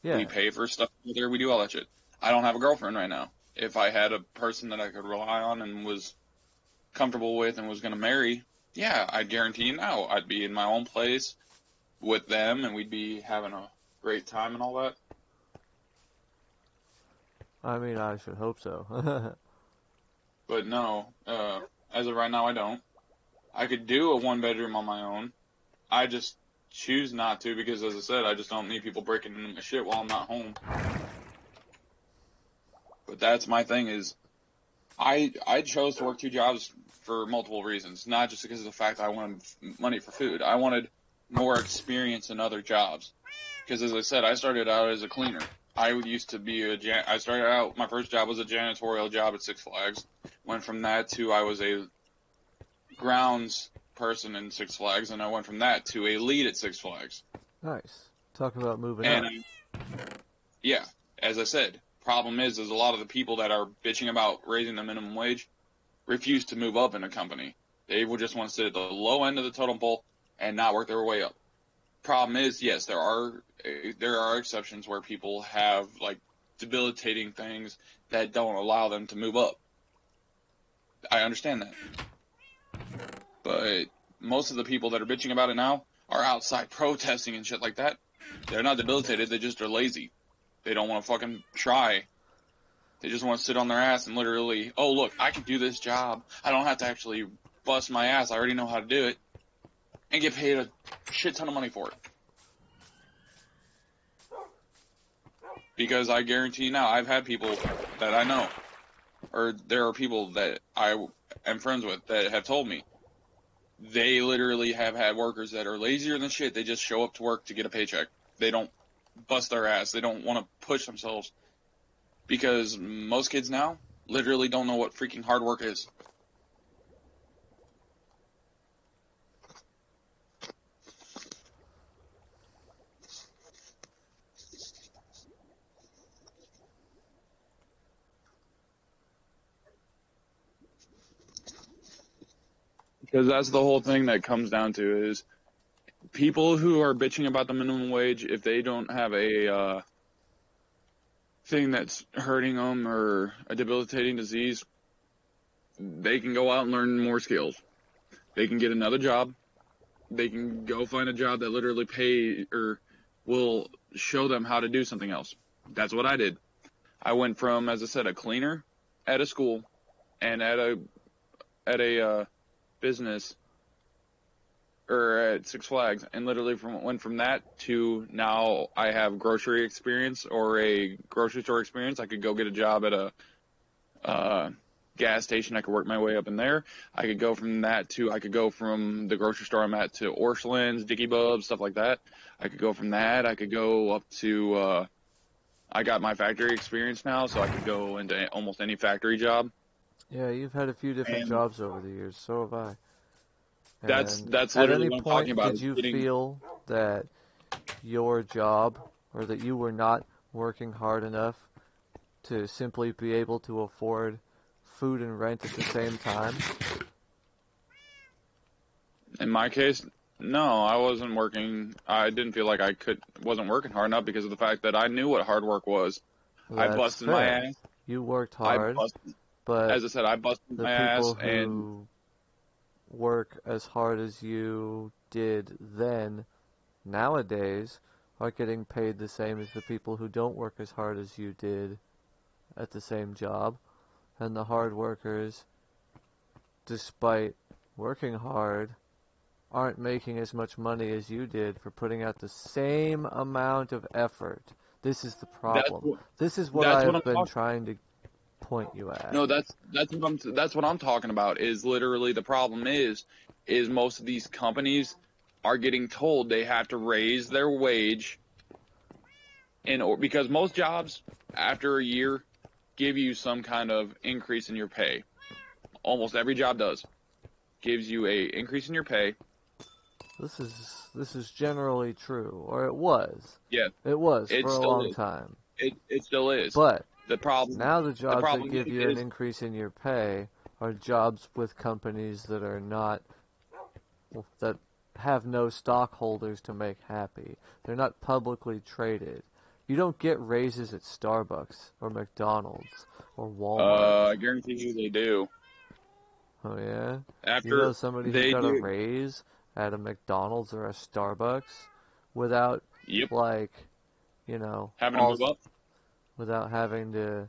[SPEAKER 1] Yeah.
[SPEAKER 2] We pay for stuff together. We do all that shit. I don't have a girlfriend right now. If I had a person that I could rely on and was comfortable with and was going to marry, yeah, I guarantee you now, I'd be in my own place with them and we'd be having a great time and all that.
[SPEAKER 1] I mean, I should hope so.
[SPEAKER 2] But no, as of right now, I don't. I could do a 1-bedroom on my own. I just choose not to because, as I said, I just don't need people breaking into my shit while I'm not home. But that's my thing is, I chose to work 2 jobs for multiple reasons, not just because of the fact I wanted money for food. I wanted more experience in other jobs. Because, as I said, I started out as a cleaner. I used to be I started out, my first job was a janitorial job at Six Flags. Went from that to I was a grounds person in Six Flags, and I went from that to a lead at Six Flags.
[SPEAKER 1] Nice. Talk about moving
[SPEAKER 2] And
[SPEAKER 1] up.
[SPEAKER 2] yeah, as I said, problem is a lot of the people that are bitching about raising the minimum wage refuse to move up in a company. They will just want to sit at the low end of the totem pole and not work their way up. Problem is, yes, there are exceptions where people have like debilitating things that don't allow them to move up. I understand that. But most of the people that are bitching about it now are outside protesting and shit like that. They're not debilitated, they just are lazy. They don't want to fucking try. They just want to sit on their ass and literally, oh look, I can do this job. I don't have to actually bust my ass. I already know how to do it. And get paid a shit ton of money for it. Because I guarantee you now, I've had people that I know, or there are people that I am friends with that have told me, they literally have had workers that are lazier than shit. They just show up to work to get a paycheck. They don't bust their ass. They don't want to push themselves. Because most kids now literally don't know what freaking hard work is. Because that's the whole thing that comes down to is people who are bitching about the minimum wage, if they don't have a thing that's hurting them or a debilitating disease, they can go out and learn more skills. They can get another job. They can go find a job that literally pay or will show them how to do something else. That's what I did. I went from, as I said, a cleaner at a school and at a business or at Six Flags, and literally went from that to now I have grocery experience or a grocery store experience. I could go get a job at a gas station. I could work my way up in there. I could go from that to I could go from the grocery store I'm at to Orchland's, Dicky Bubs, stuff like that. I could go from that. I could go up to I got my factory experience now, so I could go into almost any factory job.
[SPEAKER 1] Yeah, you've had a few different jobs over the years. So have I.
[SPEAKER 2] That's
[SPEAKER 1] And
[SPEAKER 2] literally
[SPEAKER 1] at any
[SPEAKER 2] what I'm
[SPEAKER 1] point,
[SPEAKER 2] talking about.
[SPEAKER 1] did you feel that your job, or that you were not working hard enough to simply be able to afford food and rent at the same time?
[SPEAKER 2] In my case, no, I wasn't working. I didn't feel like wasn't working hard enough because of the fact that I knew what hard work was. I
[SPEAKER 1] That's
[SPEAKER 2] busted
[SPEAKER 1] fair.
[SPEAKER 2] my ass.
[SPEAKER 1] You worked hard, but
[SPEAKER 2] As I said, I busted
[SPEAKER 1] the
[SPEAKER 2] my ass,
[SPEAKER 1] people who work as hard as you did then, nowadays, are getting paid the same as the people who don't work as hard as you did at the same job. And the hard workers, despite working hard, aren't making as much money as you did for putting out the same amount of effort. This is the problem. This is what I've been trying to point you at.
[SPEAKER 2] No, that's what I'm talking about. Is literally the problem is most of these companies are getting told they have to raise their wage because most jobs after a year give you some kind of increase in your pay. Almost every job does. Gives you a increase in your pay.
[SPEAKER 1] This is generally true, or it was.
[SPEAKER 2] Yeah,
[SPEAKER 1] It was
[SPEAKER 2] it
[SPEAKER 1] for a
[SPEAKER 2] still
[SPEAKER 1] long
[SPEAKER 2] is.
[SPEAKER 1] time.
[SPEAKER 2] It still is.
[SPEAKER 1] But
[SPEAKER 2] The problem
[SPEAKER 1] now the jobs that
[SPEAKER 2] problem
[SPEAKER 1] give you an
[SPEAKER 2] is
[SPEAKER 1] increase in your pay are jobs with companies that are not that have no stockholders to make happy. They're not publicly traded. You don't get raises at Starbucks or McDonald's or Walmart.
[SPEAKER 2] I guarantee you they do.
[SPEAKER 1] Oh yeah? You know
[SPEAKER 2] After
[SPEAKER 1] somebody who
[SPEAKER 2] they
[SPEAKER 1] got a
[SPEAKER 2] do.
[SPEAKER 1] raise at a McDonald's or a Starbucks without
[SPEAKER 2] Yep.
[SPEAKER 1] like, you know,
[SPEAKER 2] Having to move up.
[SPEAKER 1] without having to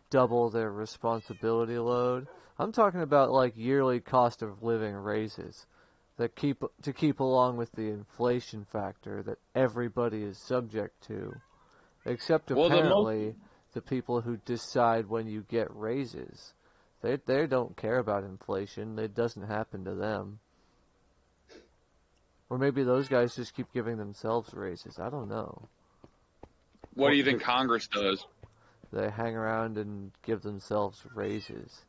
[SPEAKER 1] double their responsibility load. I'm talking about like yearly cost of living raises that keep along with the inflation factor that everybody is subject to, except
[SPEAKER 2] Well,
[SPEAKER 1] apparently the people who decide when you get raises. They don't care about inflation. It doesn't happen to them. Or maybe those guys just keep giving themselves raises. I don't know.
[SPEAKER 2] what do you think Congress does?
[SPEAKER 1] They hang around and give themselves raises.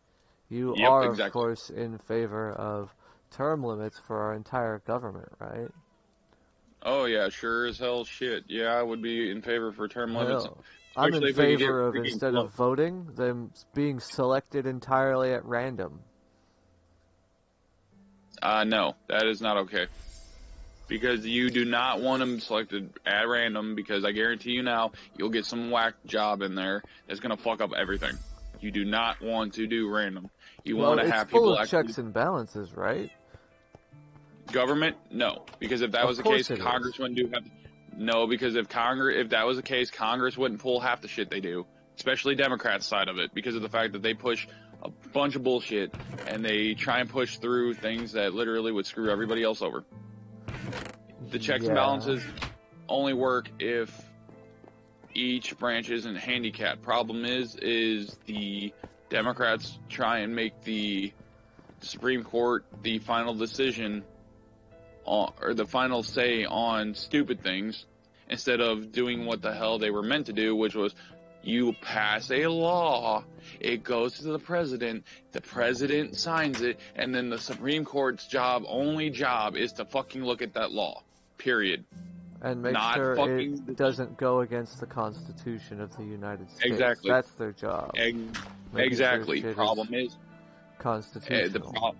[SPEAKER 1] You
[SPEAKER 2] Yep,
[SPEAKER 1] are, of
[SPEAKER 2] exactly.
[SPEAKER 1] course, in favor of term limits for our entire government, right?
[SPEAKER 2] Oh yeah, sure as hell shit. Yeah, I would be in favor for term limits,
[SPEAKER 1] Hell, I'm in
[SPEAKER 2] especially if we could get
[SPEAKER 1] favor of,
[SPEAKER 2] freaking
[SPEAKER 1] instead of voting, them being selected entirely at random.
[SPEAKER 2] No, that is not okay. Because you do not want them selected at random, because I guarantee you now, you'll get some whack job in there that's going to fuck up everything. You do not want to do random. You
[SPEAKER 1] Well,
[SPEAKER 2] want to
[SPEAKER 1] it's
[SPEAKER 2] have
[SPEAKER 1] full
[SPEAKER 2] people
[SPEAKER 1] of
[SPEAKER 2] actually...
[SPEAKER 1] checks and balances, right?
[SPEAKER 2] Government? No. Because if that
[SPEAKER 1] Of
[SPEAKER 2] was the
[SPEAKER 1] course
[SPEAKER 2] case,
[SPEAKER 1] it
[SPEAKER 2] Congress
[SPEAKER 1] is.
[SPEAKER 2] wouldn't do half... No, because if that was the case, Congress wouldn't pull half the shit they do. Especially Democrats' side of it, because of the fact that they push a bunch of bullshit, and they try and push through things that literally would screw everybody else over. The checks and balances only work if each branch isn't handicapped. Problem is the Democrats try and make the Supreme Court the final decision on, or the final say on stupid things, instead of doing what the hell they were meant to do, which was you pass a law, it goes to the president signs it, and then the Supreme Court's only job is to fucking look at that law. Period.
[SPEAKER 1] And make
[SPEAKER 2] Not
[SPEAKER 1] sure
[SPEAKER 2] fucking...
[SPEAKER 1] it doesn't go against the Constitution of the United States.
[SPEAKER 2] Exactly.
[SPEAKER 1] That's their job.
[SPEAKER 2] Exactly.
[SPEAKER 1] Sure
[SPEAKER 2] Problem is
[SPEAKER 1] constitutional.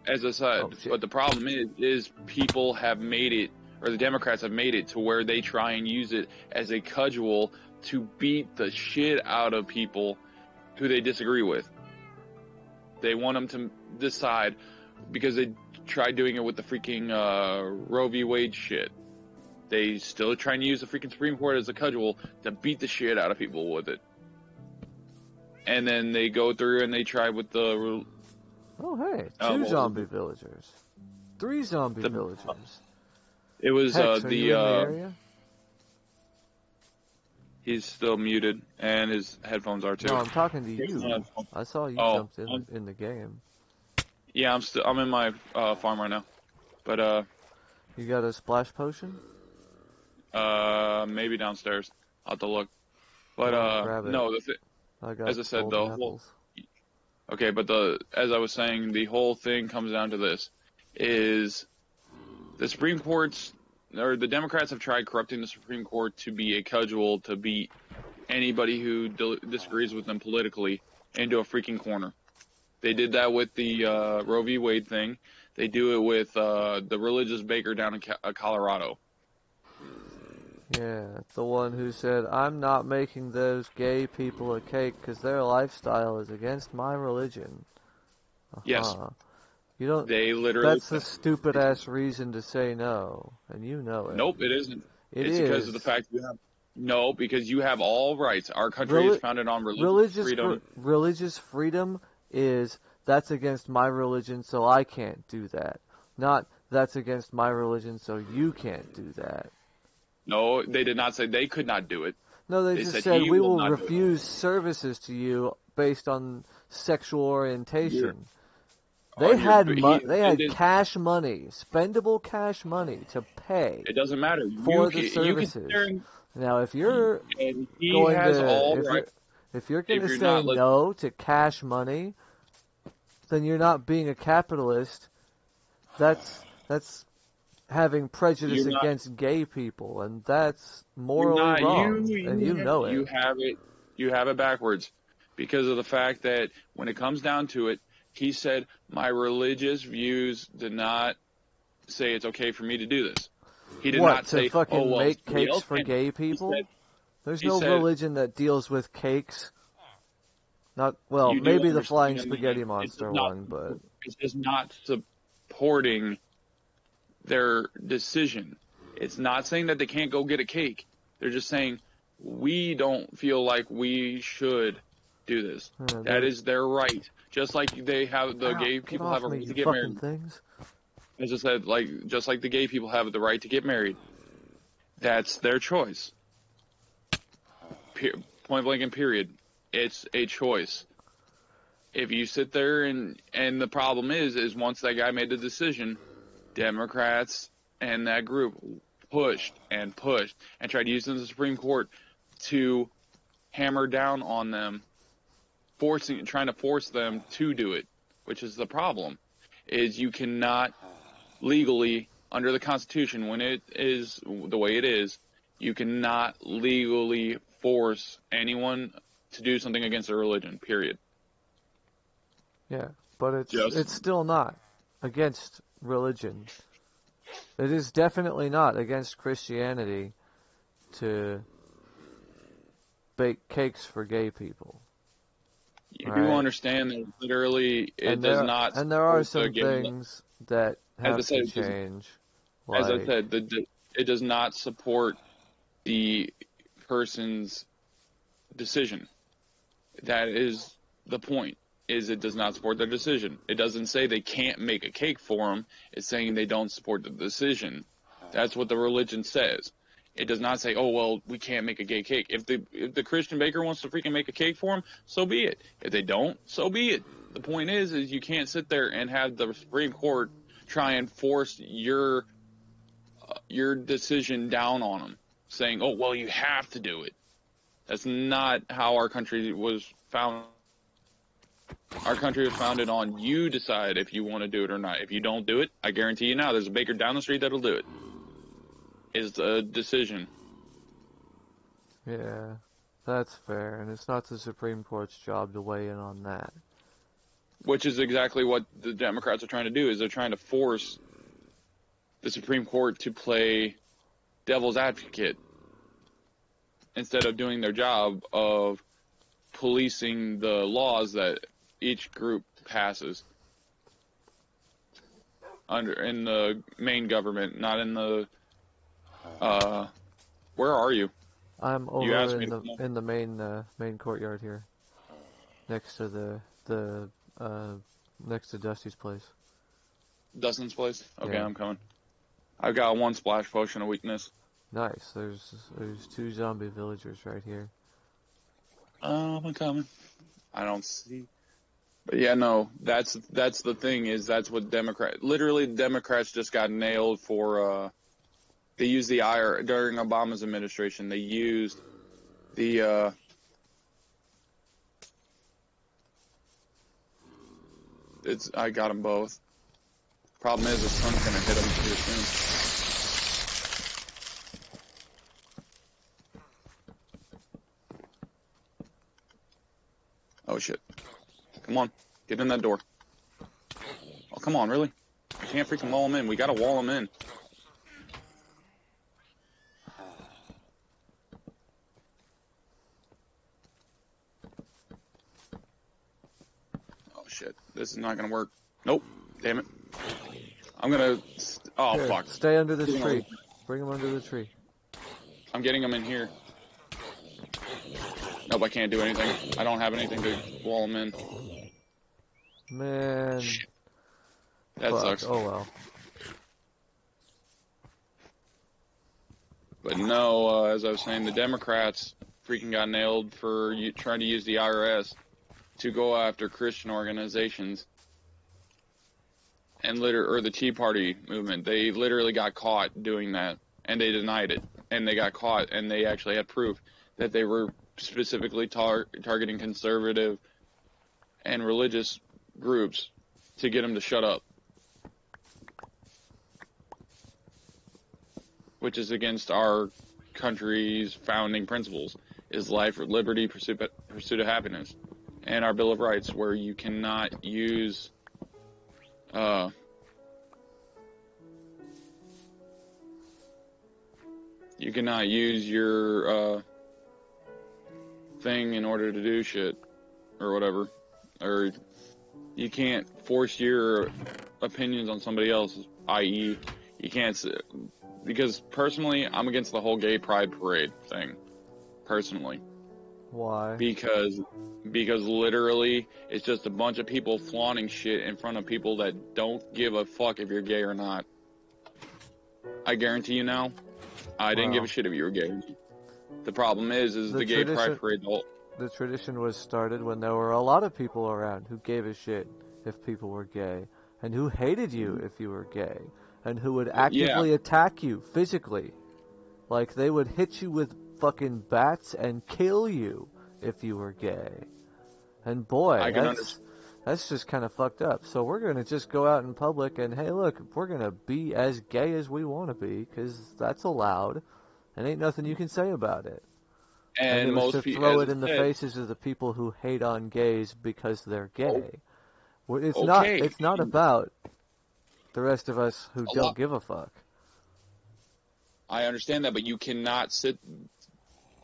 [SPEAKER 2] as I said, but the problem is people have made it, or the Democrats have made it to where they try and use it as a cudgel to beat the shit out of people who they disagree with. They want them to decide, because they tried doing it with the freaking Roe v. Wade shit. They still trying to use the freaking Supreme Court as a cudgel to beat the shit out of people with it. And then they go through and they try with the...
[SPEAKER 1] Oh, hey, 2 zombie villagers. 3 zombie villagers.
[SPEAKER 2] It was
[SPEAKER 1] Hex, are you in the area?
[SPEAKER 2] He's still muted, and his headphones are too.
[SPEAKER 1] No, I'm talking to you. I saw you jumped in the game.
[SPEAKER 2] Yeah, I'm in my farm right now. But
[SPEAKER 1] you got a splash potion?
[SPEAKER 2] Maybe downstairs. I'll have to look. But
[SPEAKER 1] grab it.
[SPEAKER 2] no,
[SPEAKER 1] as
[SPEAKER 2] I said, the whole... Okay, but as I was saying, the whole thing comes down to this: is the Supreme Court's, or the Democrats have tried corrupting the Supreme Court to be a cudgel to beat anybody who disagrees with them politically into a freaking corner. They did that with the Roe v. Wade thing. They do it with the religious baker down in Colorado.
[SPEAKER 1] Yeah, the one who said, I'm not making those gay people a cake because their lifestyle is against my religion.
[SPEAKER 2] Yes.
[SPEAKER 1] You don't.
[SPEAKER 2] They literally...
[SPEAKER 1] That's a stupid-ass reason to say no, and you know it.
[SPEAKER 2] Nope, it isn't.
[SPEAKER 1] It's
[SPEAKER 2] because of the fact you have... No, because you have all rights. Our country is founded on religious freedom.
[SPEAKER 1] Religious freedom is, that's against my religion, so I can't do that. Not, that's against my religion, so you can't do that.
[SPEAKER 2] No, they did not say they could not do it.
[SPEAKER 1] No, they just said we will refuse services to you based on sexual orientation. They had cash money, spendable cash money to pay.
[SPEAKER 2] It doesn't matter
[SPEAKER 1] for the services. Now, if you're going to, if you're going to say no to cash money, then you're not being a capitalist. That's having prejudice
[SPEAKER 2] You're not.
[SPEAKER 1] against gay people, and that's
[SPEAKER 2] You're
[SPEAKER 1] morally
[SPEAKER 2] not.
[SPEAKER 1] wrong, and you know
[SPEAKER 2] You
[SPEAKER 1] it.
[SPEAKER 2] have it. You have it backwards, because of the fact that when it comes down to it, he said my religious views did not say it's okay for me to do this. He did
[SPEAKER 1] What,
[SPEAKER 2] not
[SPEAKER 1] to
[SPEAKER 2] say, oh
[SPEAKER 1] fucking
[SPEAKER 2] well,
[SPEAKER 1] make
[SPEAKER 2] somebody
[SPEAKER 1] cakes
[SPEAKER 2] else
[SPEAKER 1] for
[SPEAKER 2] can.
[SPEAKER 1] gay
[SPEAKER 2] He said.
[SPEAKER 1] people? There's
[SPEAKER 2] He
[SPEAKER 1] no
[SPEAKER 2] said
[SPEAKER 1] religion that deals with cakes. Not, well,
[SPEAKER 2] you do
[SPEAKER 1] maybe the Flying
[SPEAKER 2] understand that
[SPEAKER 1] Spaghetti Monster one, but
[SPEAKER 2] it's just not supporting their decision. It's not saying that they can't go get a cake. They're just saying we don't feel like we should do this. That is their right. Just like they have the gay
[SPEAKER 1] get
[SPEAKER 2] people
[SPEAKER 1] off
[SPEAKER 2] have a
[SPEAKER 1] me,
[SPEAKER 2] right
[SPEAKER 1] you
[SPEAKER 2] to get
[SPEAKER 1] fucking
[SPEAKER 2] married.
[SPEAKER 1] things.
[SPEAKER 2] As I said, just like the gay people have the right to get married. That's their choice. Point blank and period. It's a choice. If you sit there and the problem is once that guy made the decision, Democrats and that group pushed and tried to use the Supreme Court to hammer down on them, trying to force them to do it, which is the problem. Is you cannot legally, under the Constitution, when it is the way it is, you cannot legally force anyone to do something against their religion, period.
[SPEAKER 1] Yeah, but
[SPEAKER 2] Just
[SPEAKER 1] it's still not against religion. It is definitely not against Christianity to bake cakes for gay people.
[SPEAKER 2] you do
[SPEAKER 1] Right?
[SPEAKER 2] understand that literally it
[SPEAKER 1] And
[SPEAKER 2] does not
[SPEAKER 1] there are
[SPEAKER 2] support the
[SPEAKER 1] some
[SPEAKER 2] gay.
[SPEAKER 1] things that
[SPEAKER 2] As I
[SPEAKER 1] have
[SPEAKER 2] said,
[SPEAKER 1] to change.
[SPEAKER 2] as I
[SPEAKER 1] Like,
[SPEAKER 2] said, it does not support the person's decision. That is the point. Is it does not support their decision. It doesn't say they can't make a cake for them. It's saying they don't support the decision. That's what the religion says. It does not say, oh, well, we can't make a gay cake. If the Christian baker wants to freaking make a cake for them, so be it. If they don't, so be it. The point is you can't sit there and have the Supreme Court try and force your decision down on them, saying, oh, well, you have to do it. That's not how our country was founded. Our country was founded on you decide if you want to do it or not. If you don't do it, I guarantee you now, there's a baker down the street that'll do it. It's a decision.
[SPEAKER 1] yeah, that's fair, and it's not the Supreme Court's job to weigh in on that.
[SPEAKER 2] Which is exactly what the Democrats are trying to do, is they're trying to force the Supreme Court to play devil's advocate instead of doing their job of policing the laws that each group passes in the main government, not in the where are you?
[SPEAKER 1] I'm
[SPEAKER 2] You
[SPEAKER 1] over
[SPEAKER 2] asked me to come on.
[SPEAKER 1] in the main courtyard here, next to next to Dusty's place.
[SPEAKER 2] Dustin's place? Okay,
[SPEAKER 1] Yeah.
[SPEAKER 2] I'm coming. I've got one splash potion of weakness.
[SPEAKER 1] Nice. There's 2 zombie villagers right here.
[SPEAKER 2] I'm coming. I don't see. But yeah, no, that's the thing, is that's what literally Democrats just got nailed for, they used the IR during Obama's administration. They used the, I got them both. Problem is the sun's gonna hit them too soon. Oh shit. Come on. Get in that door. Oh, come on, really? I can't freaking wall them in. We gotta wall them in. Oh shit. This is not gonna work. Nope. Damn it. I'm gonna... Oh,
[SPEAKER 1] Here,
[SPEAKER 2] fuck.
[SPEAKER 1] stay under this tree. Bring them under the tree.
[SPEAKER 2] I'm getting them in here. Nope, I can't do anything. I don't have anything to wall them in.
[SPEAKER 1] Man.
[SPEAKER 2] Shit. That
[SPEAKER 1] Fuck.
[SPEAKER 2] sucks.
[SPEAKER 1] Oh well.
[SPEAKER 2] But no, as I was saying, the Democrats freaking got nailed for trying to use the IRS to go after Christian organizations. And or the Tea Party movement. They literally got caught doing that, and they denied it. And they got caught, and they actually had proof that they were specifically targeting conservative and religious groups to get them to shut up. which is against our country's founding principles, is life, liberty, pursuit of happiness, and our Bill of Rights, where you cannot use your thing in order to do shit or whatever, or you can't force your opinions on somebody else, i.e., you can't, because personally, I'm against the whole gay pride parade thing, personally.
[SPEAKER 1] Why?
[SPEAKER 2] Because literally, it's just a bunch of people flaunting shit in front of people that don't give a fuck if you're gay or not. I guarantee you now, I didn't give a shit if you were gay. The problem is the gay pride parade.
[SPEAKER 1] The tradition was started when there were a lot of people around who gave a shit if people were gay, and who hated you if you were gay, and who would actively attack you physically. Like, they would hit you with fucking bats and kill you if you were gay. And boy, that's just kind of fucked up. So we're going to just go out in public and, hey, look, we're going to be as gay as we want to be, because that's allowed, and ain't nothing you can say about it. And it was to throw it in the faces of the people who hate on gays because they're gay. It's not about the rest of us who don't give a fuck.
[SPEAKER 2] I understand that, but you cannot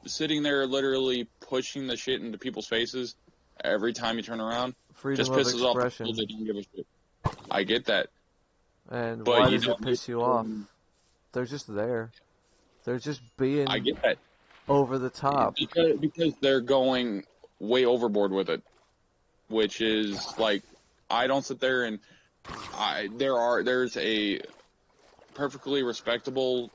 [SPEAKER 2] sitting there literally pushing the shit into people's faces every time you turn around.
[SPEAKER 1] Freedom
[SPEAKER 2] just
[SPEAKER 1] of
[SPEAKER 2] pisses
[SPEAKER 1] expression.
[SPEAKER 2] off people that don't give a shit. I get that.
[SPEAKER 1] And why does it piss you off? They're just there. They're just being
[SPEAKER 2] I get that.
[SPEAKER 1] Over the top.
[SPEAKER 2] Because they're going way overboard with it. Which is, like, I don't sit there and there's a perfectly respectable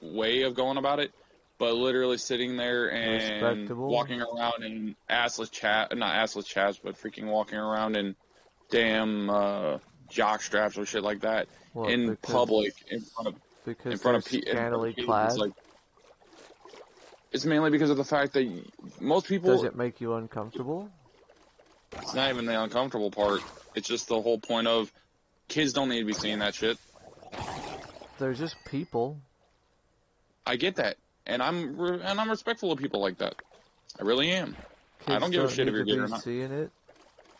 [SPEAKER 2] way of going about it, but literally sitting there and walking around in not assless chaps, but freaking walking around in damn jock straps or shit like that public in front of people.
[SPEAKER 1] Scantily clad.
[SPEAKER 2] It's mainly because of the fact that most people.
[SPEAKER 1] Does it make you uncomfortable?
[SPEAKER 2] It's not even the uncomfortable part. It's just the whole point of kids don't need to be seeing that shit.
[SPEAKER 1] They're just people.
[SPEAKER 2] I get that, and I'm respectful of people like that. I really am.
[SPEAKER 1] Kids
[SPEAKER 2] I don't give a shit if you're gay or not.
[SPEAKER 1] Seeing it?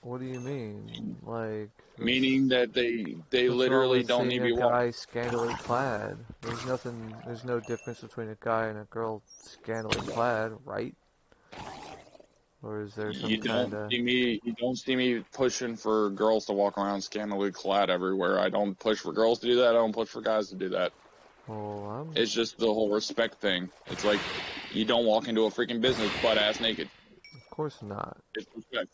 [SPEAKER 1] What do you mean? Like,
[SPEAKER 2] meaning that they literally don't need to be
[SPEAKER 1] walking. A guy scantily clad. There's no difference between a guy and a girl scantily clad, right? Or is there some kind of...
[SPEAKER 2] You don't see me pushing for girls to walk around scantily clad everywhere. I don't push for girls to do that. I don't push for guys to do that.
[SPEAKER 1] Well,
[SPEAKER 2] It's just the whole respect thing. It's like, you don't walk into a freaking business butt-ass naked.
[SPEAKER 1] Of course not.
[SPEAKER 2] It's respect.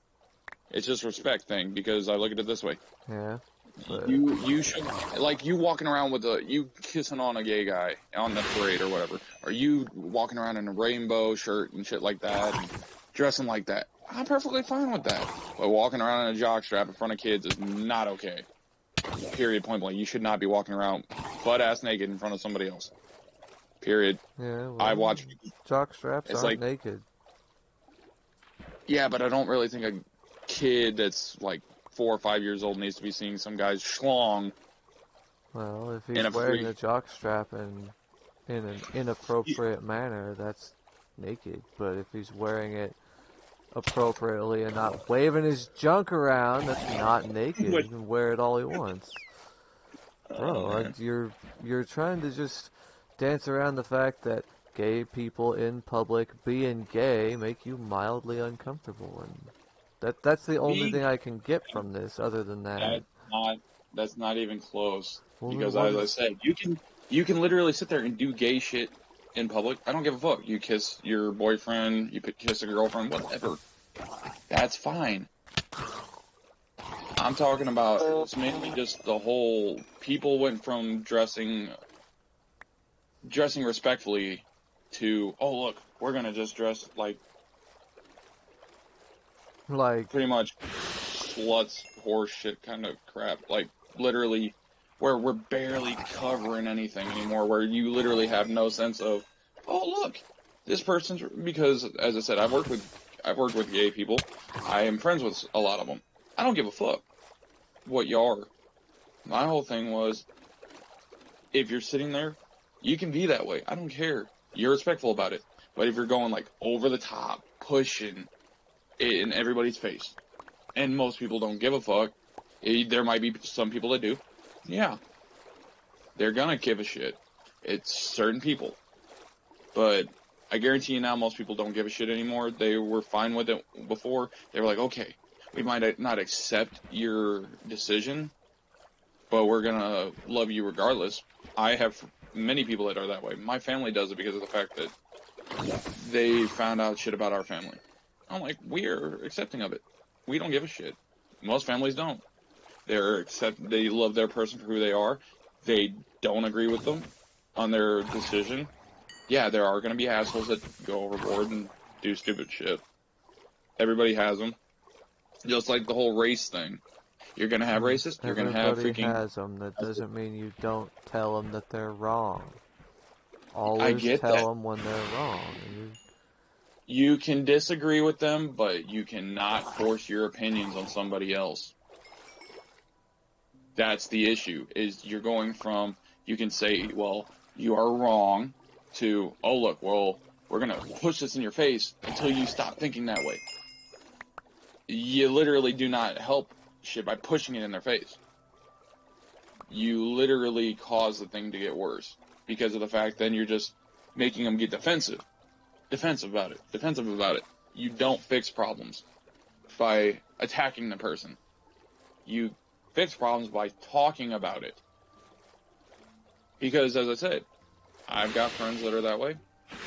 [SPEAKER 2] It's just respect thing, because I look at it this way.
[SPEAKER 1] Yeah. But...
[SPEAKER 2] You should, like, you walking around with you kissing on a gay guy on the parade or whatever, or you walking around in a rainbow shirt and shit like that, and dressing like that. I'm perfectly fine with that. But walking around in a jockstrap in front of kids is not okay. Period, point blank. You should not be walking around butt-ass naked in front of somebody else. Period.
[SPEAKER 1] Yeah, well,
[SPEAKER 2] I watch...
[SPEAKER 1] Jockstraps aren't like, naked.
[SPEAKER 2] Yeah, but I don't really think a kid that's like 4 or 5 years old needs to be seeing some guy's schlong.
[SPEAKER 1] Well, if he's wearing a jockstrap and in an inappropriate manner, that's naked. But if he's wearing it appropriately and not waving his junk around, that's not naked. He can wear it all he wants. Bro, you're trying to just dance around the fact that gay people in public being gay make you mildly uncomfortable, and that's the only thing I can get from this. Other than that,
[SPEAKER 2] that's not even close. Because as I said, you can literally sit there and do gay shit in public. I don't give a fuck. You kiss your boyfriend, you kiss a girlfriend, whatever. That's fine. I'm talking about it's mainly just the whole people went from dressing respectfully to, oh look, we're gonna just dress like pretty much sluts, horse shit kind of crap. Like literally, where we're barely covering anything anymore. Where you literally have no sense of, oh look, this person's, because as I said, I've worked with gay people. I am friends with a lot of them. I don't give a fuck what you are. My whole thing was, if you're sitting there, You can be that way. I don't care. You're respectful about it. But if you're going like over the top, pushing it in everybody's face, and most people don't give a fuck, there might be some people that do. Yeah, they're gonna give a shit. It's certain people. But I guarantee you now, most people don't give a shit anymore. They were fine with it before. They were like, okay, we might not accept your decision, but we're gonna love you regardless. I have many people that are that way. My family does it because of the fact that they found out shit about our family. I'm like, we're accepting of it. We don't give a shit. Most families don't. They love their person for who they are. They don't agree with them on their decision. Yeah, there are going to be assholes that go overboard and do stupid shit. Everybody has them. Just like the whole race thing. You're going to have racists. You're going to have
[SPEAKER 1] Everybody
[SPEAKER 2] freaking...
[SPEAKER 1] has them. That doesn't mean you don't tell them that they're wrong.
[SPEAKER 2] I
[SPEAKER 1] Always
[SPEAKER 2] get
[SPEAKER 1] tell
[SPEAKER 2] that.
[SPEAKER 1] them when they're wrong.
[SPEAKER 2] You can disagree with them, but you cannot force your opinions on somebody else. That's the issue, is you're going from, you can say, well, you are wrong, to, oh, look, well, we're going to push this in your face until you stop thinking that way. You literally do not help shit by pushing it in their face. You literally cause the thing to get worse because of the fact then you're just making them get defensive about it. You don't fix problems by attacking the person. You fix problems by talking about it. Because, as I said, I've got friends that are that way.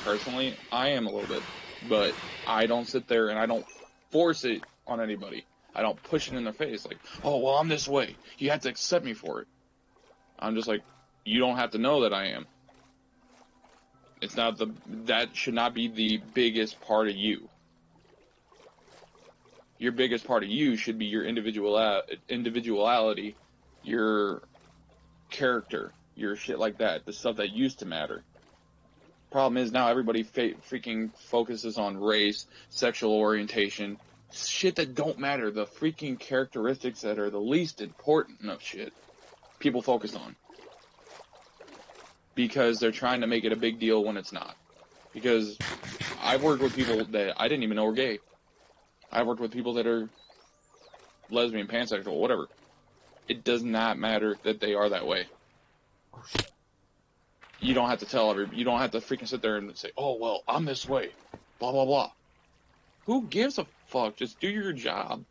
[SPEAKER 2] Personally, I am a little bit. But I don't sit there and I don't force it on anybody. I don't push it in their face like, oh, well, I'm this way. You have to accept me for it. I'm just like, you don't have to know that I am. That should not be the biggest part of you. Your biggest part of you should be your individuality, your character, your shit like that, the stuff that used to matter. Problem is now everybody freaking focuses on race, sexual orientation, shit that don't matter, the freaking characteristics that are the least important of shit people focus on. Because they're trying to make it a big deal when it's not. Because I've worked with people that I didn't even know were gay. I've worked with people that are lesbian, pansexual, whatever. It does not matter that they are that way. You don't have to you don't have to freaking sit there and say, oh, well, I'm this way, blah, blah, blah. Who gives a fuck? Just do your job.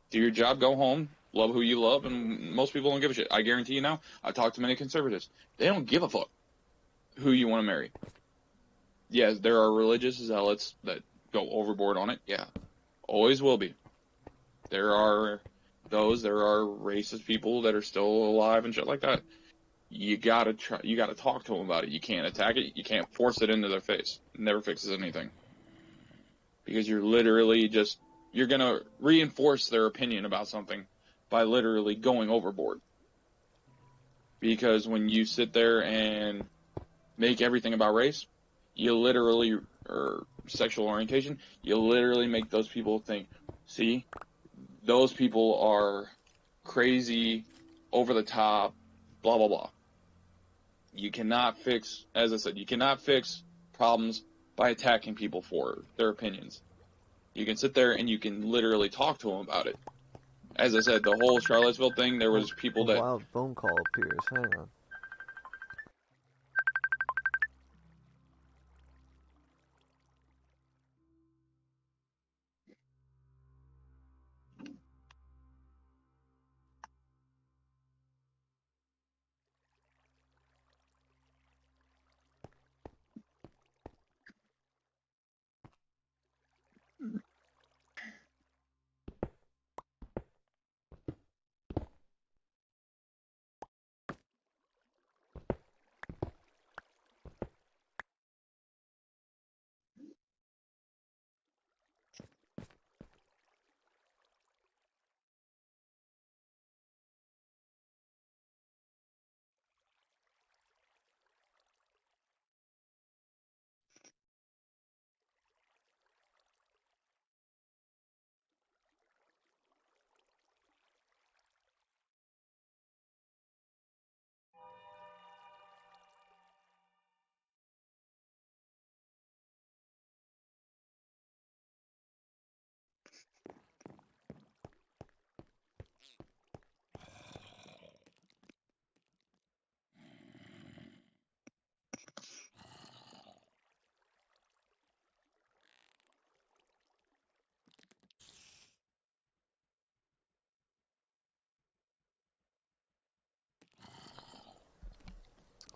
[SPEAKER 2] Do your job, go home, love who you love, and most people don't give a shit. I guarantee you now, I talk to many conservatives. They don't give a fuck who you want to marry. Yes, there are religious zealots that go overboard on it. Yeah, always will be. There are racist people that are still alive and shit like that. You gotta talk to them about it. You can't attack it. You can't force it into their face. It never fixes anything. Because you're gonna reinforce their opinion about something by literally going overboard. Because when you sit there and make everything about race, or sexual orientation, you literally make those people think, see, those people are crazy, over the top, blah, blah, blah. You cannot fix, as I said, you cannot fix problems by attacking people for their opinions. You can sit there and you can literally talk to them about it. As I said, the whole Charlottesville thing, there was people
[SPEAKER 1] A
[SPEAKER 2] that...
[SPEAKER 1] wild phone call appears. Hang on.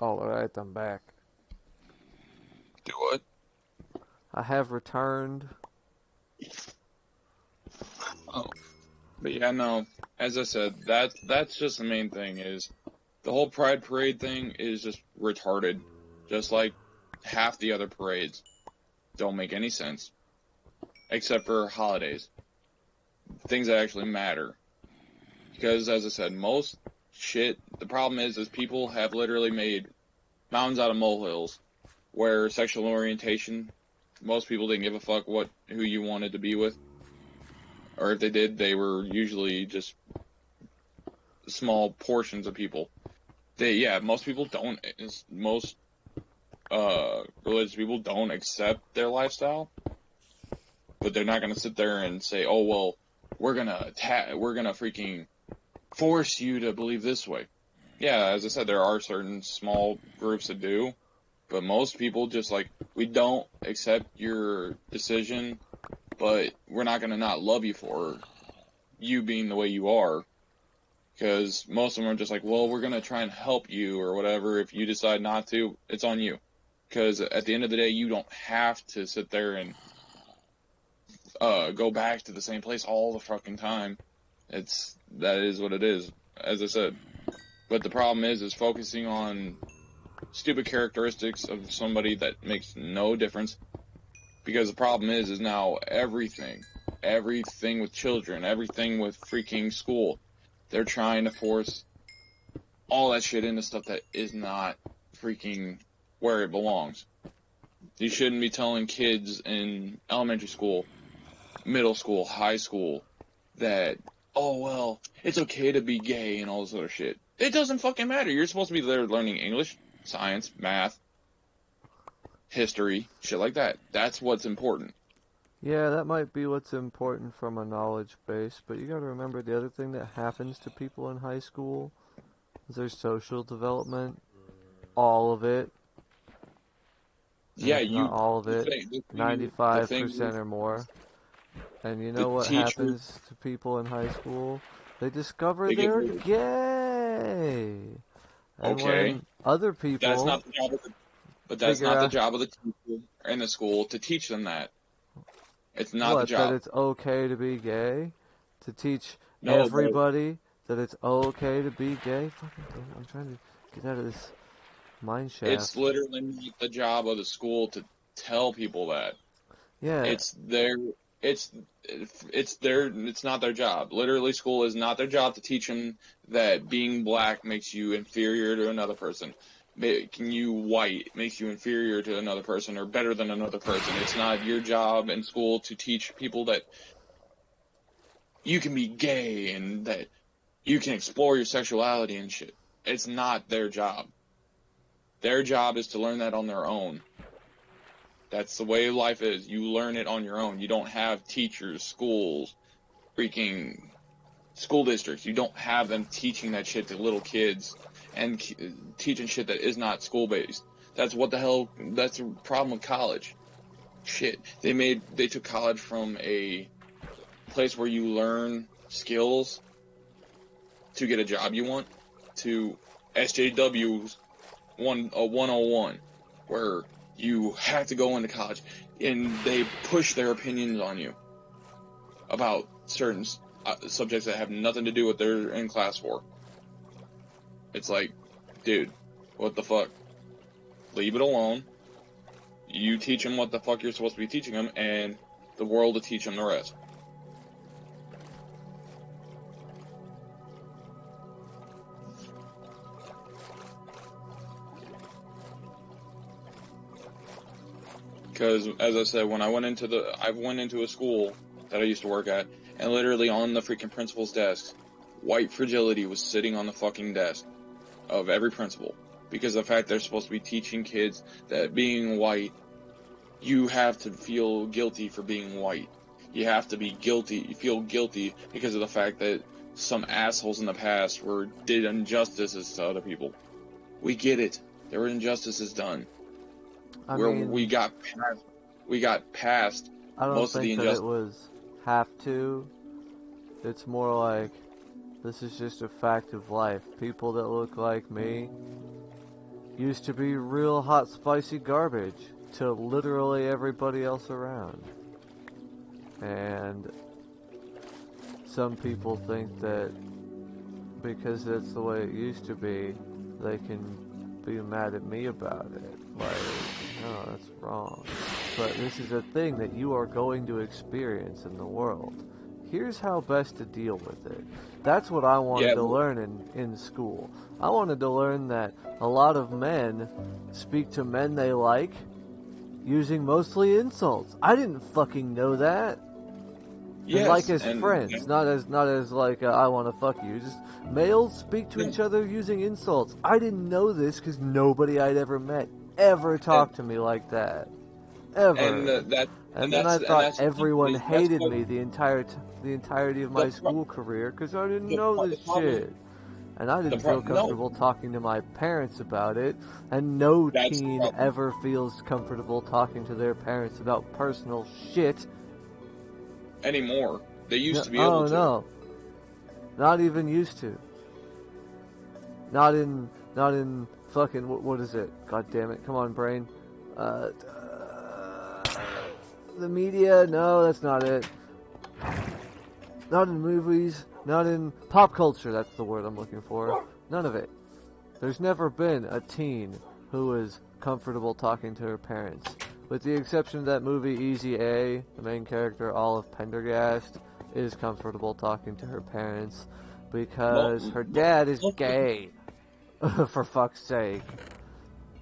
[SPEAKER 1] Alright, I'm back.
[SPEAKER 2] Do what?
[SPEAKER 1] I have returned.
[SPEAKER 2] Oh, but yeah, no. As I said, that's just the main thing. Is the whole Pride Parade thing is just retarded. Just like half the other parades don't make any sense, except for holidays, things that actually matter. Because as I said, most shit. The problem is people have literally made mountains out of molehills. Where sexual orientation, most people didn't give a fuck who you wanted to be with, or if they did, they were usually just small portions of people. Most people don't. Most religious people don't accept their lifestyle, but they're not gonna sit there and say, "Oh well, we're gonna freaking force you to believe this way." Yeah, as I said, there are certain small groups that do, but most people just like, we don't accept your decision, but we're not gonna not love you for you being the way you are. Because most of them are just like, well, we're going to try and help you or whatever. If you decide not to, it's on you. Because at the end of the day, you don't have to sit there and go back to the same place all the fucking time. That is what it is, as I said. But the problem is focusing on stupid characteristics of somebody that makes no difference. Because the problem is now everything with children, everything with freaking school, they're trying to force all that shit into stuff that is not freaking where it belongs. You shouldn't be telling kids in elementary school, middle school, high school that, oh well, it's okay to be gay and all this other shit. It doesn't fucking matter. You're supposed to be there learning English, science, math, history, shit like that. That's what's important.
[SPEAKER 1] Yeah, that might be what's important from a knowledge base, but you gotta remember the other thing that happens to people in high school is their social development. All of it. And
[SPEAKER 2] Yeah,
[SPEAKER 1] if not all of it,
[SPEAKER 2] the thing
[SPEAKER 1] 95% or more. And you
[SPEAKER 2] the
[SPEAKER 1] know what
[SPEAKER 2] teacher,
[SPEAKER 1] happens to people in high school? They discover
[SPEAKER 2] they get
[SPEAKER 1] they're
[SPEAKER 2] bullied.
[SPEAKER 1] gay. And
[SPEAKER 2] Okay,
[SPEAKER 1] when other
[SPEAKER 2] that's
[SPEAKER 1] people
[SPEAKER 2] not the job of the But that's
[SPEAKER 1] figure
[SPEAKER 2] not the
[SPEAKER 1] out
[SPEAKER 2] job of the teacher in the school to teach them that. It's not the
[SPEAKER 1] what, that
[SPEAKER 2] job.
[SPEAKER 1] it's okay to be gay, to teach
[SPEAKER 2] No, but
[SPEAKER 1] everybody that it's okay to be gay. Fucking, I'm trying to get out of this mine
[SPEAKER 2] it's
[SPEAKER 1] shaft.
[SPEAKER 2] literally not the job of the school to tell people that.
[SPEAKER 1] Yeah,
[SPEAKER 2] It's their it's it's not their job. Literally, school is not their job to teach them that being black makes you inferior to another person. Making you white makes you inferior to another person or better than another person. It's not your job in school to teach people that you can be gay and that you can explore your sexuality and shit. It's not their job. Their job is to learn that on their own. That's the way life is. You learn it on your own. You don't have teachers, schools, freaking school districts. You don't have them teaching that shit to little kids and teaching shit that is not school based. That's the problem with college. Shit. They took college from a place where you learn skills to get a job you want to SJW's 101 where you have to go into college and they push their opinions on you about certain subjects that have nothing to do with what they're in class for. It's like, dude, what the fuck? Leave it alone. You teach them what the fuck you're supposed to be teaching them, and the world will teach them the rest. Because, as I said, when I went into a school that I used to work at, and literally on the freaking principal's desk, white fragility was sitting on the fucking desk of every principal. Because of the fact they're supposed to be teaching kids that being white, you have to feel guilty for being white. You have to feel guilty because of the fact that some assholes in the past did injustices to other people. We get it. There were injustices done.
[SPEAKER 1] I
[SPEAKER 2] Where
[SPEAKER 1] mean,
[SPEAKER 2] we got past
[SPEAKER 1] I don't
[SPEAKER 2] most of the
[SPEAKER 1] think that it
[SPEAKER 2] injustice.
[SPEAKER 1] was have to. It's more like this is just a fact of life. People that look like me used to be real hot, spicy garbage to literally everybody else around. And some people think that because that's the way it used to be, they can be mad at me about it. Like, no, that's wrong. But this is a thing that you are going to experience in the world. Here's how best to deal with it. That's what I wanted to learn in school. I wanted to learn that a lot of men speak to men they like using mostly insults. I didn't fucking know that.
[SPEAKER 2] Yes,
[SPEAKER 1] and like as friends, not as like I want to fuck you. Just males speak to each other using insults. I didn't know this because nobody I'd ever met ever talked to me like that, ever. And then I thought everyone hated me the entirety of my school career because I didn't know this shit. And I didn't feel comfortable talking to my parents about it, and no teen ever feels comfortable talking to their parents about personal shit.
[SPEAKER 2] Anymore. They used to be able to.
[SPEAKER 1] Oh, no. Not even used to. Not in fucking, what is it? God damn it. Come on, brain. The media? No, that's not it. Not in movies. Not in pop culture. That's the word I'm looking for. None of it. There's never been a teen who is comfortable talking to her parents. With the exception of that movie Easy A, the main character, Olive Pendergast, is comfortable talking to her parents because her dad is gay. For fuck's sake.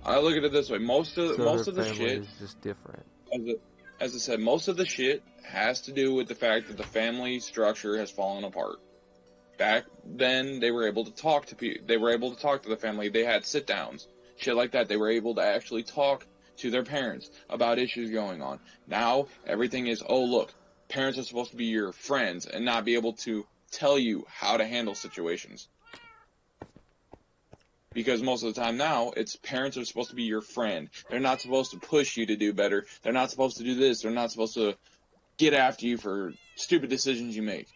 [SPEAKER 2] I look at it this way: most of the shit
[SPEAKER 1] is just different.
[SPEAKER 2] As I said, most of the shit has to do with the fact that the family structure has fallen apart. Back then, they were able to talk to people. They were able to talk to the family. They had sit downs, shit like that. They were able to actually talk to their parents about issues going on. Now, everything is, oh, look, parents are supposed to be your friends and not be able to tell you how to handle situations. Because most of the time now, it's parents are supposed to be your friend. They're not supposed to push you to do better. They're not supposed to do this. They're not supposed to get after you for stupid decisions you make.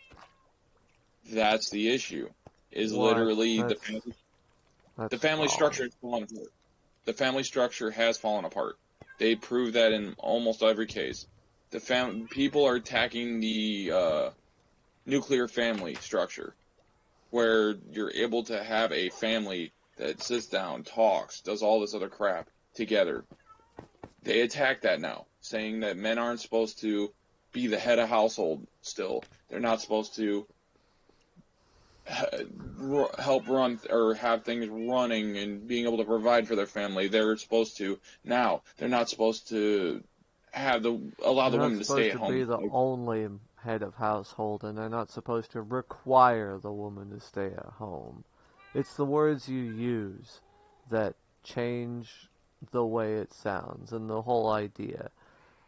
[SPEAKER 2] That's the issue. Literally the family structure has fallen apart. The family structure has fallen apart. They prove that in almost every case. People are attacking the nuclear family structure, where you're able to have a family that sits down, talks, does all this other crap together. They attack that now, saying that men aren't supposed to be the head of household still. They're not supposed to help run or have things running and being able to provide for their family. They're supposed to now. They're not supposed to allow the women to stay at home.
[SPEAKER 1] They're not supposed to be the only head of household, and they're not supposed to require the woman to stay at home. It's the words you use that change the way it sounds, and the whole idea.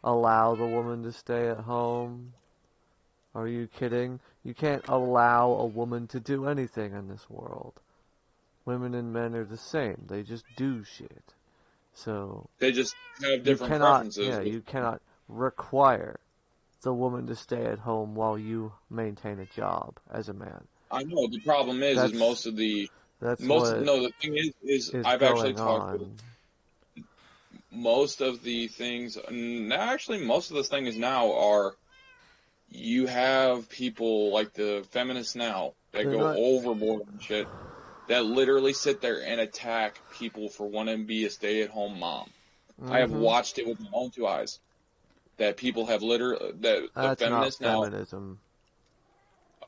[SPEAKER 1] Allow the woman to stay at home. Are you kidding? You can't allow a woman to do anything in this world. Women and men are the same. They just do shit. So
[SPEAKER 2] they just have different preferences.
[SPEAKER 1] Yeah, you cannot require the woman to stay at home while you maintain a job as a man.
[SPEAKER 2] I know. The problem is the thing is I've actually talked with most of the things. Actually, most of the things now are you have people like the feminists now that go overboard and shit that literally sit there and attack people for wanting to be a stay-at-home mom. Mm-hmm. I have watched it with my own two eyes. That people have the feminists now.
[SPEAKER 1] That's not feminism.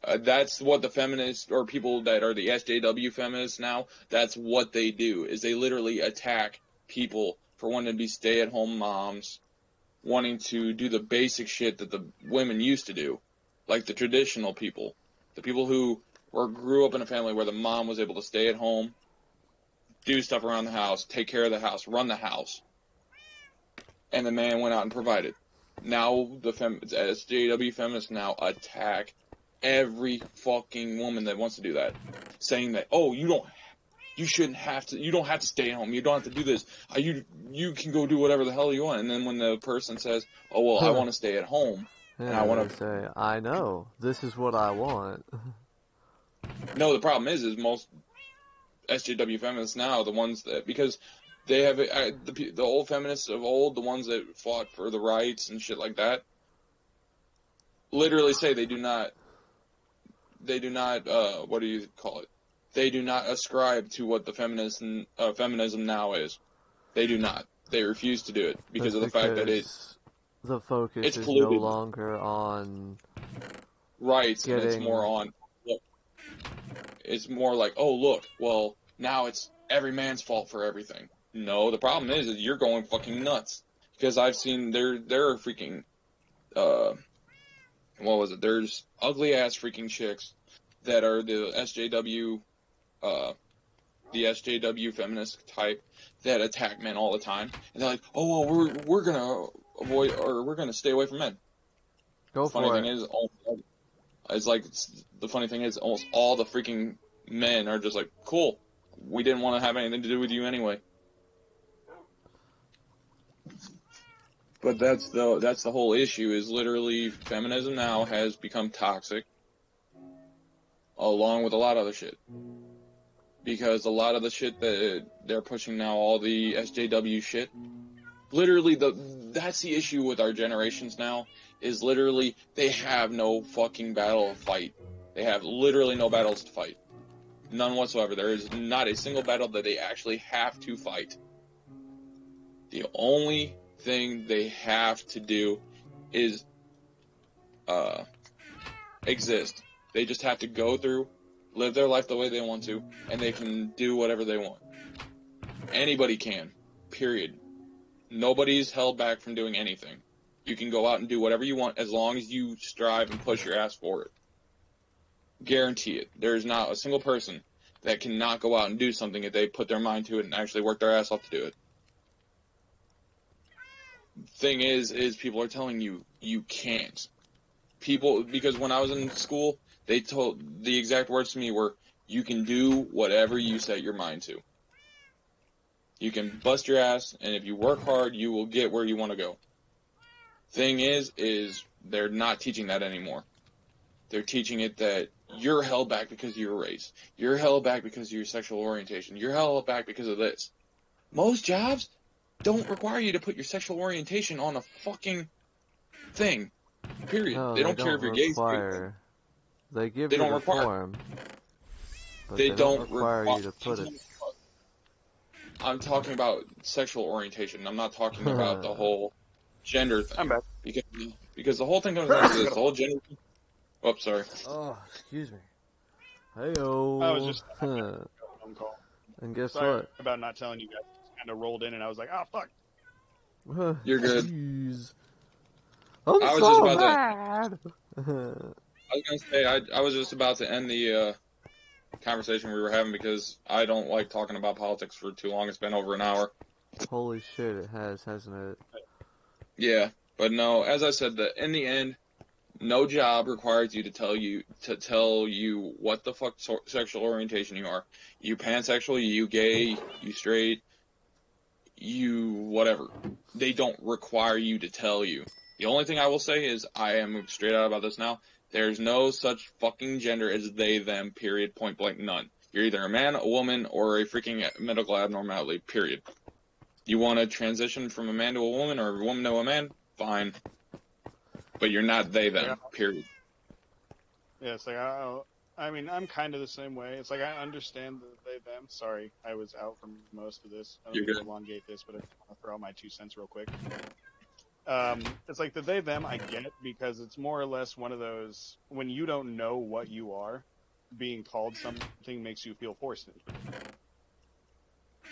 [SPEAKER 2] That's what the feminists or people that are the SJW feminists now. That's what they do. Is they literally attack people for wanting to be stay-at-home moms, wanting to do the basic shit that the women used to do, like the traditional people, the people who grew up in a family where the mom was able to stay at home, do stuff around the house, take care of the house, run the house, and the man went out and provided. Now the SJW feminists now attack every fucking woman that wants to do that, saying that, oh, you don't have to stay at home, you don't have to do this, you can go do whatever the hell you want. And then when the person says, oh well, I want to stay at home, and I want to
[SPEAKER 1] say, I know, this is what I want.
[SPEAKER 2] No, the problem is most SJW feminists now, the ones that, because They have the old feminists of old, the ones that fought for the rights and shit like that, literally say they do not, what do you call it? They do not ascribe to what the feminism now is. They do not. They refuse to do it because of the fact that
[SPEAKER 1] the focus
[SPEAKER 2] it's
[SPEAKER 1] is
[SPEAKER 2] polluted.
[SPEAKER 1] no longer on
[SPEAKER 2] rights, and it's more on, look, it's more like, oh, look, well, now it's every man's fault for everything. No, the problem is you're going fucking nuts. Because I've seen, there are freaking, what was it, there's ugly-ass freaking chicks that are the SJW feminist type that attack men all the time. And they're like, oh, well, we're gonna avoid, or we're gonna stay away from men.
[SPEAKER 1] Go
[SPEAKER 2] Funny
[SPEAKER 1] for
[SPEAKER 2] thing
[SPEAKER 1] it.
[SPEAKER 2] is, the funny thing is, almost all the freaking men are just like, cool, we didn't want to have anything to do with you anyway. But that's the whole issue, is literally feminism now has become toxic, along with a lot of other shit. Because a lot of the shit that they're pushing now, all the SJW shit, literally that's the issue with our generations now, is literally they have no fucking battle to fight. They have literally no battles to fight. None whatsoever. There is not a single battle that they actually have to fight. The only thing they have to do is exist. They just have to go through, live their life the way they want to, and they can do whatever they want. Anybody can. Period. Nobody's held back from doing anything. You can go out and do whatever you want as long as you strive and push your ass for it. Guarantee it. There is not a single person that cannot go out and do something if they put their mind to it and actually work their ass off to do it. Thing is people are telling you, you can't. People, because when I was in school, they told, the exact words to me were, you can do whatever you set your mind to. You can bust your ass, and if you work hard, you will get where you want to go. Thing is they're not teaching that anymore. They're teaching it that you're held back because of your race. You're held back because of your sexual orientation. You're held back because of this. Most jobs don't require you to put your sexual orientation on a fucking thing. Period.
[SPEAKER 1] No,
[SPEAKER 2] they don't care if you're gay.
[SPEAKER 1] They give
[SPEAKER 2] They
[SPEAKER 1] you
[SPEAKER 2] don't
[SPEAKER 1] the
[SPEAKER 2] require.
[SPEAKER 1] form, but
[SPEAKER 2] They don't
[SPEAKER 1] require you to put it.
[SPEAKER 2] I'm talking about sexual orientation. I'm not talking about the whole gender thing.
[SPEAKER 4] I'm back.
[SPEAKER 2] Because the whole thing comes down to this. The whole gender thing. Oh, sorry.
[SPEAKER 1] Oh, excuse me. Hey-o.
[SPEAKER 4] I was just phone call.
[SPEAKER 1] And guess
[SPEAKER 4] Sorry
[SPEAKER 1] what?
[SPEAKER 4] about not telling you guys. Kind of rolled in, and I was like, "Oh fuck."
[SPEAKER 2] You're good.
[SPEAKER 1] Jeez. I'm
[SPEAKER 2] I was
[SPEAKER 1] so
[SPEAKER 2] just about
[SPEAKER 1] mad.
[SPEAKER 2] I was gonna say I was just about to end the conversation we were having because I don't like talking about politics for too long. It's been over an hour.
[SPEAKER 1] Holy shit, it has, hasn't it?
[SPEAKER 2] Yeah, but no. As I said, in the end, no job requires you to tell you what the fuck sexual orientation you are. You pansexual, you gay, you straight, you whatever. They don't require you to tell you. The only thing I will say is, I am straight out about this now, there's no such fucking gender as they, them, period, point blank, none. You're either a man, a woman, or a freaking medical abnormality, period. You want to transition from a man to a woman, or a woman to a man? Fine. But you're not they, them, period.
[SPEAKER 4] Yeah, it's like, I mean, I'm kind of the same way. It's like, I understand the they, them. Sorry, I was out for most of this. I don't mean to elongate this, but I just want to throw out my 2 cents real quick. It's like the they, them I get, because it's more or less one of those, when you don't know what you are, being called something makes you feel forced into it.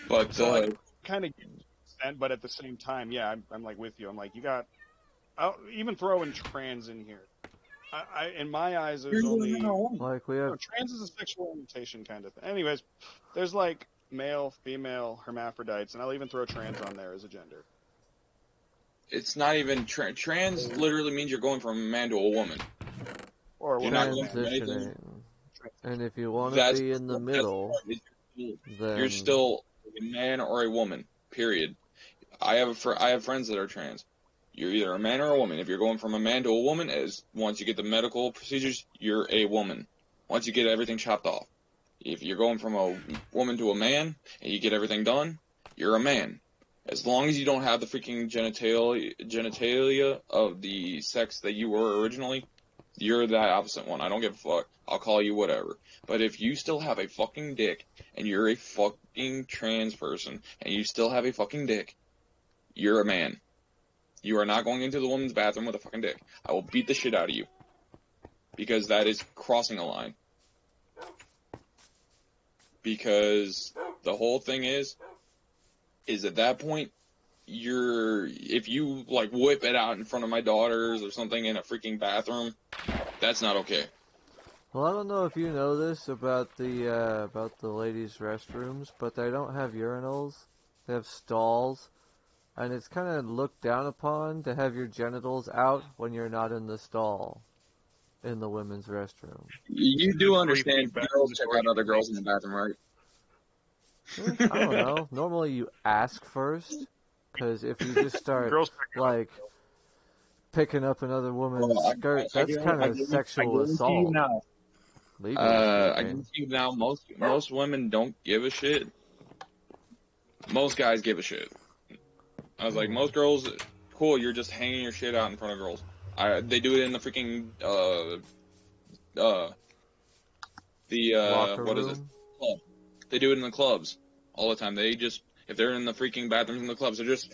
[SPEAKER 2] But,
[SPEAKER 4] so I kind of get, but at the same time, yeah, I'm like with you. I'm like, I'll even throw in trans in here. In my eyes, there's only,
[SPEAKER 1] like we have
[SPEAKER 4] trans is a sexual orientation kind of thing. Anyways, there's like male, female, hermaphrodites, and I'll even throw trans on there as a gender.
[SPEAKER 2] It's not even trans. Literally means you're going from a man to a woman.
[SPEAKER 4] Or
[SPEAKER 2] you're not going from anything.
[SPEAKER 1] And if you want to be in the middle, then
[SPEAKER 2] you're still a man or a woman. Period. I have friends that are trans. You're either a man or a woman. If you're going from a man to a woman, once you get the medical procedures, you're a woman. Once you get everything chopped off. If you're going from a woman to a man and you get everything done, you're a man. As long as you don't have the freaking genitalia of the sex that you were originally, you're that opposite one. I don't give a fuck. I'll call you whatever. But if you still have a fucking dick, and you're a fucking trans person, and you still have a fucking dick, you're a man. You are not going into the woman's bathroom with a fucking dick. I will beat the shit out of you. Because that is crossing a line. Because the whole thing is at that point, if you, like, whip it out in front of my daughters or something in a freaking bathroom, that's not okay.
[SPEAKER 1] Well, I don't know if you know this about the ladies' restrooms, but they don't have urinals. They have stalls, and it's kind of looked down upon to have your genitals out when you're not in the stall in the women's restroom.
[SPEAKER 2] You do understand girls check out other girls in the bathroom, right?
[SPEAKER 1] I don't know. Normally you ask first, because if you just start, like, picking up another woman's skirt, that's kind of sexual assault.
[SPEAKER 2] I can see now most women don't give a shit. Most guys give a shit. I was like, most girls, cool, you're just hanging your shit out in front of girls. They do it in the freaking,
[SPEAKER 1] Locker
[SPEAKER 2] what is
[SPEAKER 1] room?
[SPEAKER 2] it? Club. They do it in the clubs all the time. If they're in the freaking bathrooms in the clubs, they're just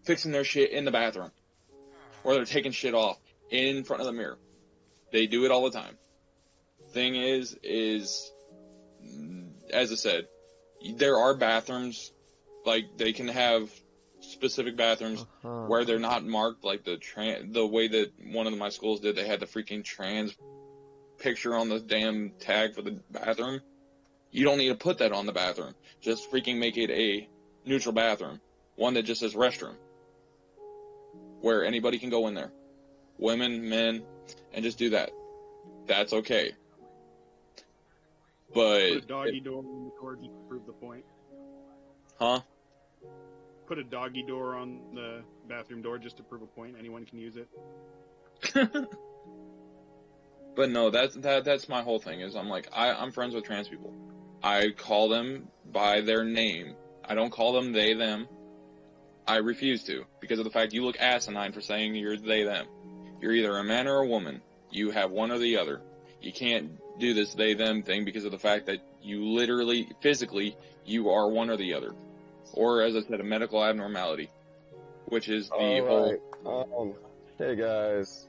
[SPEAKER 2] fixing their shit in the bathroom. Or they're taking shit off in front of the mirror. They do it all the time. Thing is, as I said, there are bathrooms, like, they can have specific bathrooms where they're not marked, like the way that one of my schools did. They had the freaking trans picture on the damn tag for the bathroom. You don't need to put that on the bathroom. Just freaking make it a neutral bathroom. One that just says restroom. Where anybody can go in there. Women, men, and just do that. That's okay. But...
[SPEAKER 4] Put a doggy door on the door just to prove the point.
[SPEAKER 2] Huh?
[SPEAKER 4] Put a doggy door on the bathroom door just to prove a point. Anyone can use it.
[SPEAKER 2] But no, that's my whole thing, is I'm friends with trans people. I call them by their name. I don't call them they, them. I refuse to, because of the fact you look asinine for saying you're they, them. You're either a man or a woman. You have one or the other. You can't do this they, them thing because of the fact that you literally, physically, you are one or the other. Or, as I said, a medical abnormality. Which is the whole...
[SPEAKER 5] Hey guys.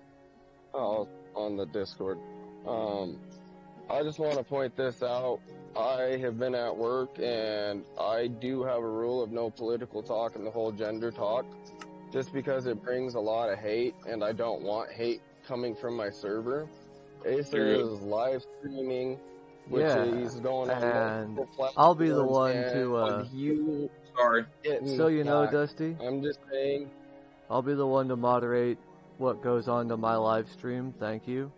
[SPEAKER 5] On the Discord. I just want to point this out. I have been at work and I do have a rule of no political talk and the whole gender talk, just because it brings a lot of hate and I don't want hate coming from my server. Acer is live streaming, which is going on multiple platforms.
[SPEAKER 1] I'll be the one to,
[SPEAKER 2] sorry.
[SPEAKER 1] So you know, Dusty,
[SPEAKER 5] I'm just saying.
[SPEAKER 1] I'll be the one to moderate what goes on to my live stream, thank you.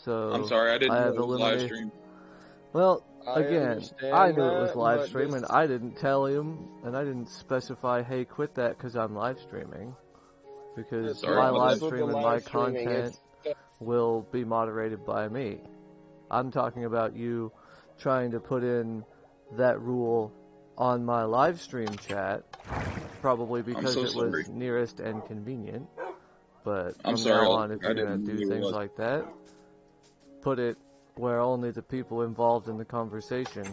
[SPEAKER 1] So
[SPEAKER 2] I'm sorry, I didn't know it was live stream.
[SPEAKER 1] Well, again, I knew it was live
[SPEAKER 5] but
[SPEAKER 1] stream, and I didn't tell him, and I didn't specify, hey, quit that because I'm live streaming. Because my live stream and my content will be moderated by me. I'm talking about you trying to put in that rule on my live stream chat, probably because it was nearest and convenient. But from now on, if you're going to do things like that, put it where only the people involved in the conversation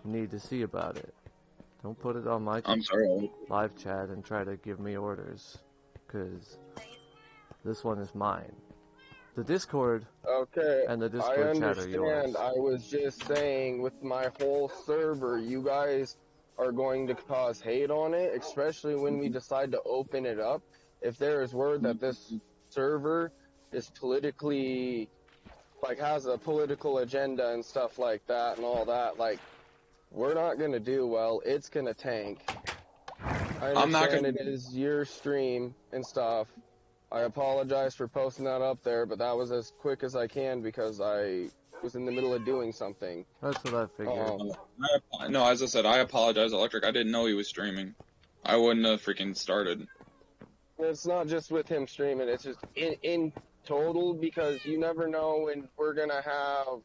[SPEAKER 1] need to see about it. Don't put it on my live chat and try to give me orders, because this one is mine. The Discord and the Discord chat are yours.
[SPEAKER 5] I was just saying, with my whole server, you guys are going to cause hate on it, especially when we decide to open it up. If there is word that this server is politically, like, has a political agenda and stuff like that and all that, like, we're not going to do well. It's going to tank. I understand it is your stream and stuff. I apologize for posting that up there, but that was as quick as I can because I was in the middle of doing something.
[SPEAKER 1] That's what I figured.
[SPEAKER 2] No, as I said, I apologize, Electric. I didn't know he was streaming. I wouldn't have freaking started.
[SPEAKER 5] It's not just with him streaming, it's just in total, because you never know when we're gonna have,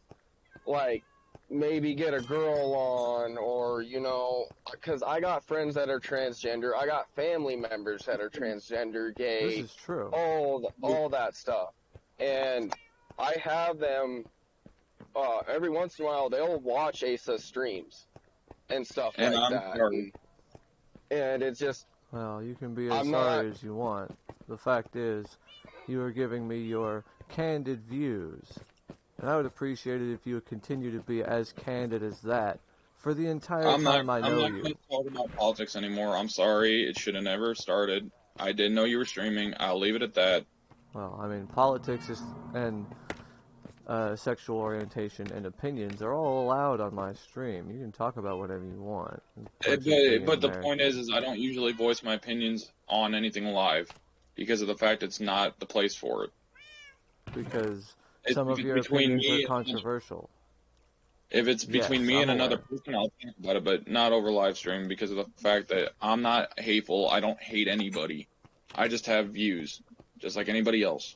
[SPEAKER 5] like, maybe get a girl on, or, you know, because I got friends that are transgender. I got family members that are transgender,
[SPEAKER 1] This
[SPEAKER 5] gay,
[SPEAKER 1] is true.
[SPEAKER 5] all that stuff. And I have them, every once in a while, they'll watch Asa streams and stuff
[SPEAKER 2] And
[SPEAKER 5] like
[SPEAKER 2] I'm
[SPEAKER 5] that.
[SPEAKER 2] sorry.
[SPEAKER 5] And it's just,
[SPEAKER 1] Well, you can be as
[SPEAKER 5] I'm
[SPEAKER 1] sorry
[SPEAKER 5] not,
[SPEAKER 1] as you want. The fact is, you are giving me your candid views. And I would appreciate it if you would continue to be as candid as that for the entire time I
[SPEAKER 2] I'm
[SPEAKER 1] know
[SPEAKER 2] not
[SPEAKER 1] you.
[SPEAKER 2] going to talk about politics anymore. I'm sorry. It should have never started. I didn't know you were streaming. I'll leave it at that.
[SPEAKER 1] Well, I mean, politics and sexual orientation and opinions are all allowed on my stream. You can talk about whatever you want. Put your thing
[SPEAKER 2] But
[SPEAKER 1] in
[SPEAKER 2] the
[SPEAKER 1] there.
[SPEAKER 2] point is I don't usually voice my opinions on anything live because of the fact it's not the place for it.
[SPEAKER 1] Because
[SPEAKER 2] It's
[SPEAKER 1] some of your
[SPEAKER 2] between
[SPEAKER 1] opinions are
[SPEAKER 2] me.
[SPEAKER 1] controversial.
[SPEAKER 2] If it's between
[SPEAKER 1] Yes,
[SPEAKER 2] me
[SPEAKER 1] I'm
[SPEAKER 2] and another
[SPEAKER 1] aware.
[SPEAKER 2] person, I'll talk about it, but not over live stream because of the fact that I'm not hateful. I don't hate anybody. I just have views, just like anybody else.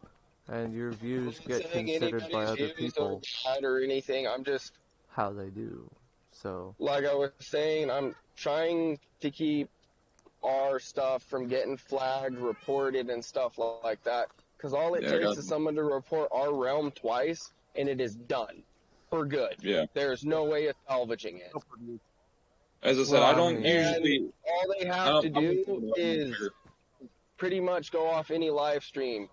[SPEAKER 1] And your
[SPEAKER 5] I'm
[SPEAKER 1] views
[SPEAKER 5] not
[SPEAKER 1] get
[SPEAKER 5] saying
[SPEAKER 1] considered by
[SPEAKER 5] anybody's
[SPEAKER 1] other
[SPEAKER 5] views are
[SPEAKER 1] people
[SPEAKER 5] bad or anything. I'm just,
[SPEAKER 1] how they do. So,
[SPEAKER 5] like I was saying, I'm trying to keep our stuff from getting flagged, reported, and stuff like that. Because all it
[SPEAKER 2] Yeah, I
[SPEAKER 5] takes
[SPEAKER 2] got.
[SPEAKER 5] is someone to report our realm twice, and it is done for good.
[SPEAKER 2] Yeah.
[SPEAKER 5] There's no way of salvaging it.
[SPEAKER 2] As I said,
[SPEAKER 1] well,
[SPEAKER 2] I
[SPEAKER 1] I
[SPEAKER 2] don't
[SPEAKER 1] mean,
[SPEAKER 5] And
[SPEAKER 2] usually.
[SPEAKER 5] all they
[SPEAKER 2] I
[SPEAKER 5] have
[SPEAKER 2] don't.
[SPEAKER 5] to
[SPEAKER 2] I don't
[SPEAKER 5] do is pretty much go off any live stream,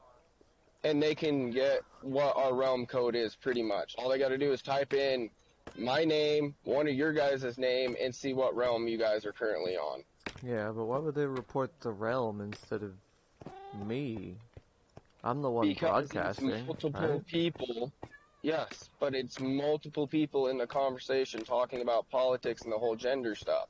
[SPEAKER 5] and they can get what our realm code is pretty much. All they got to do is type in my name, one of your guys' name, and see what realm you guys are currently on.
[SPEAKER 1] yeah, but why would they report the realm instead of me? I'm the one
[SPEAKER 5] Because it's
[SPEAKER 1] broadcasting,
[SPEAKER 5] multiple
[SPEAKER 1] right?
[SPEAKER 5] people. Yes, but it's multiple people in the conversation talking about politics and the whole gender stuff.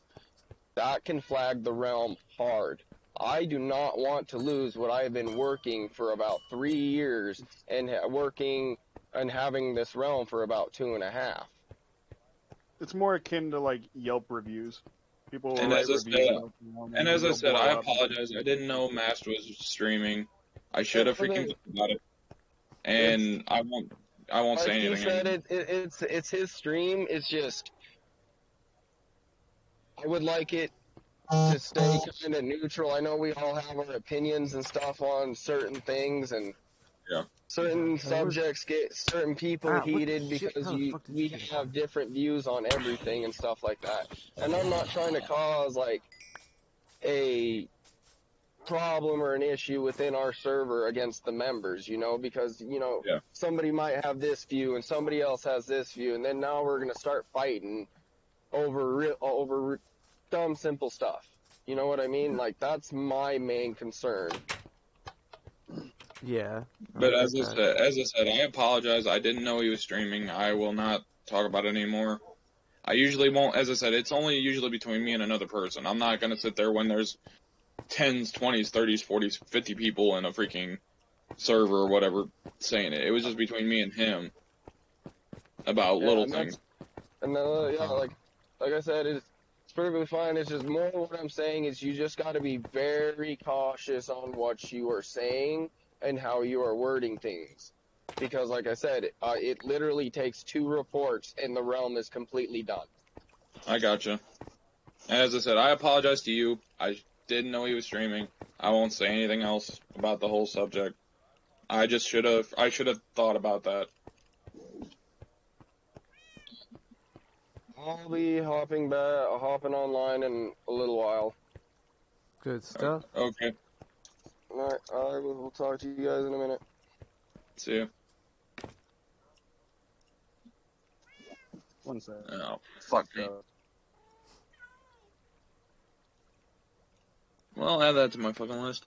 [SPEAKER 5] That can flag the realm hard. I do not want to lose what I have been working for about 3 years and working and having this realm for about 2.5.
[SPEAKER 4] It's more akin to like Yelp reviews. People will
[SPEAKER 2] And
[SPEAKER 4] write
[SPEAKER 2] as I
[SPEAKER 4] reviews
[SPEAKER 2] said,
[SPEAKER 4] about them,
[SPEAKER 2] and
[SPEAKER 4] and
[SPEAKER 2] as
[SPEAKER 4] then
[SPEAKER 2] I
[SPEAKER 4] they'll
[SPEAKER 2] said,
[SPEAKER 4] blow
[SPEAKER 2] I
[SPEAKER 4] up.
[SPEAKER 2] apologize. I didn't know Mast was streaming. I should have freaking
[SPEAKER 5] It's,
[SPEAKER 2] thought about it. And I won't. I won't say
[SPEAKER 5] like you
[SPEAKER 2] anything
[SPEAKER 5] said,
[SPEAKER 2] anymore.
[SPEAKER 5] it's his stream. It's just I would like it to stay kind of neutral. I know we all have our opinions and stuff on certain things, and
[SPEAKER 2] Yeah.
[SPEAKER 5] certain
[SPEAKER 1] Hey, where's...
[SPEAKER 5] subjects get certain people
[SPEAKER 1] Ah, what
[SPEAKER 5] heated
[SPEAKER 1] shit?
[SPEAKER 5] because
[SPEAKER 1] How the fuck did you
[SPEAKER 5] we
[SPEAKER 1] get it?
[SPEAKER 5] have different views on everything and stuff like that. And I'm not trying to cause like a problem or an issue within our server against the members, you know, because, you know,
[SPEAKER 2] Yeah.
[SPEAKER 5] somebody might have this view and somebody else has this view, and then now we're going to start fighting over dumb, simple stuff. You know what I mean? Like, that's my main concern.
[SPEAKER 1] Yeah, I
[SPEAKER 2] But
[SPEAKER 1] get that.
[SPEAKER 2] as I said, I apologize. I didn't know he was streaming. I will not talk about it anymore. I usually won't. As I said, it's only usually between me and another person. I'm not gonna sit there when there's 10s, 20s, 30s, 40s, 50 people in a freaking server or whatever saying it. It was just between me and him about
[SPEAKER 5] Yeah,
[SPEAKER 2] little
[SPEAKER 5] and
[SPEAKER 2] things.
[SPEAKER 5] yeah,
[SPEAKER 1] Uh-huh.
[SPEAKER 5] like I said, it's perfectly fine. It's just more what I'm saying is you just got to be very cautious on what you are saying and how you are wording things. Because, like I said, it literally takes 2 reports and the realm is completely done.
[SPEAKER 2] I gotcha. As I said, I apologize to you. I didn't know he was streaming. I won't say anything else about the whole subject. I should have thought about that.
[SPEAKER 5] I'll be hopping online in a little while.
[SPEAKER 1] Good stuff.
[SPEAKER 2] Okay.
[SPEAKER 5] All right, I will talk to you guys in a minute.
[SPEAKER 2] See you.
[SPEAKER 4] One sec.
[SPEAKER 2] Oh, fuck me. Well, I'll add that to my fucking list.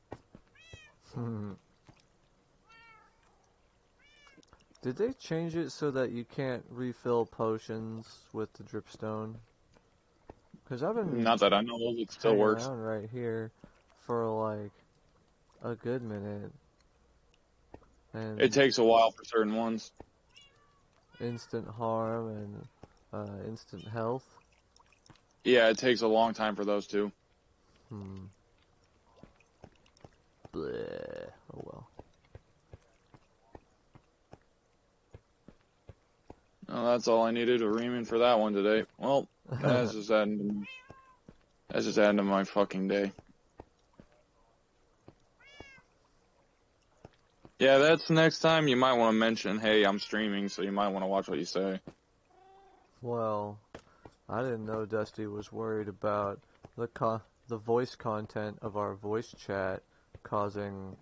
[SPEAKER 1] Did they change it so that you can't refill potions with the dripstone? Because I've been
[SPEAKER 2] Not that I know of, it still
[SPEAKER 1] hanging
[SPEAKER 2] works.
[SPEAKER 1] around right here for like a good minute. And
[SPEAKER 2] It takes a while for certain ones.
[SPEAKER 1] instant harm and instant health.
[SPEAKER 2] Yeah, it takes a long time for those two.
[SPEAKER 1] Bleh. Oh well.
[SPEAKER 2] Oh, that's all I needed, a reaming for that one today. Well, that's just adding to my fucking day. Yeah, that's next time you might want to mention, hey, I'm streaming, so you might want to watch what you say.
[SPEAKER 1] Well, I didn't know Dusty was worried about the voice content of our voice chat causing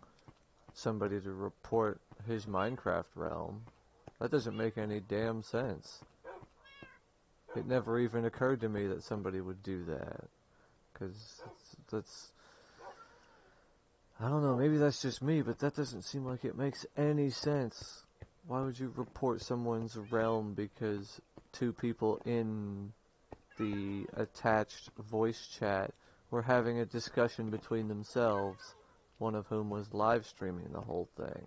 [SPEAKER 1] somebody to report his Minecraft realm. That doesn't make any damn sense. It never even occurred to me that somebody would do that. Because that's... I don't know, maybe that's just me, but that doesn't seem like it makes any sense. Why would you report someone's realm because two people in the attached voice chat were having a discussion between themselves, one of whom was live streaming the whole thing?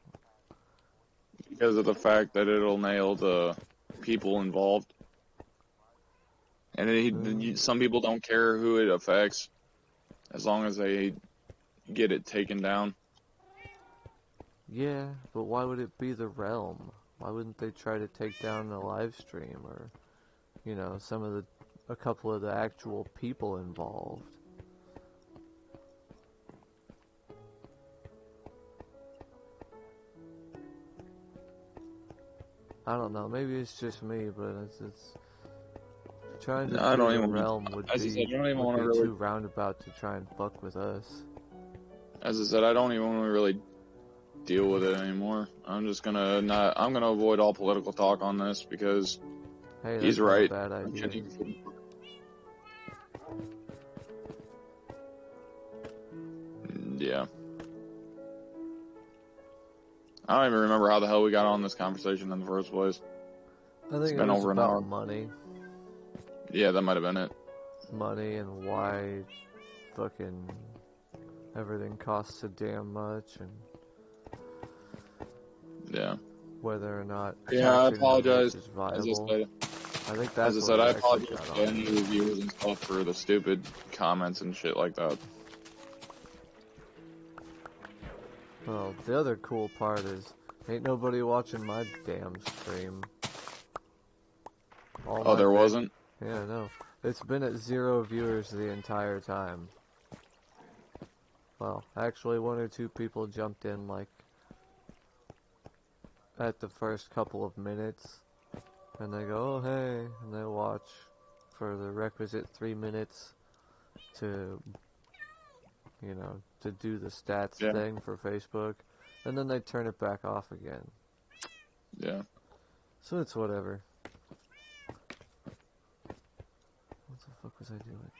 [SPEAKER 2] Because of the fact that it'll nail the people involved. And some people don't care who it affects, as long as they get it taken down.
[SPEAKER 1] Yeah, but why would it be the realm? Why wouldn't they try to take down the live stream or, you know, a couple of the actual people involved? I don't know, maybe it's just me, but it's trying to
[SPEAKER 2] No, I
[SPEAKER 1] do
[SPEAKER 2] don't
[SPEAKER 1] the
[SPEAKER 2] even.
[SPEAKER 1] realm would
[SPEAKER 2] As I said, I don't even
[SPEAKER 1] would
[SPEAKER 2] want
[SPEAKER 1] be
[SPEAKER 2] to really.
[SPEAKER 1] too roundabout to try and fuck with us.
[SPEAKER 2] As I said, I don't even want to really deal with it anymore. I'm gonna avoid all political talk on this because
[SPEAKER 1] Hey,
[SPEAKER 2] he's
[SPEAKER 1] that's not a
[SPEAKER 2] right.
[SPEAKER 1] bad idea.
[SPEAKER 2] Yeah. I don't even remember how the hell we got on this conversation in the first place.
[SPEAKER 1] I think
[SPEAKER 2] It's
[SPEAKER 1] it
[SPEAKER 2] been
[SPEAKER 1] was
[SPEAKER 2] over an
[SPEAKER 1] about
[SPEAKER 2] hour.
[SPEAKER 1] money.
[SPEAKER 2] Yeah, that might have been it.
[SPEAKER 1] Money and why fucking everything costs so damn much, and
[SPEAKER 2] Yeah.
[SPEAKER 1] whether or not
[SPEAKER 2] Yeah, I
[SPEAKER 1] taxing the
[SPEAKER 2] apologize.
[SPEAKER 1] rich is
[SPEAKER 2] As
[SPEAKER 1] viable. I think
[SPEAKER 2] I
[SPEAKER 1] that's what
[SPEAKER 2] I
[SPEAKER 1] it actually
[SPEAKER 2] apologize
[SPEAKER 1] got
[SPEAKER 2] to
[SPEAKER 1] on.
[SPEAKER 2] any of the viewers and stuff for the stupid comments and shit like that.
[SPEAKER 1] Well, the other cool part is, ain't nobody watching my damn stream.
[SPEAKER 2] Oh, there wasn't?
[SPEAKER 1] Yeah, no. It's been at 0 viewers the entire time. Well, actually 1 or 2 people jumped in, like, at the first couple of minutes, and they go, oh hey, and they watch for the requisite 3 minutes to, you know, to do the stats thing for Facebook, and then they turn it back off again.
[SPEAKER 2] Yeah.
[SPEAKER 1] So it's whatever. What the fuck was I doing?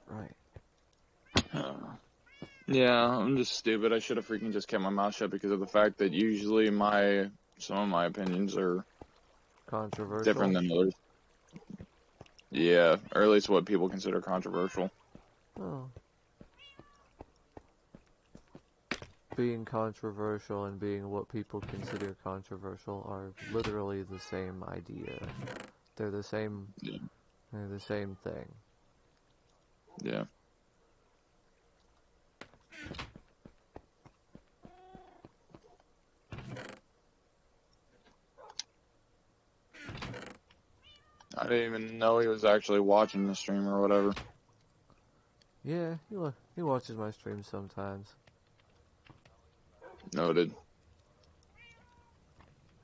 [SPEAKER 1] Right.
[SPEAKER 2] Yeah, I'm just stupid. I should have freaking just kept my mouth shut because of the fact that usually some of my opinions are
[SPEAKER 1] Controversial?
[SPEAKER 2] different than others. Yeah, or at least what people consider controversial.
[SPEAKER 1] Oh. Being controversial and being what people consider controversial are literally the same idea. They're the same.
[SPEAKER 2] Yeah.
[SPEAKER 1] They're the same thing.
[SPEAKER 2] Yeah. I didn't even know he was actually watching the stream or whatever.
[SPEAKER 1] Yeah, he watches my streams sometimes.
[SPEAKER 2] Noted.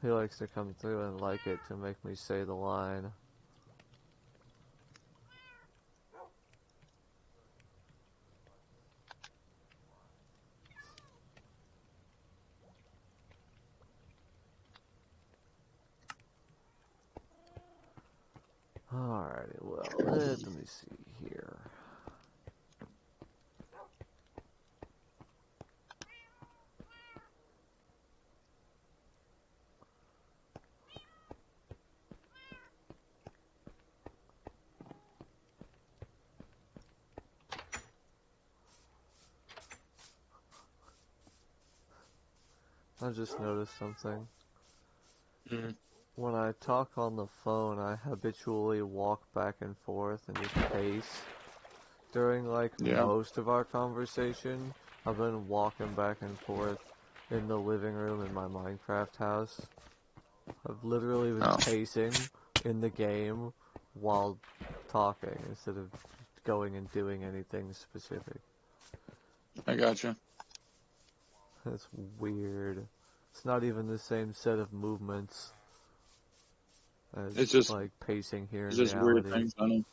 [SPEAKER 1] He likes to come through and like it to make me say the line. Alrighty, well, let me see here. I just noticed something.
[SPEAKER 2] Mm.
[SPEAKER 1] When I talk on the phone, I habitually walk back and forth and just pace. During, like, most of our conversation, I've been walking back and forth in the living room in my Minecraft house. I've literally been
[SPEAKER 2] Oh.
[SPEAKER 1] pacing in the game while talking instead of going and doing anything specific.
[SPEAKER 2] I gotcha.
[SPEAKER 1] That's weird. It's not even the same set of movements as
[SPEAKER 2] It's just
[SPEAKER 1] like pacing here in
[SPEAKER 2] It's just weird
[SPEAKER 1] reality.
[SPEAKER 2] things on it.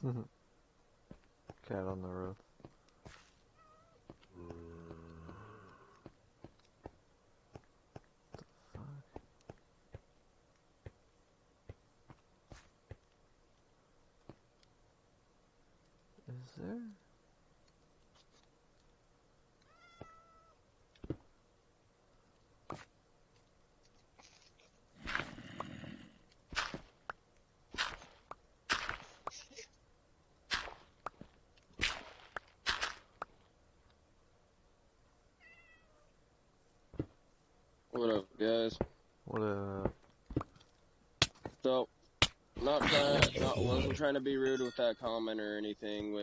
[SPEAKER 1] Cat on the roof. Is there?
[SPEAKER 5] What up, guys?
[SPEAKER 1] What a...
[SPEAKER 5] So, wasn't trying to be rude with that comment or anything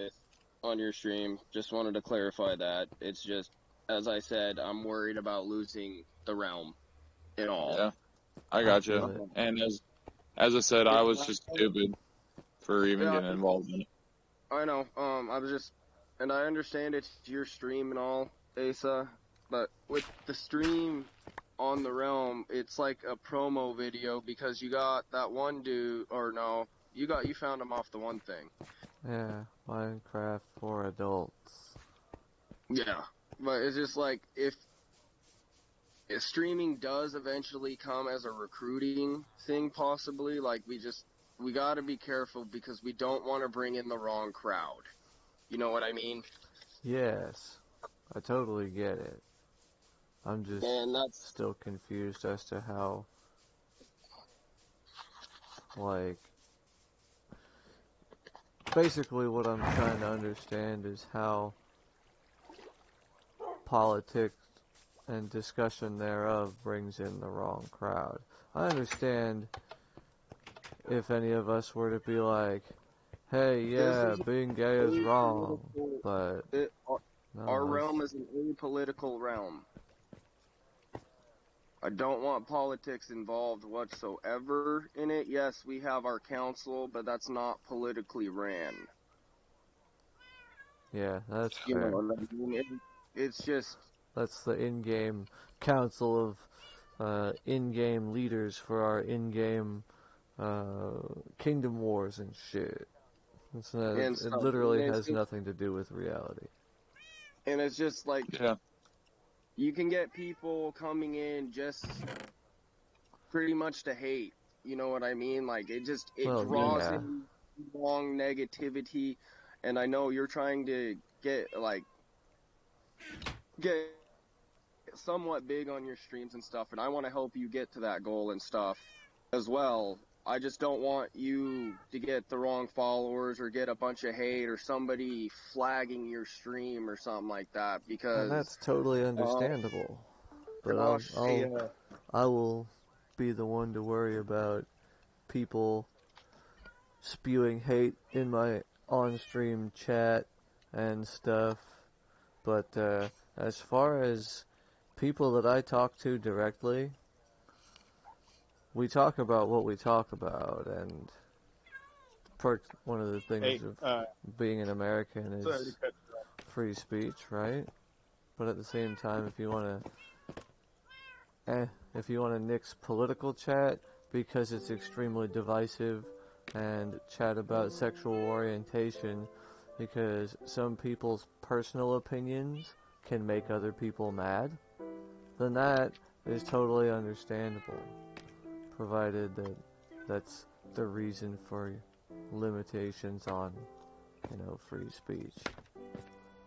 [SPEAKER 5] on your stream. Just wanted to clarify that. It's just, as I said, I'm worried about losing the realm at all.
[SPEAKER 2] Yeah, I got
[SPEAKER 1] feel
[SPEAKER 2] you.
[SPEAKER 1] it.
[SPEAKER 2] And as I said, I was just stupid for even
[SPEAKER 5] Yeah,
[SPEAKER 2] getting involved in it.
[SPEAKER 5] I know. And I understand it's your stream and all, Asa, but with the stream on the realm, it's like a promo video because you got that one dude, or no, you found him off the one thing.
[SPEAKER 1] Yeah, Minecraft for adults.
[SPEAKER 5] Yeah, but it's just like if streaming does eventually come as a recruiting thing, possibly, like we got to be careful because we don't want to bring in the wrong crowd. You know what I mean?
[SPEAKER 1] Yes, I totally get it. I'm just
[SPEAKER 5] And that's
[SPEAKER 1] still confused as to how, like, basically what I'm trying to understand is how politics and discussion thereof brings in the wrong crowd. I understand if any of us were to be like, hey,
[SPEAKER 5] this
[SPEAKER 1] yeah,
[SPEAKER 5] is
[SPEAKER 1] being gay is wrong, but
[SPEAKER 5] our
[SPEAKER 1] no,
[SPEAKER 5] realm is an apolitical realm. I don't want politics involved whatsoever in it. Yes, we have our council, but that's not politically ran.
[SPEAKER 1] yeah, that's
[SPEAKER 5] You know
[SPEAKER 1] fair.
[SPEAKER 5] what I mean? It's just
[SPEAKER 1] That's the in-game council of in-game leaders for our in-game Kingdom Wars and shit.
[SPEAKER 5] and
[SPEAKER 1] It
[SPEAKER 5] stuff.
[SPEAKER 1] literally has nothing to do with reality.
[SPEAKER 5] And it's just like
[SPEAKER 2] Yeah.
[SPEAKER 5] you can get people coming in just pretty much to hate. You know what I mean? Like it
[SPEAKER 1] Well,
[SPEAKER 5] draws
[SPEAKER 1] yeah.
[SPEAKER 5] in wrong negativity. And I know you're trying to get somewhat big on your streams and stuff, and I want to help you get to that goal and stuff as well. I just don't want you to get the wrong followers or get a bunch of hate or somebody flagging your stream or something like that because
[SPEAKER 1] And that's totally understandable. But
[SPEAKER 5] gosh,
[SPEAKER 1] I will be the one to worry about people spewing hate in my on-stream chat and stuff. But as far as people that I talk to directly, we talk about what we talk about, and one of the things of being an American is free speech, right? But at the same time, if you want to nix political chat because it's extremely divisive, and chat about sexual orientation because some people's personal opinions can make other people mad, then that is totally understandable, provided that that's the reason for limitations on, free speech.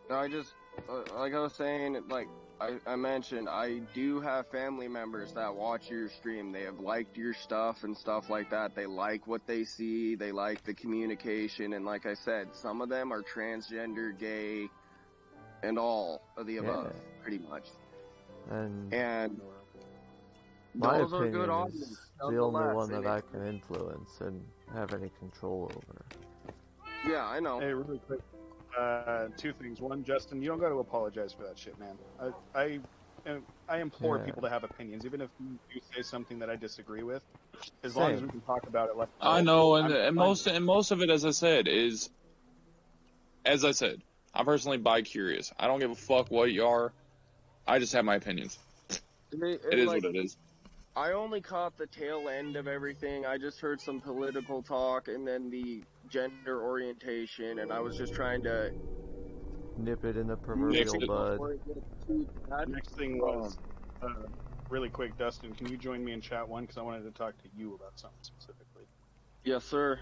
[SPEAKER 5] I just, like I was saying, like I mentioned, I do have family members that watch your stream. They have liked your stuff and stuff like that. They like what they see. They like the communication. And like I said, some of them are transgender, gay, and all of the above, pretty much. And
[SPEAKER 1] my
[SPEAKER 5] those are good
[SPEAKER 1] opinion
[SPEAKER 5] audience,
[SPEAKER 1] is the only one that I can influence and have any control over.
[SPEAKER 5] Yeah, I know.
[SPEAKER 4] Hey, really quick. Two things. One, Justin, you don't got to apologize for that shit, man. I implore people to have opinions, even if you say something that I disagree with. As long as we can talk about it, like
[SPEAKER 2] I know, and most of it, as I said, I'm personally bi-curious. I don't give a fuck what you are. I just have my opinions. It is what it is.
[SPEAKER 5] I only caught the tail end of everything. I just heard some political talk and then the gender orientation, and I was just trying to
[SPEAKER 1] Nip it in the
[SPEAKER 5] mute
[SPEAKER 1] proverbial
[SPEAKER 5] it
[SPEAKER 1] bud.
[SPEAKER 5] before it gets too bad.
[SPEAKER 4] Next thing was, really quick, Dustin, can you join me in chat one? Because I wanted to talk to you about something specifically.
[SPEAKER 5] Yes, sir.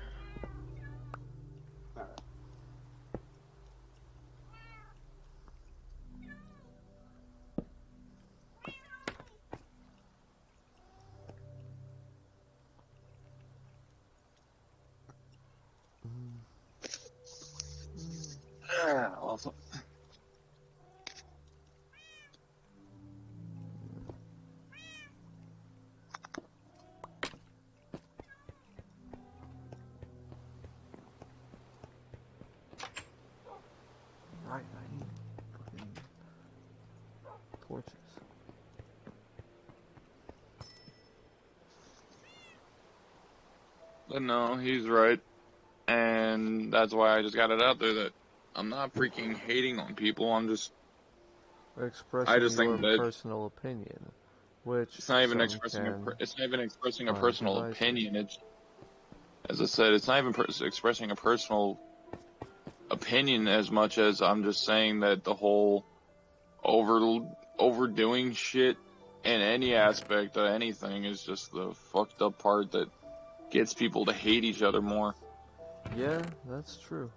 [SPEAKER 4] All right.
[SPEAKER 2] Awesome.
[SPEAKER 1] Right, I need fucking torches.
[SPEAKER 2] But no, he's right. And that's why I just got it out there that I'm not freaking hating on people. I
[SPEAKER 1] Expressing
[SPEAKER 2] just
[SPEAKER 1] your
[SPEAKER 2] think that
[SPEAKER 1] personal opinion, which
[SPEAKER 2] it's not even
[SPEAKER 1] some
[SPEAKER 2] expressing
[SPEAKER 1] can
[SPEAKER 2] it's not even expressing a
[SPEAKER 1] find
[SPEAKER 2] personal
[SPEAKER 1] divisive.
[SPEAKER 2] opinion. It's, as I said, it's not even expressing a personal opinion as much as I'm just saying that the whole overdoing shit in any aspect of anything is just the fucked up part that gets people to hate each other more.
[SPEAKER 1] Yeah, that's true.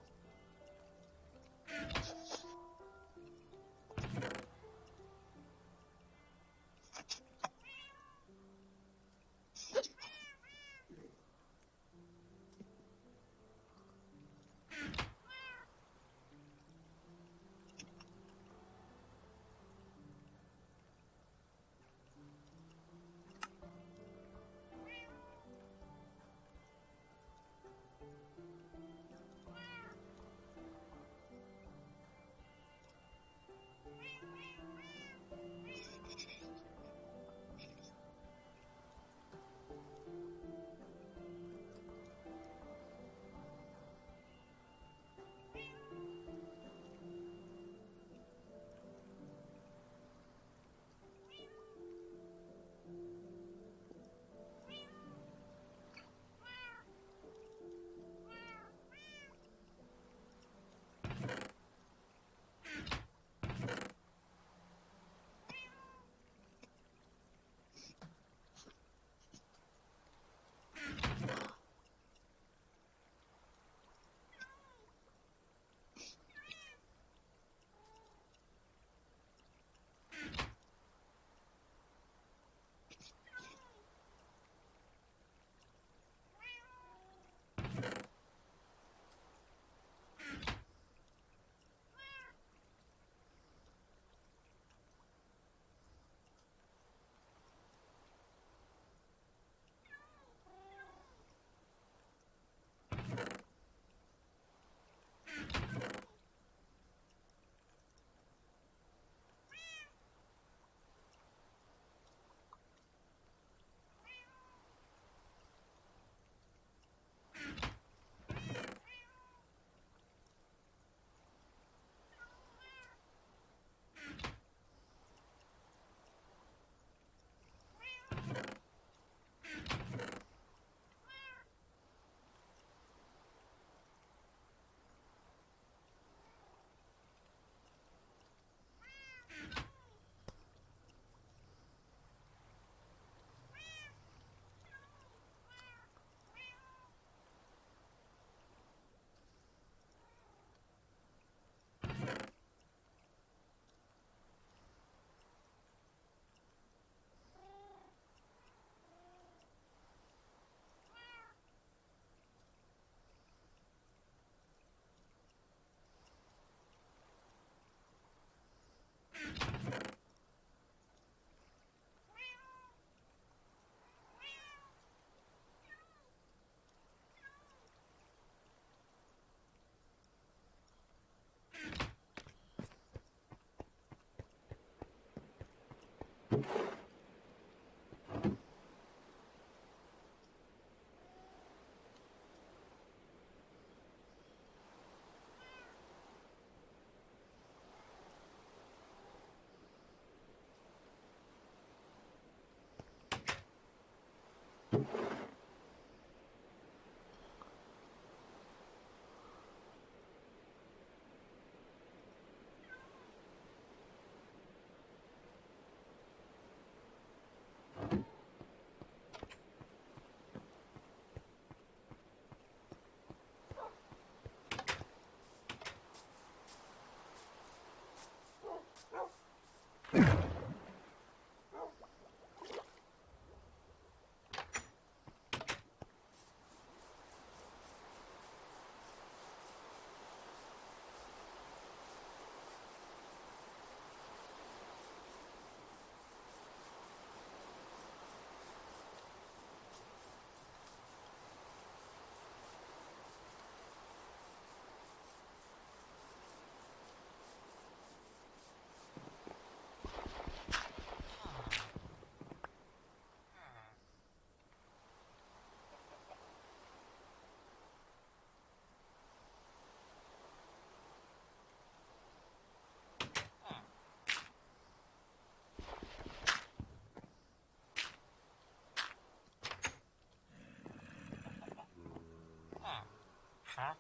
[SPEAKER 1] Yeah,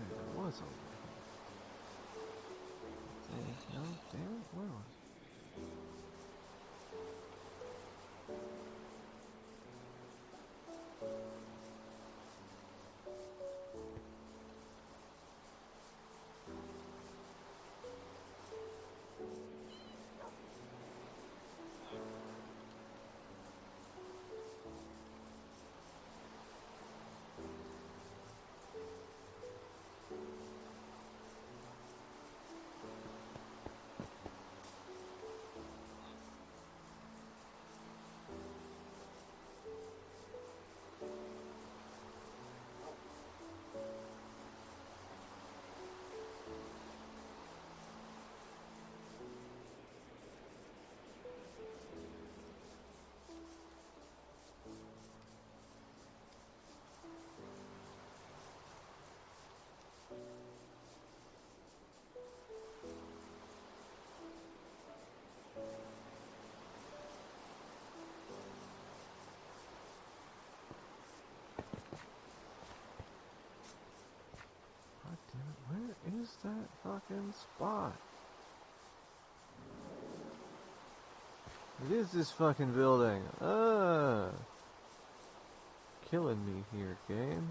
[SPEAKER 1] it was over here. No, damn it, where was it? God damn it, where is that fucking spot? It is this fucking building. Killing me here, game.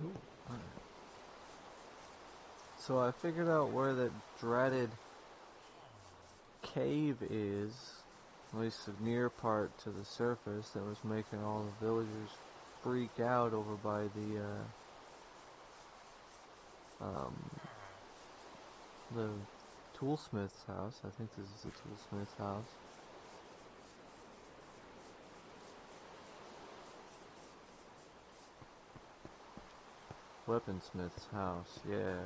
[SPEAKER 1] Ooh, alright. So I figured out where that dreaded cave is, at least the near part to the surface, that was making all the villagers freak out over by the toolsmith's house. I think this is the toolsmith's house. Weaponsmith's house, yeah.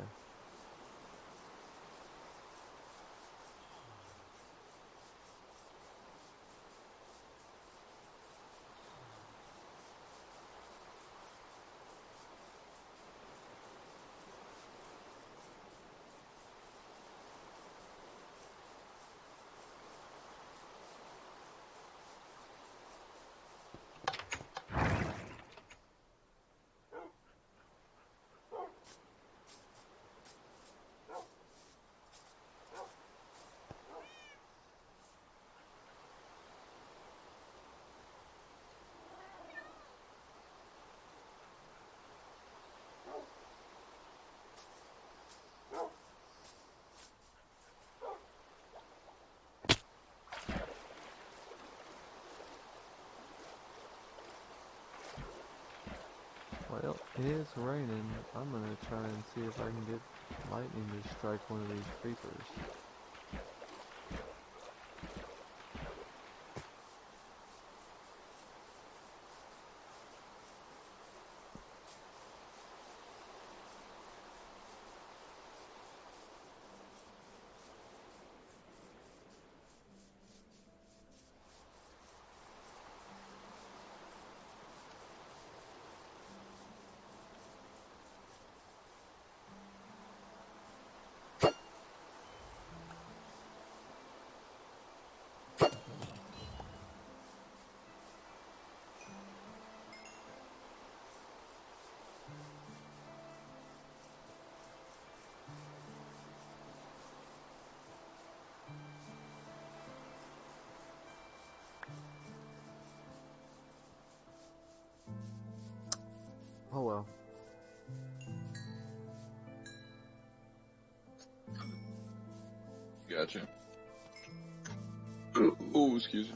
[SPEAKER 1] Well, it is raining. I'm gonna try and see if I can get lightning to strike one of these creepers. Oh well.
[SPEAKER 2] Gotcha. Oh, excuse me.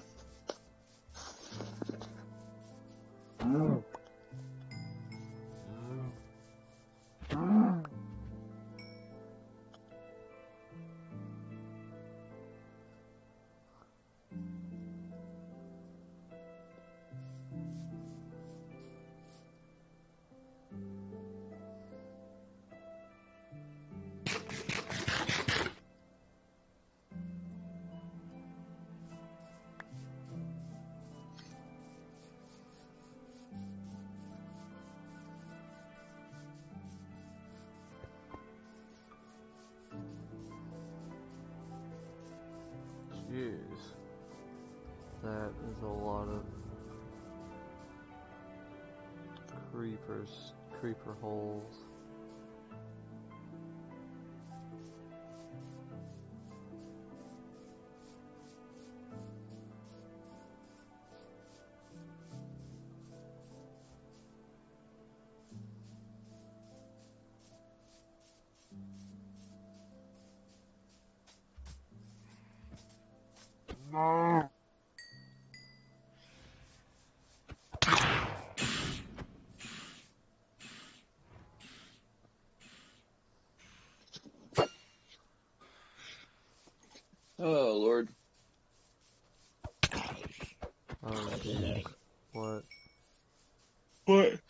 [SPEAKER 1] Jeez. That is a lot of creeper holes.
[SPEAKER 2] Oh, Lord.
[SPEAKER 1] Oh jeez. What?
[SPEAKER 2] What?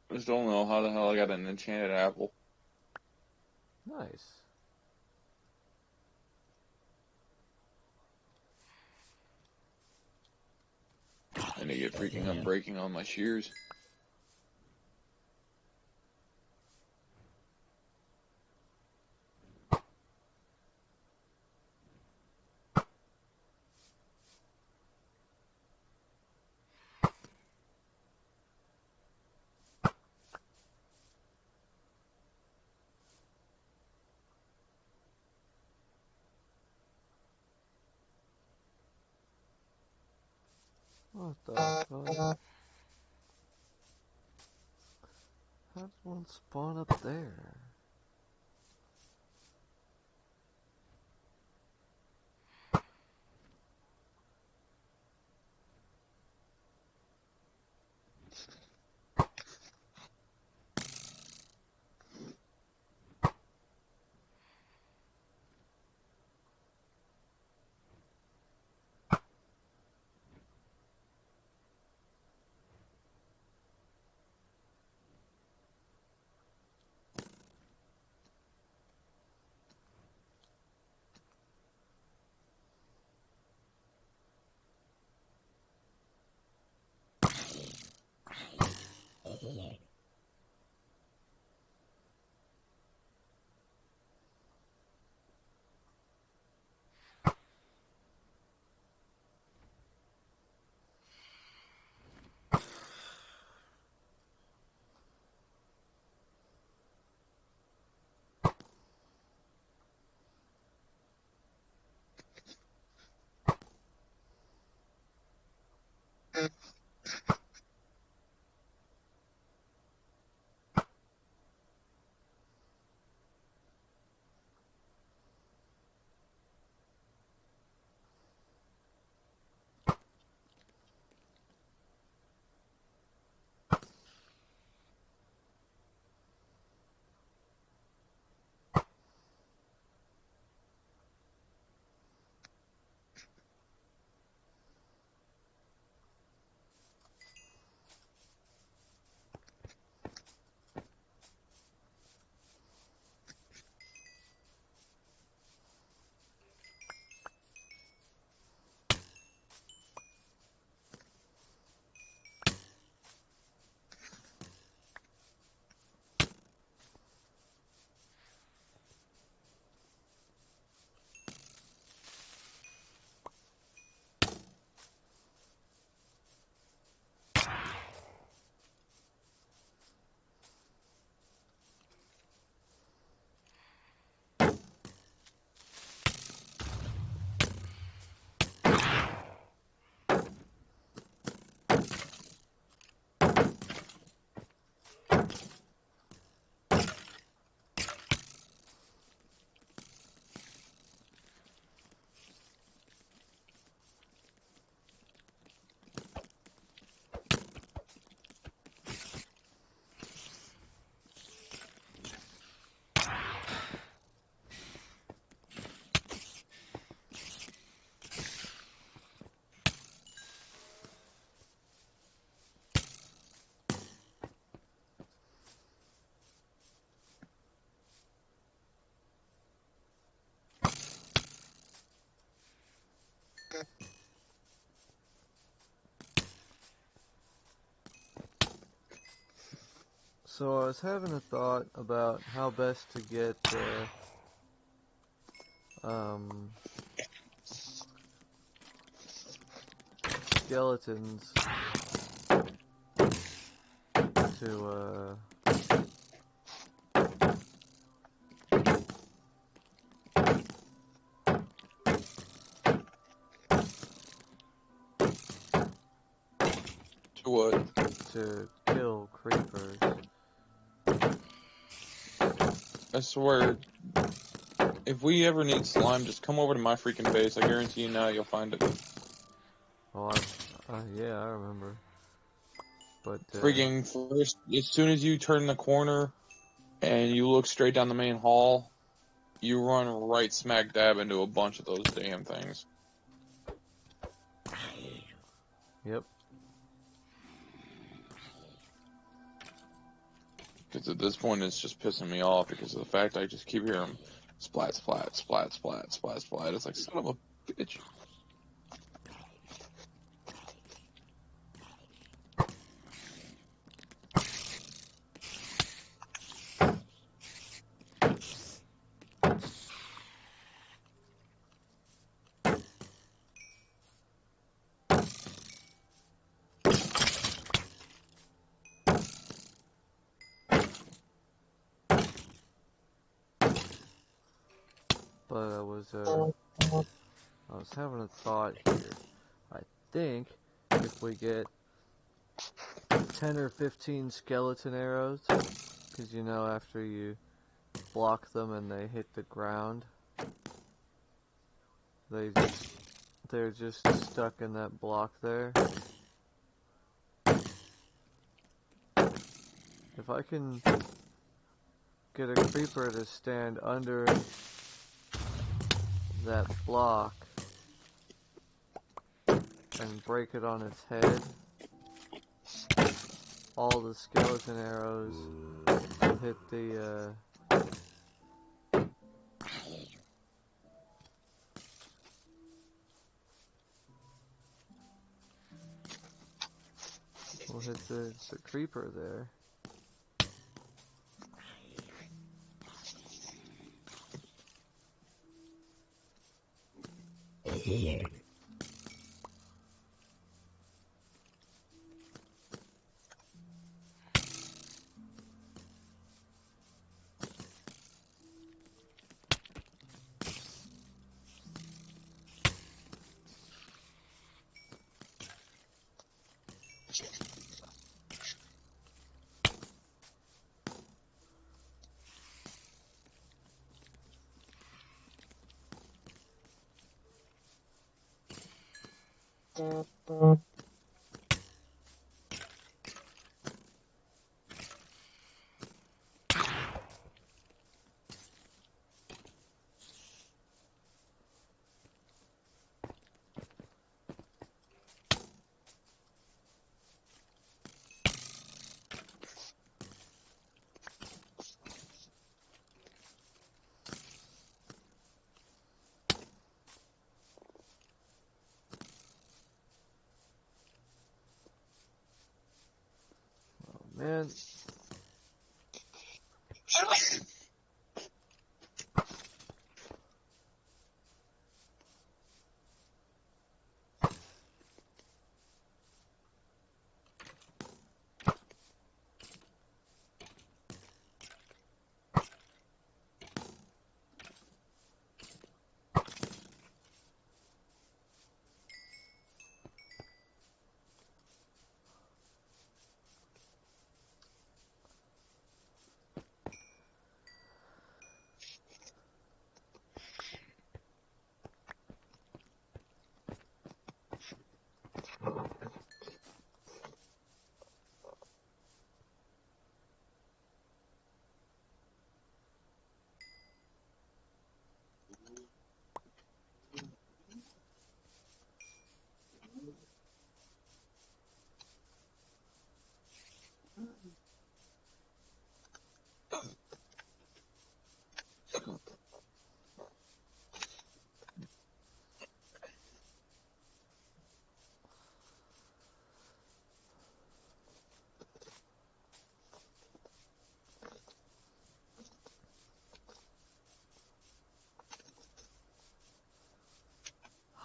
[SPEAKER 2] I just don't know how the hell I got an enchanted apple.
[SPEAKER 1] Nice.
[SPEAKER 2] I need to get freaking unbreaking on my shears.
[SPEAKER 1] What the fuck? How does one spawn up there? So I was having a thought about how best to get skeletons to
[SPEAKER 2] To what?
[SPEAKER 1] to kill creepers.
[SPEAKER 2] I swear, if we ever need slime, just come over to my freaking base. I guarantee you now you'll find it.
[SPEAKER 1] Oh, yeah, I remember. But
[SPEAKER 2] Freaking first, as soon as you turn the corner and you look straight down the main hall, you run right smack dab into a bunch of those damn things.
[SPEAKER 1] yep.
[SPEAKER 2] Because at this point, it's just pissing me off because of the fact I just keep hearing splat, splat, splat, splat, splat, splat. It's like, son of a bitch.
[SPEAKER 1] But I was having a thought here. I think if if we get 10 or 15 skeleton arrows, because you know after you block them and they hit the ground, they're just stuck in that block there. If I can get a creeper to stand under that block and break it on its head, all the skeleton arrows will hit the creeper there. Oh man.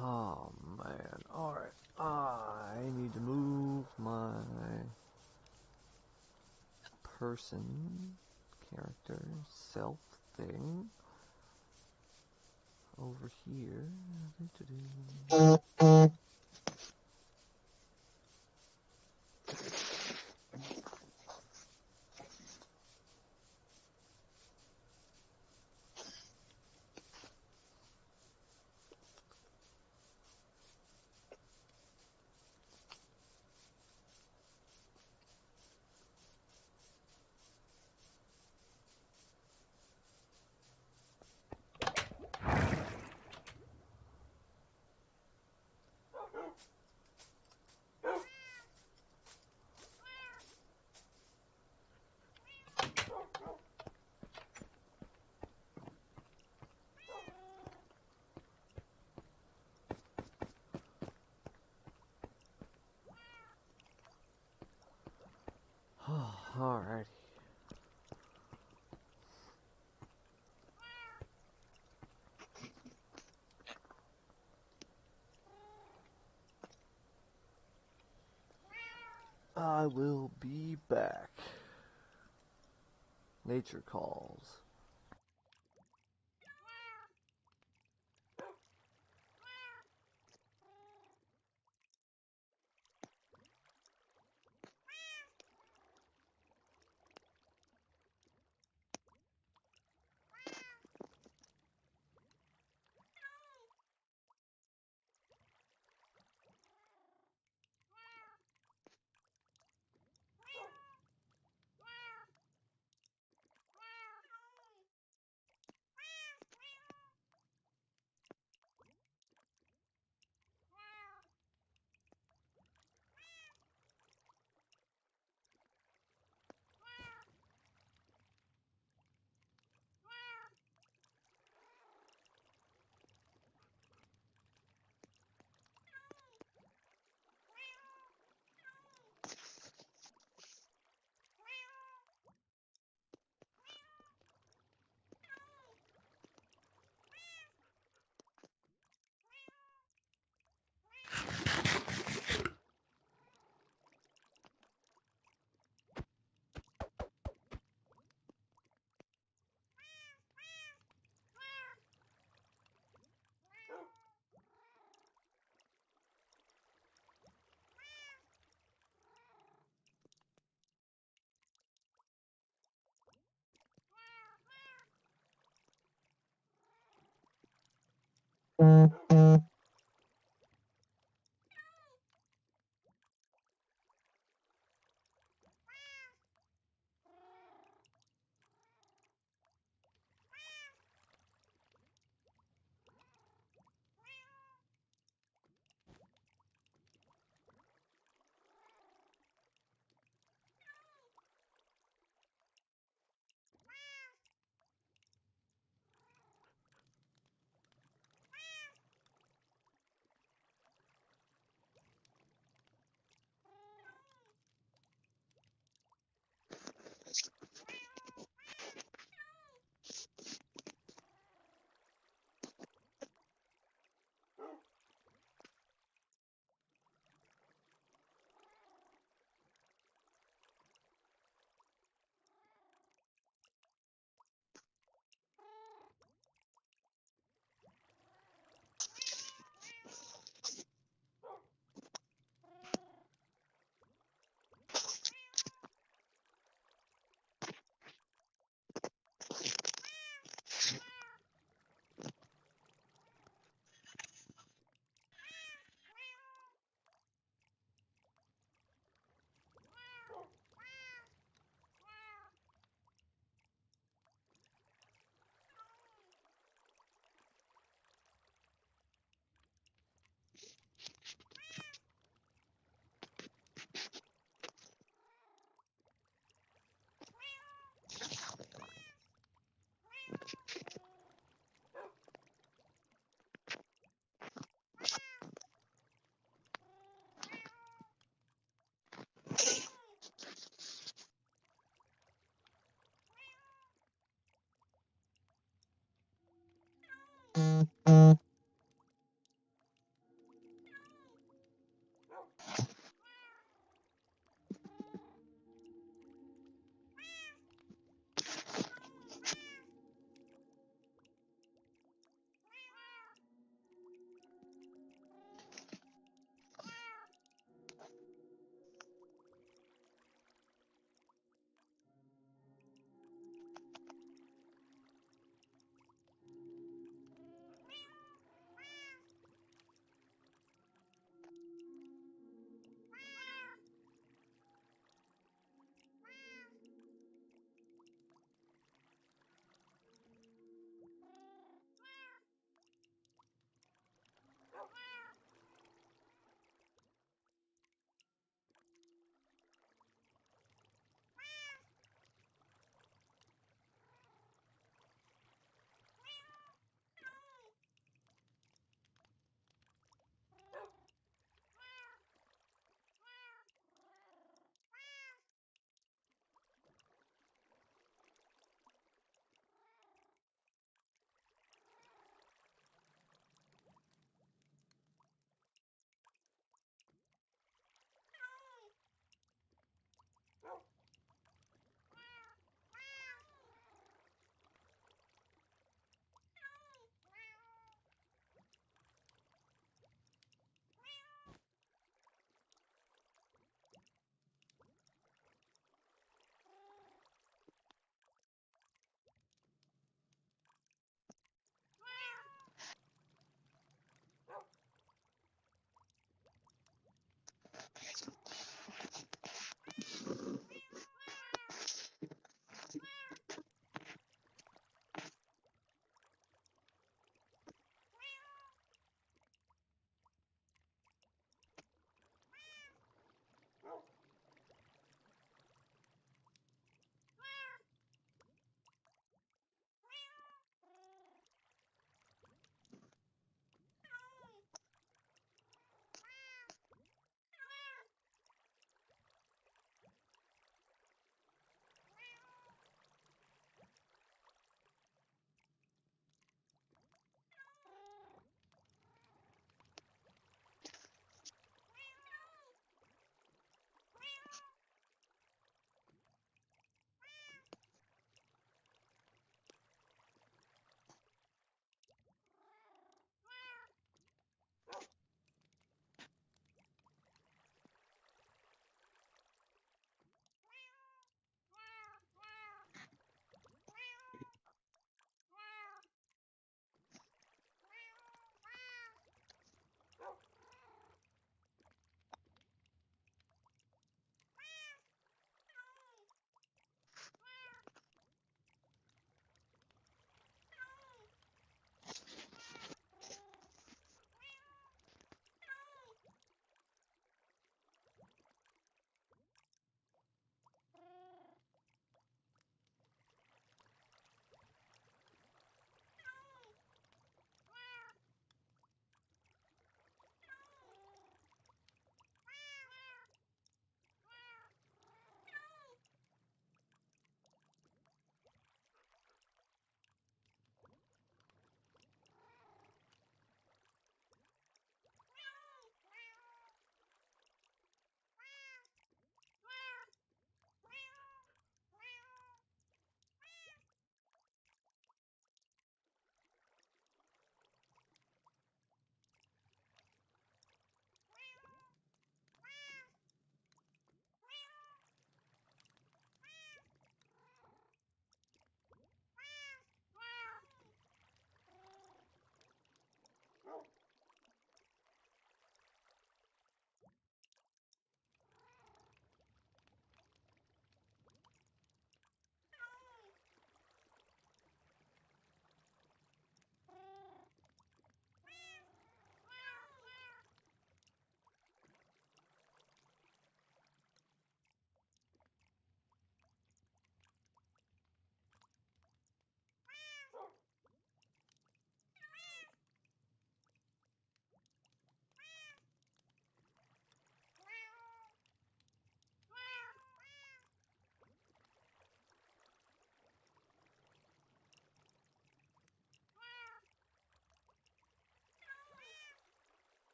[SPEAKER 1] Oh man, alright. I need to move my person, character, self thing over here. Alrighty. I will be back. Nature calls.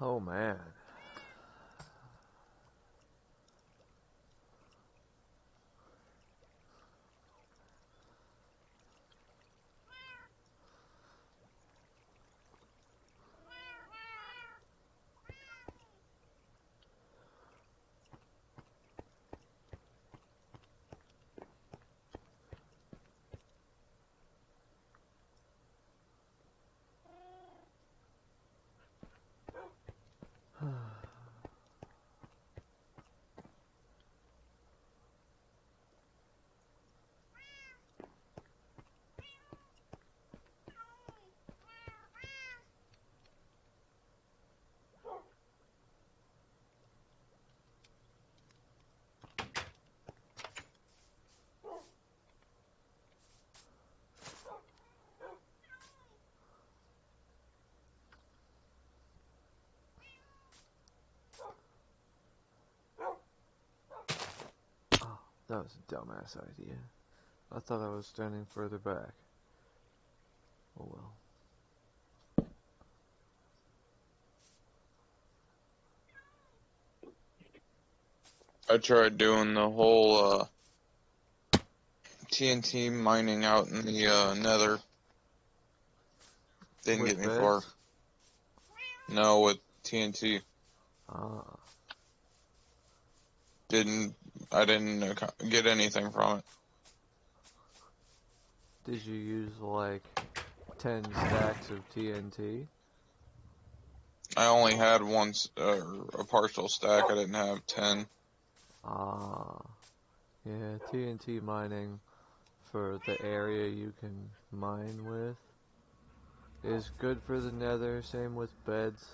[SPEAKER 1] Oh man. That was a dumbass idea. I thought I was standing further back. Oh well.
[SPEAKER 2] I tried doing the whole TNT mining out in the Nether. Didn't
[SPEAKER 1] With
[SPEAKER 2] get me
[SPEAKER 1] beds?
[SPEAKER 2] far. No, with TNT.
[SPEAKER 1] Ah.
[SPEAKER 2] I didn't get anything from it.
[SPEAKER 1] Did you use like 10 stacks of TNT?
[SPEAKER 2] I only had a partial stack. I didn't have 10.
[SPEAKER 1] Ah. Yeah, TNT mining for the area you can mine with is good for the nether, same with beds,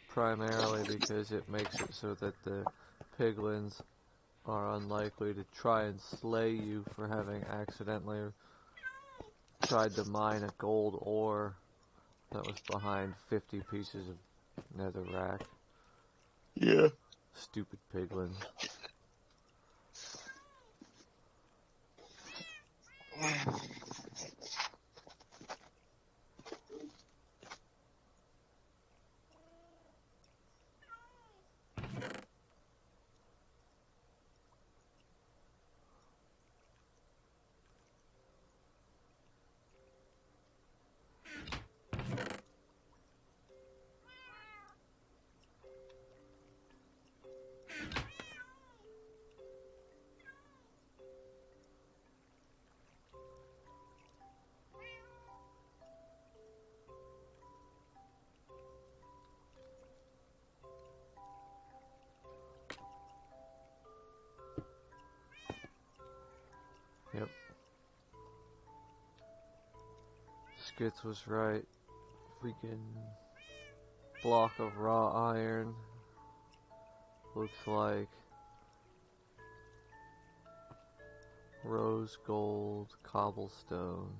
[SPEAKER 1] primarily because it makes it so that the piglins are unlikely to try and slay you for having accidentally tried to mine a gold ore that was behind 50 pieces of netherrack.
[SPEAKER 2] Yeah.
[SPEAKER 1] Stupid piglins. Yep. Skits was right. Freaking block of raw iron. Looks like rose gold cobblestone.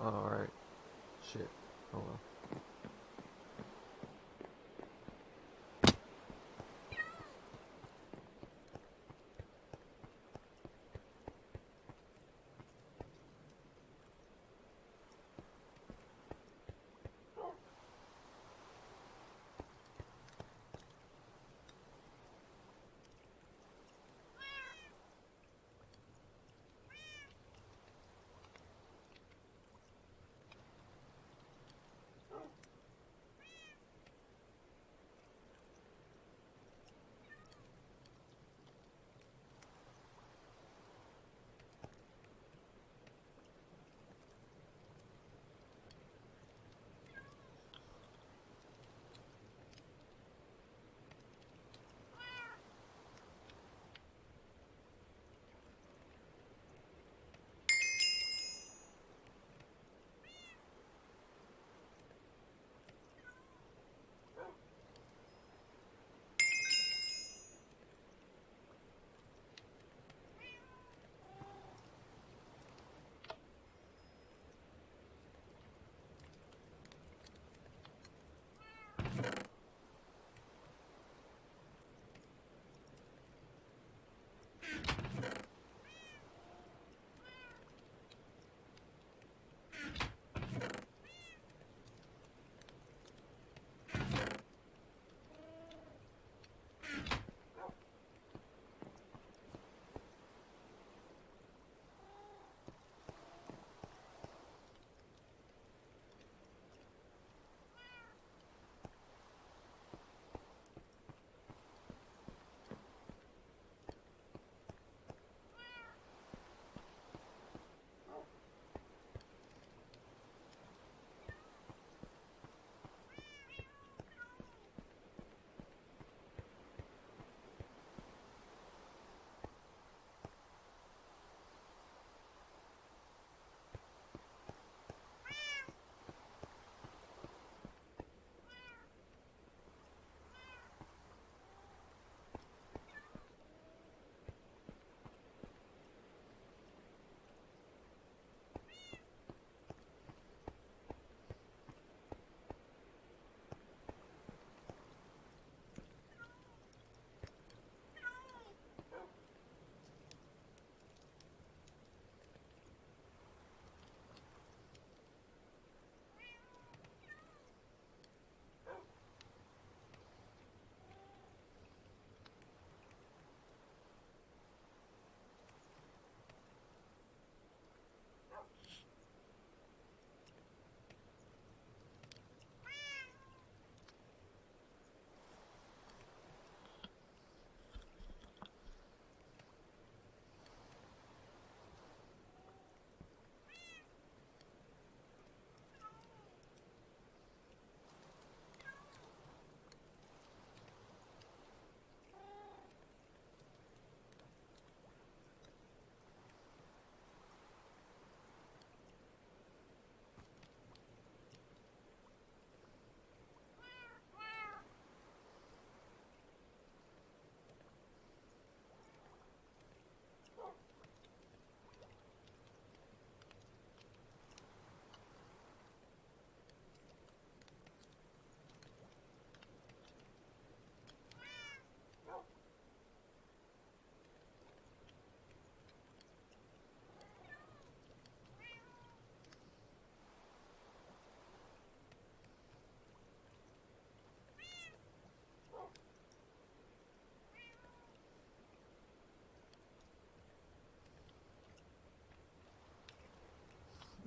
[SPEAKER 1] Alright. Shit. Oh well.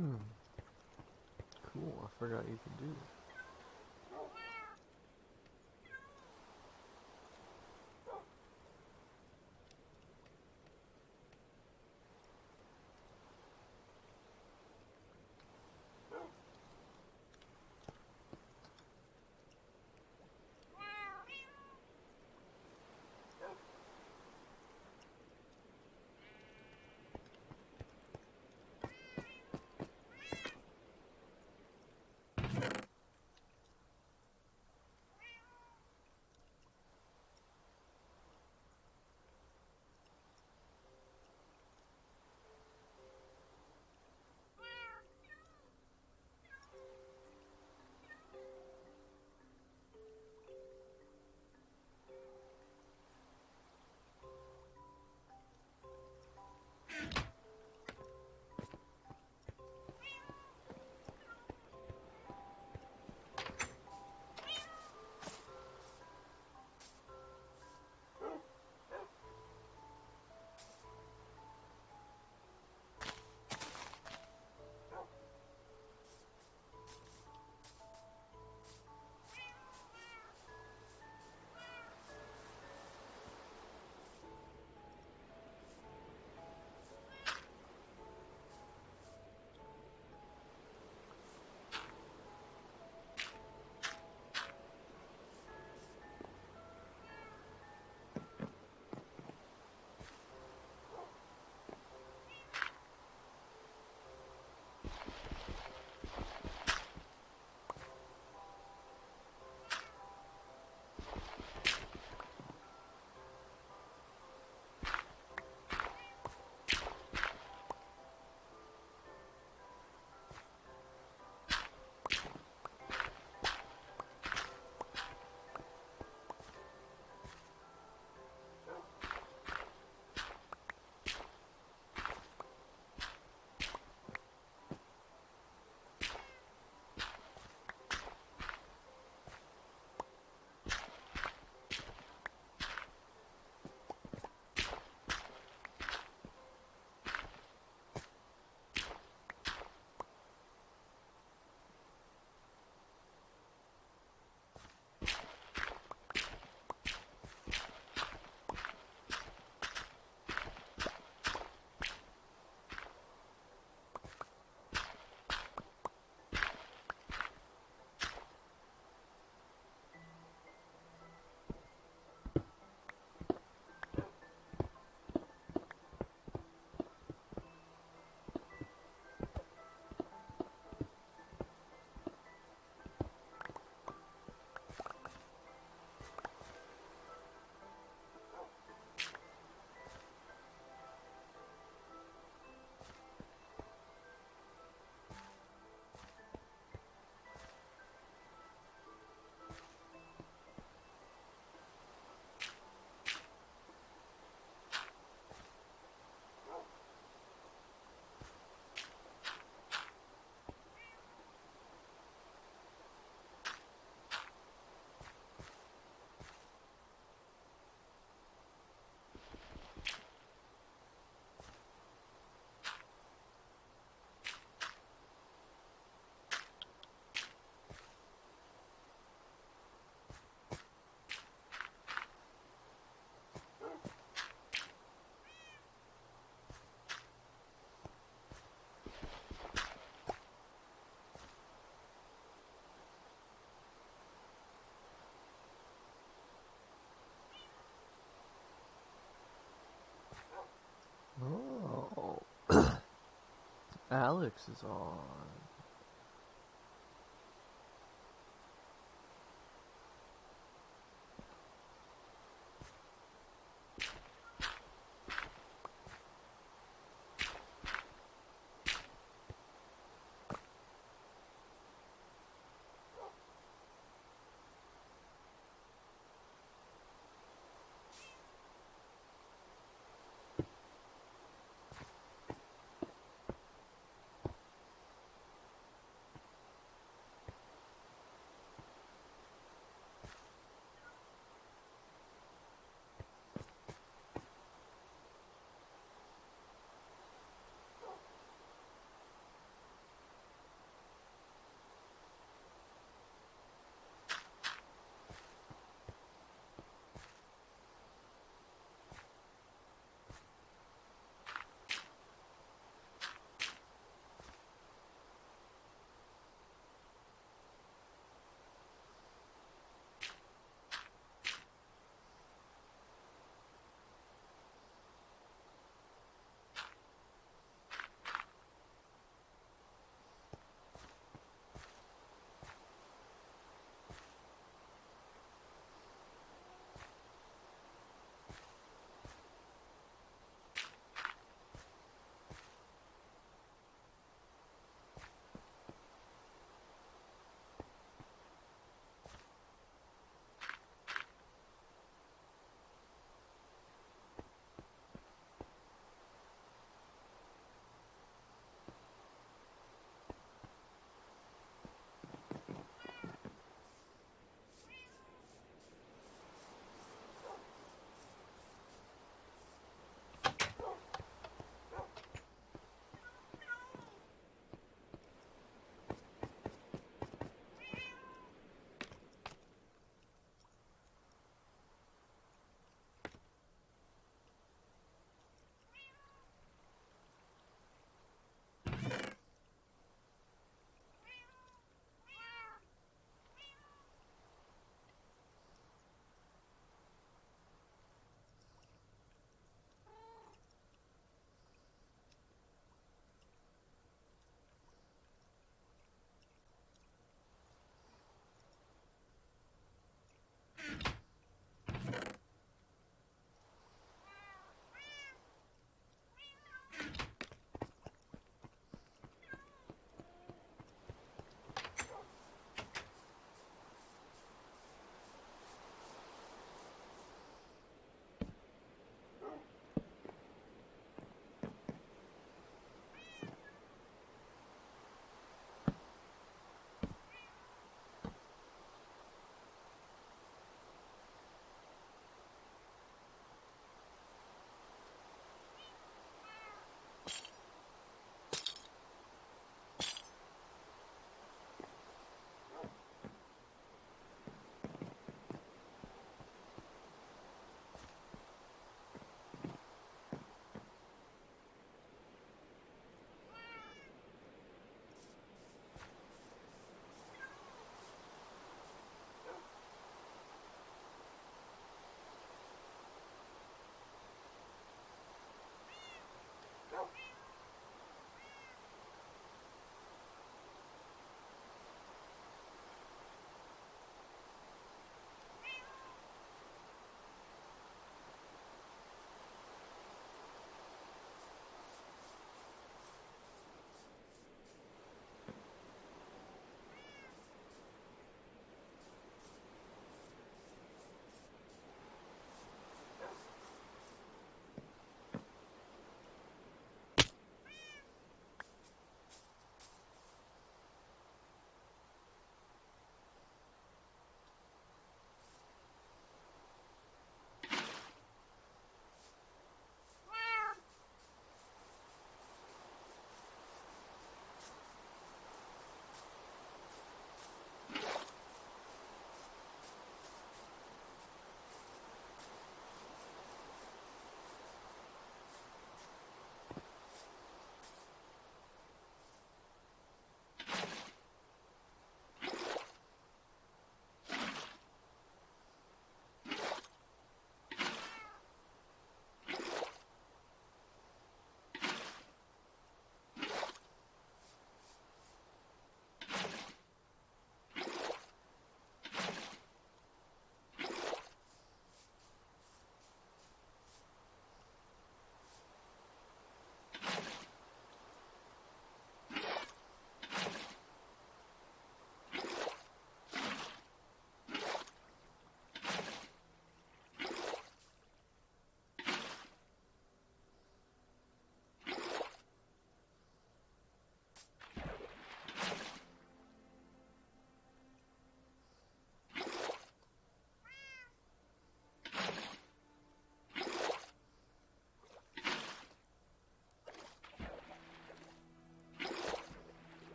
[SPEAKER 1] Cool, I forgot you could do that. Oh, Alex is on.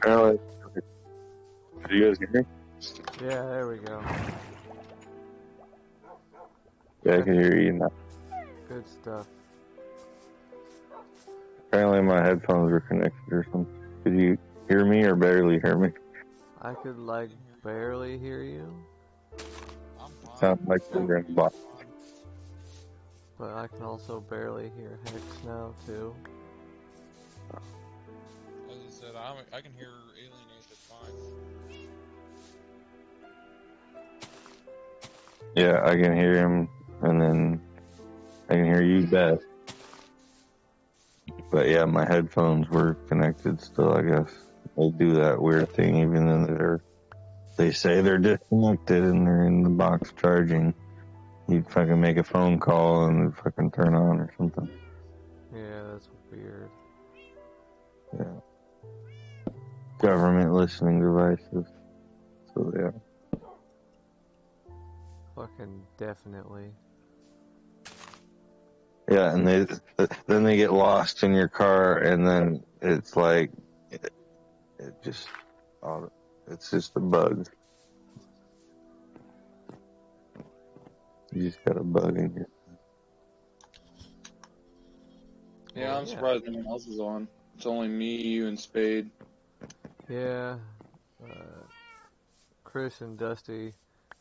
[SPEAKER 6] Apparently, did you guys hear me?
[SPEAKER 1] Yeah, there we go.
[SPEAKER 6] Yeah, I can hear you now.
[SPEAKER 1] Good stuff.
[SPEAKER 6] Apparently my headphones were connected or something. Did you hear me or barely hear me?
[SPEAKER 1] I could, like, barely hear you,
[SPEAKER 2] I'm fine.
[SPEAKER 6] Sounds like you were in the box.
[SPEAKER 1] but I can also barely hear Hex now, too.
[SPEAKER 2] As I said, I can hear Alienated fine.
[SPEAKER 6] Yeah, I can hear him, and then I can hear you best. But yeah, my headphones were connected still, I guess. They do that weird thing even though they say they're disconnected and they're in the box charging. You fucking make a phone call and it fucking turn on or something.
[SPEAKER 1] Yeah, that's weird.
[SPEAKER 6] Yeah. Government listening devices. So yeah.
[SPEAKER 1] Fucking definitely.
[SPEAKER 6] Yeah, and then they get lost in your car and then it's like, it just, it's just a bug. You just got a bug in here.
[SPEAKER 2] Yeah,
[SPEAKER 1] Well,
[SPEAKER 2] I'm
[SPEAKER 1] yeah.
[SPEAKER 2] surprised no one else is on. It's only me, you, and Spade.
[SPEAKER 1] Yeah, Chris and Dusty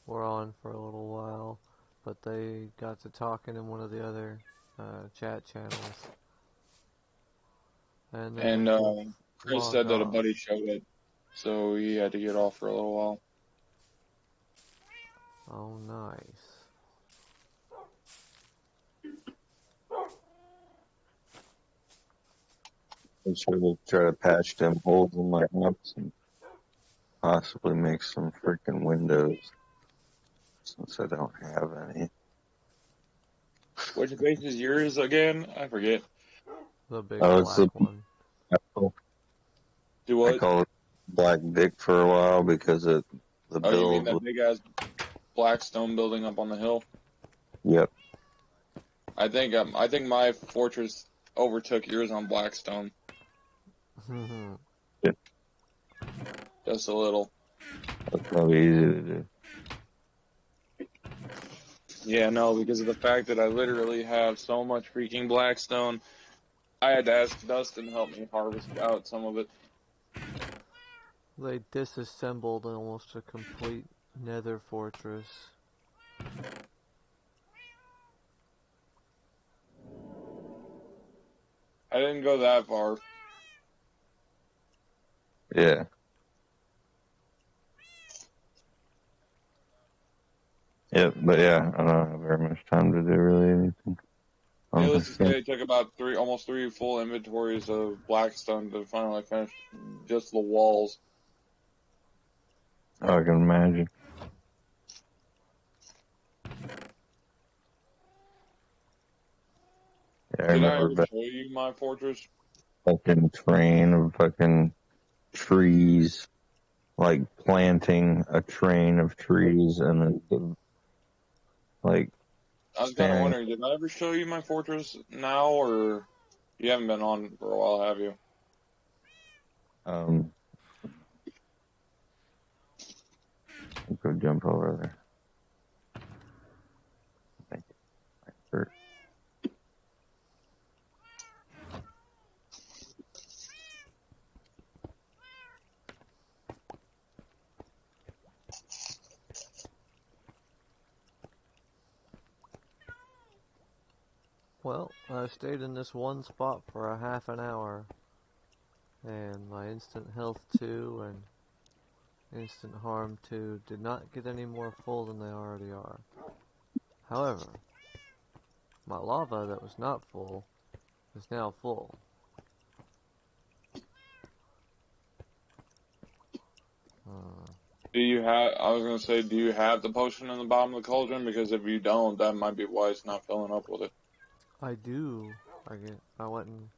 [SPEAKER 1] were on for a little while, but they got to talking in one of the other chat channels. And then
[SPEAKER 2] And Chris
[SPEAKER 1] logged
[SPEAKER 2] said that a
[SPEAKER 1] off.
[SPEAKER 2] buddy showed it, so he had to get off for a little while.
[SPEAKER 1] Oh, nice.
[SPEAKER 6] I'm sure they'll try to patch them holes in my house and possibly make some freaking windows since I don't have any.
[SPEAKER 2] Which base is yours again? I forget.
[SPEAKER 1] The big
[SPEAKER 6] Oh, it's the
[SPEAKER 1] black one.
[SPEAKER 2] Do
[SPEAKER 6] I
[SPEAKER 2] what?
[SPEAKER 6] called it Black Dick for a while because the
[SPEAKER 2] Oh, you mean
[SPEAKER 6] build
[SPEAKER 2] that
[SPEAKER 6] was,
[SPEAKER 2] big ass black stone building up on the hill?
[SPEAKER 6] yep.
[SPEAKER 2] I think my fortress overtook yours on Blackstone just a little.
[SPEAKER 6] That's probably easy to do.
[SPEAKER 2] Yeah, no, because of the fact that I literally have so much freaking Blackstone, I had to ask Dustin to help me harvest out some of it.
[SPEAKER 1] They disassembled almost a complete nether fortress.
[SPEAKER 2] I didn't go that far.
[SPEAKER 6] Yeah. Yep, but yeah, I don't have very much time to do really anything.
[SPEAKER 2] Needless to say, it took about almost three full inventories of Blackstone to finally finish just the walls.
[SPEAKER 6] I can imagine. Yeah, I
[SPEAKER 2] Did I
[SPEAKER 6] remember
[SPEAKER 2] ever
[SPEAKER 6] back
[SPEAKER 2] show you my fortress?
[SPEAKER 6] fucking train of fucking trees, like planting a train of trees and then like
[SPEAKER 2] I was kind of
[SPEAKER 6] standing.
[SPEAKER 2] wondering, did I ever show you my fortress now, or you haven't been on for a while, have you?
[SPEAKER 6] I'll go jump over there. Thank you. Hurt.
[SPEAKER 1] Well, I stayed in this one spot for a half an hour, and my instant health 2 and instant harm 2 did not get any more full than they already are. However, my lava that was not full is now full.
[SPEAKER 2] Do you have? I was gonna say, do you have the potion in the bottom of the cauldron? Because if you don't, that might be why it's not filling up with it.
[SPEAKER 1] I do. I went and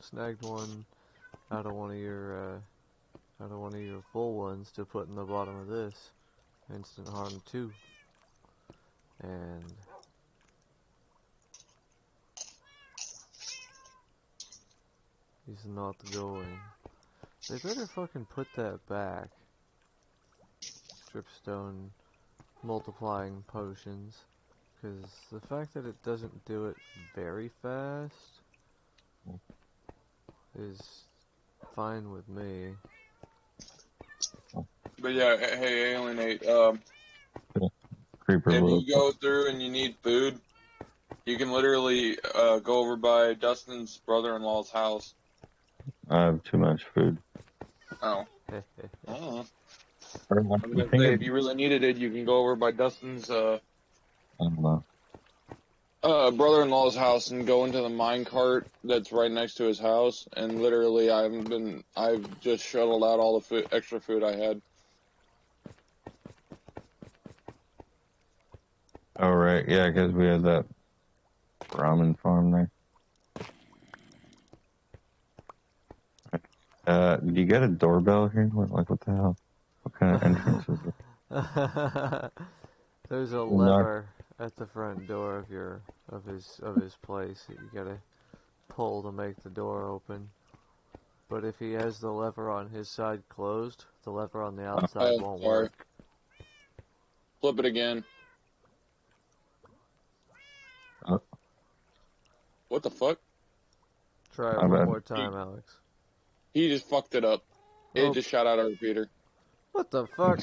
[SPEAKER 1] snagged one out of one of your full ones to put in the bottom of this instant harm 2, and He's not going. They better fucking put that back. Dripstone multiplying potions. Because the fact that it doesn't do it very fast is fine with me.
[SPEAKER 2] But yeah, hey, Alienate,
[SPEAKER 6] Creeper
[SPEAKER 2] if
[SPEAKER 6] will.
[SPEAKER 2] you go through and you need food, you can literally go over by Dustin's brother-in-law's house.
[SPEAKER 6] I have too much food.
[SPEAKER 2] Oh. Oh.
[SPEAKER 6] Or
[SPEAKER 2] I was gonna say, if you really needed it, you can go over by Dustin's
[SPEAKER 6] I don't know.
[SPEAKER 2] brother-in-law's house and go into the mine cart that's right next to his house. And literally, I've just shuttled out all the extra food I had.
[SPEAKER 6] Oh, right. Yeah, because we had that ramen farm there. Do you get a doorbell here? What the hell? What kind of entrance is it?
[SPEAKER 1] There's a
[SPEAKER 6] You knock-
[SPEAKER 1] lever at the front door of his place that you gotta pull to make the door open. But if he has the lever on his side closed, the lever on the outside won't
[SPEAKER 2] Sorry.
[SPEAKER 1] work.
[SPEAKER 2] Flip it again.
[SPEAKER 6] Oh.
[SPEAKER 2] What the fuck?
[SPEAKER 1] Try it
[SPEAKER 6] My
[SPEAKER 1] one
[SPEAKER 6] bad.
[SPEAKER 1] more time, Alex.
[SPEAKER 2] He just fucked it up. It
[SPEAKER 1] Oh.
[SPEAKER 2] just shot out a repeater.
[SPEAKER 1] What the fuck?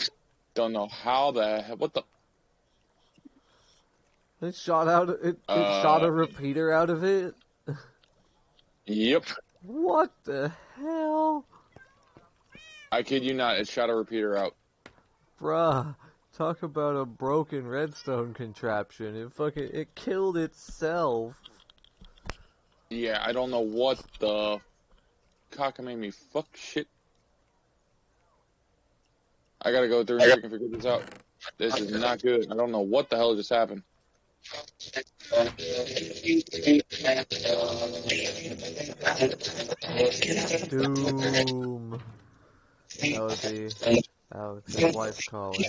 [SPEAKER 2] Don't know how what the...
[SPEAKER 1] It shot out. It shot a repeater out of it.
[SPEAKER 2] Yep.
[SPEAKER 1] What the hell,
[SPEAKER 2] I kid you not, it shot a repeater out.
[SPEAKER 1] bruh? Talk about a broken redstone contraption. It killed itself.
[SPEAKER 2] Yeah, I don't know what the cock made me fuck shit. I gotta go through and freaking figure this out. This is not good. I don't know what the hell just happened.
[SPEAKER 1] Doom. That would be Alex's wife calling.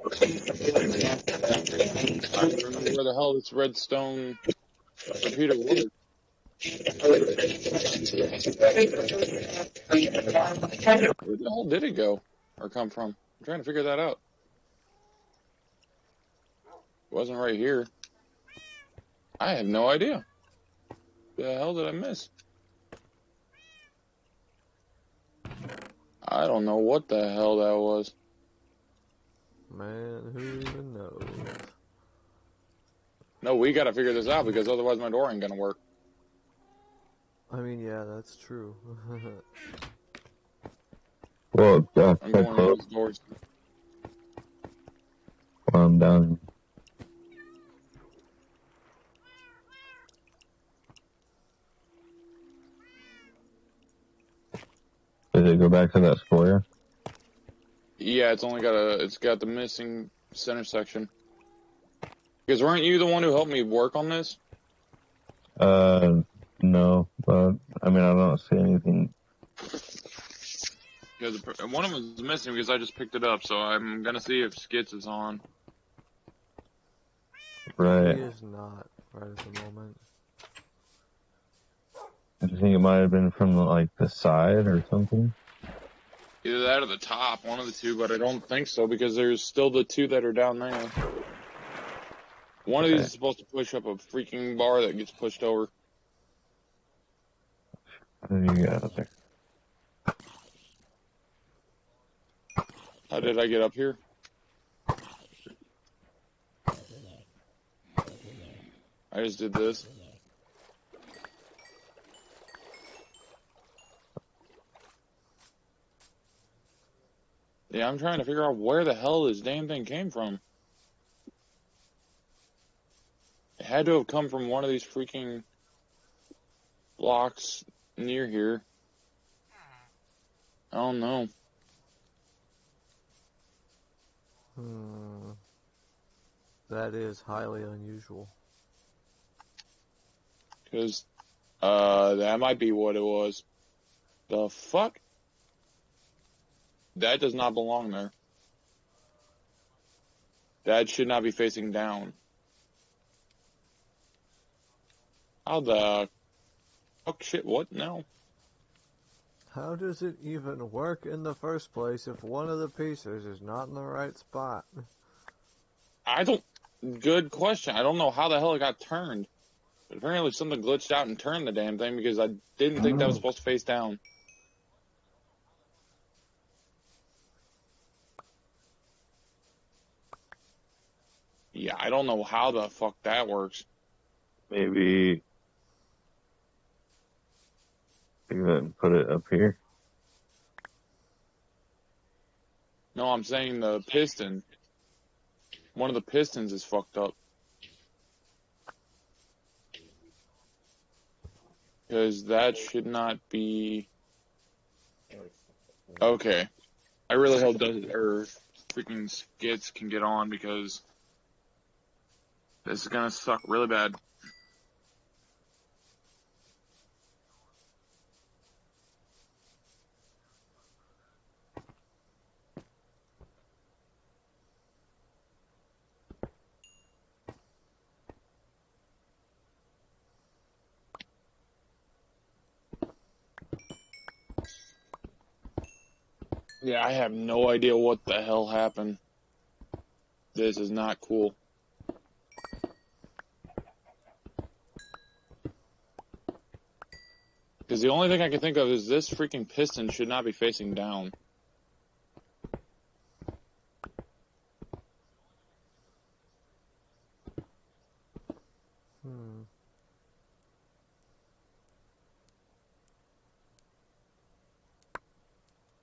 [SPEAKER 2] I don't remember where the hell this redstone repeater was. Where the hell did it go or come from? I'm trying to figure that out. It wasn't right here. I have no idea. The hell did I miss? I don't know what the hell that was.
[SPEAKER 1] Man, who even knows?
[SPEAKER 2] No, we gotta figure this out because otherwise my door ain't gonna work.
[SPEAKER 1] I mean, yeah, that's true.
[SPEAKER 6] Well,
[SPEAKER 2] I'm going to those doors.
[SPEAKER 6] while I'm down. Did it go back to that square?
[SPEAKER 2] Yeah, it's got the missing center section. Because weren't you the one who helped me work on this?
[SPEAKER 6] No, but I mean, I don't see anything.
[SPEAKER 2] Because one of them is missing because I just picked it up, so I'm gonna see if Skits is on.
[SPEAKER 6] Right.
[SPEAKER 1] He is not right at the moment.
[SPEAKER 6] I think it might have been from like the side or something.
[SPEAKER 2] Either that or the top, one of the two, but I don't think so because there's still the two that are down there. One of these is supposed to push up a freaking bar that gets pushed over.
[SPEAKER 6] How did you get out there?
[SPEAKER 2] How did I get up here? I just did this. Yeah, I'm trying to figure out where the hell this damn thing came from. It had to have come from one of these freaking blocks near here. I don't know.
[SPEAKER 1] That is highly unusual.
[SPEAKER 2] Because, that might be what it was. The fuck? That does not belong there. That should not be facing down. How the fuck shit? What? No.
[SPEAKER 1] How does it even work in the first place if one of the pieces is not in the right spot?
[SPEAKER 2] Good question. I don't know how the hell it got turned. But apparently something glitched out and turned the damn thing because I didn't think that was supposed to face down. Yeah, I don't know how the fuck that works.
[SPEAKER 6] Maybe put it up here.
[SPEAKER 2] No, I'm saying the piston. One of the pistons is fucked up. Because that should not be... Okay. I really hope freaking skits can get on because this is gonna suck really bad. Yeah, I have no idea what the hell happened. This is not cool. Because the only thing I can think of is this freaking piston should not be facing down.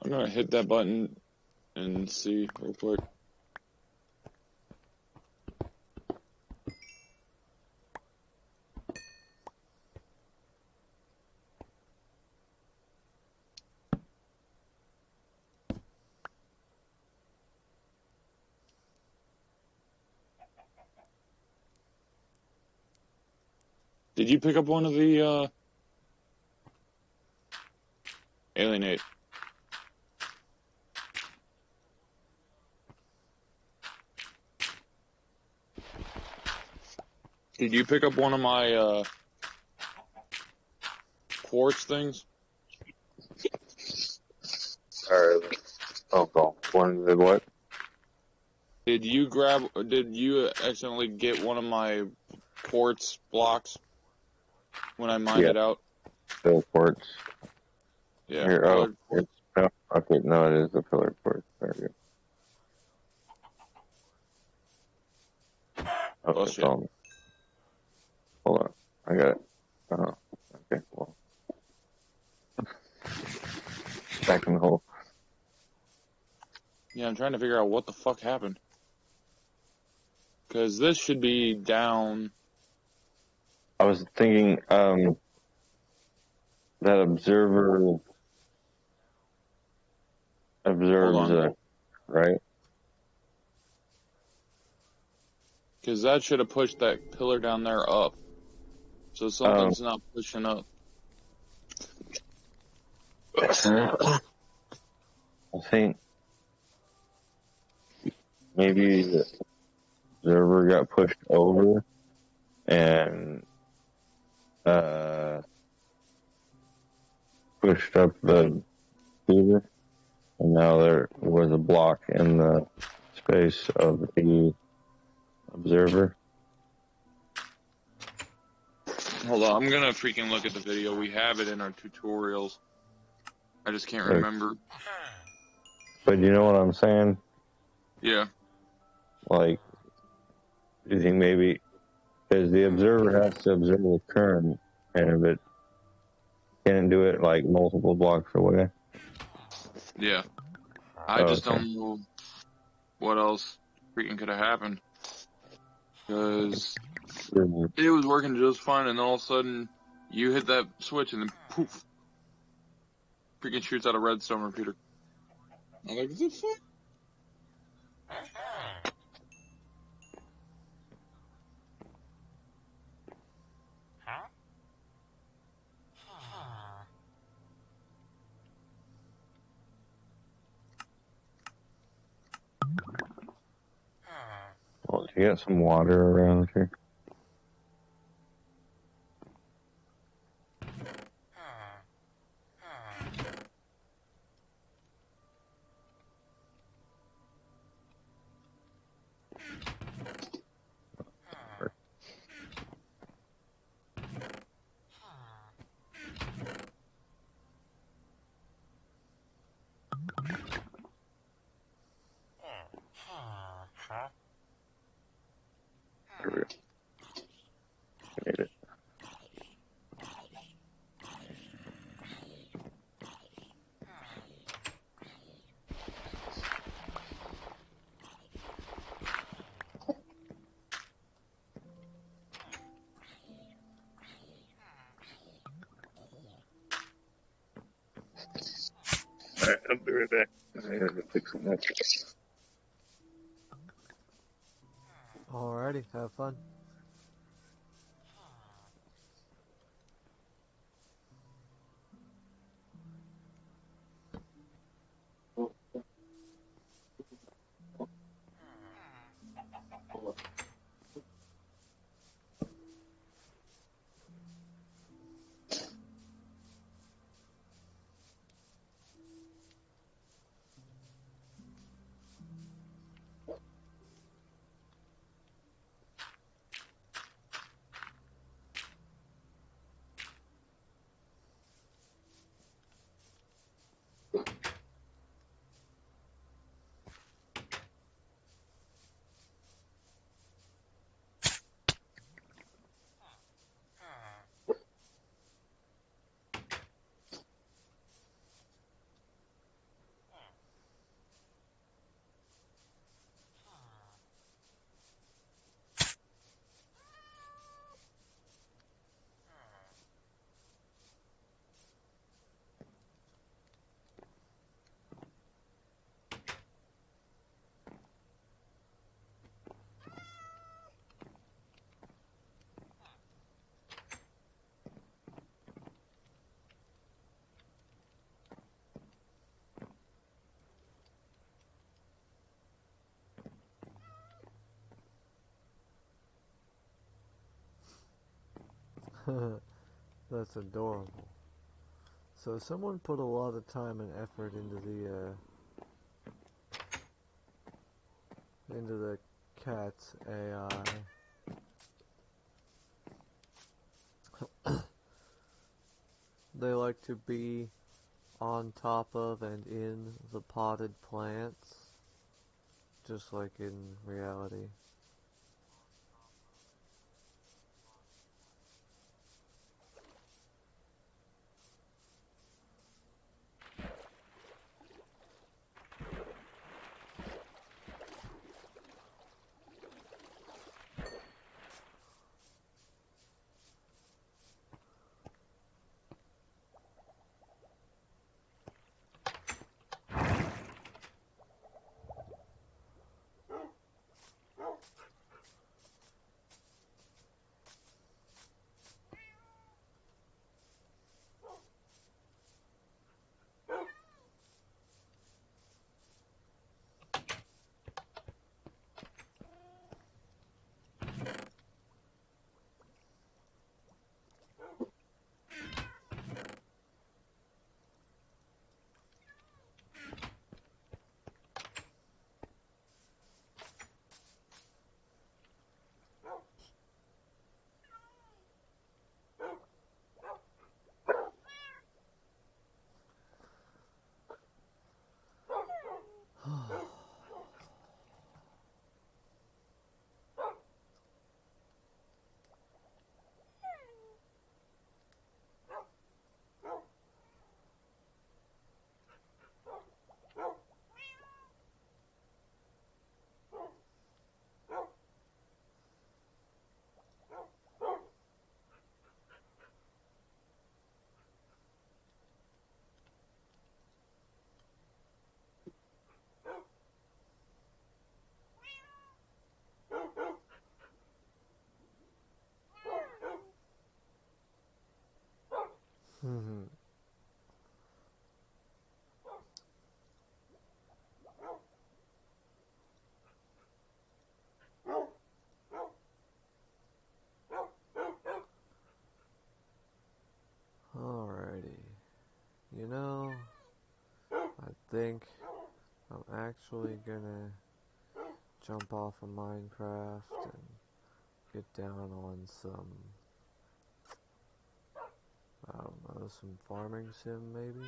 [SPEAKER 2] I'm gonna hit that button and see real quick. Did you pick up one of the, Alienate? Did you pick up one of my, quartz things?
[SPEAKER 6] Alright. Oh, God. One did what?
[SPEAKER 2] Did you accidentally get one of my quartz blocks when I mined it out?
[SPEAKER 6] Pillar quartz.
[SPEAKER 2] Yeah.
[SPEAKER 6] Here, no, okay, no, it is the pillar quartz. There we go. Oh, it's
[SPEAKER 2] shit.
[SPEAKER 6] on. Hold on. I got it. Okay, well. Back in the hole.
[SPEAKER 2] Yeah, I'm trying to figure out what the fuck happened. Because this should be down.
[SPEAKER 6] I was thinking, that observer observes, right?
[SPEAKER 2] Because that should have pushed that pillar down there up. So something's not pushing up.
[SPEAKER 6] I think maybe the observer got pushed over and pushed up the feeder, and now there was a block in the space of the observer.
[SPEAKER 2] Hold on, I'm gonna freaking look at the video. We have it in our tutorials. I just can't remember.
[SPEAKER 6] But you know what I'm saying?
[SPEAKER 2] Yeah.
[SPEAKER 6] Like, do you think maybe, because the observer has to observe the current, and if it can't do it like multiple blocks away.
[SPEAKER 2] Yeah. I just don't know what else freaking could have happened. Because it was working just fine, and then all of a sudden, you hit that switch, and then poof. Freaking shoots out a redstone repeater. I'm like, what the fuck?
[SPEAKER 6] Well, do you get some water around here? There we go. Made it. Alright, I'll be right back. I have to fix something else.
[SPEAKER 1] Alrighty, have fun. That's adorable. So someone put a lot of time and effort into the cat's AI. They like to be on top of and in the potted plants, just like in reality. Alrighty. You know, I think I'm actually gonna jump off of Minecraft and get down on some, I don't know, some farming sim maybe?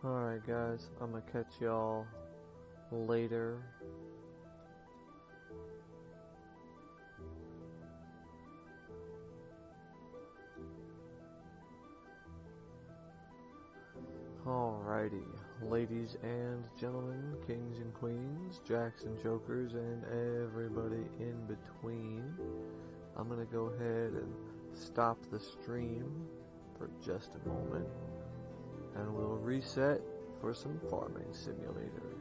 [SPEAKER 1] Alright guys, I'm gonna catch y'all later. Alrighty, ladies and gentlemen, kings and queens, jacks and jokers, and everybody in between. I'm gonna go ahead and stop the stream for just a moment, and we'll reset for some farming simulators.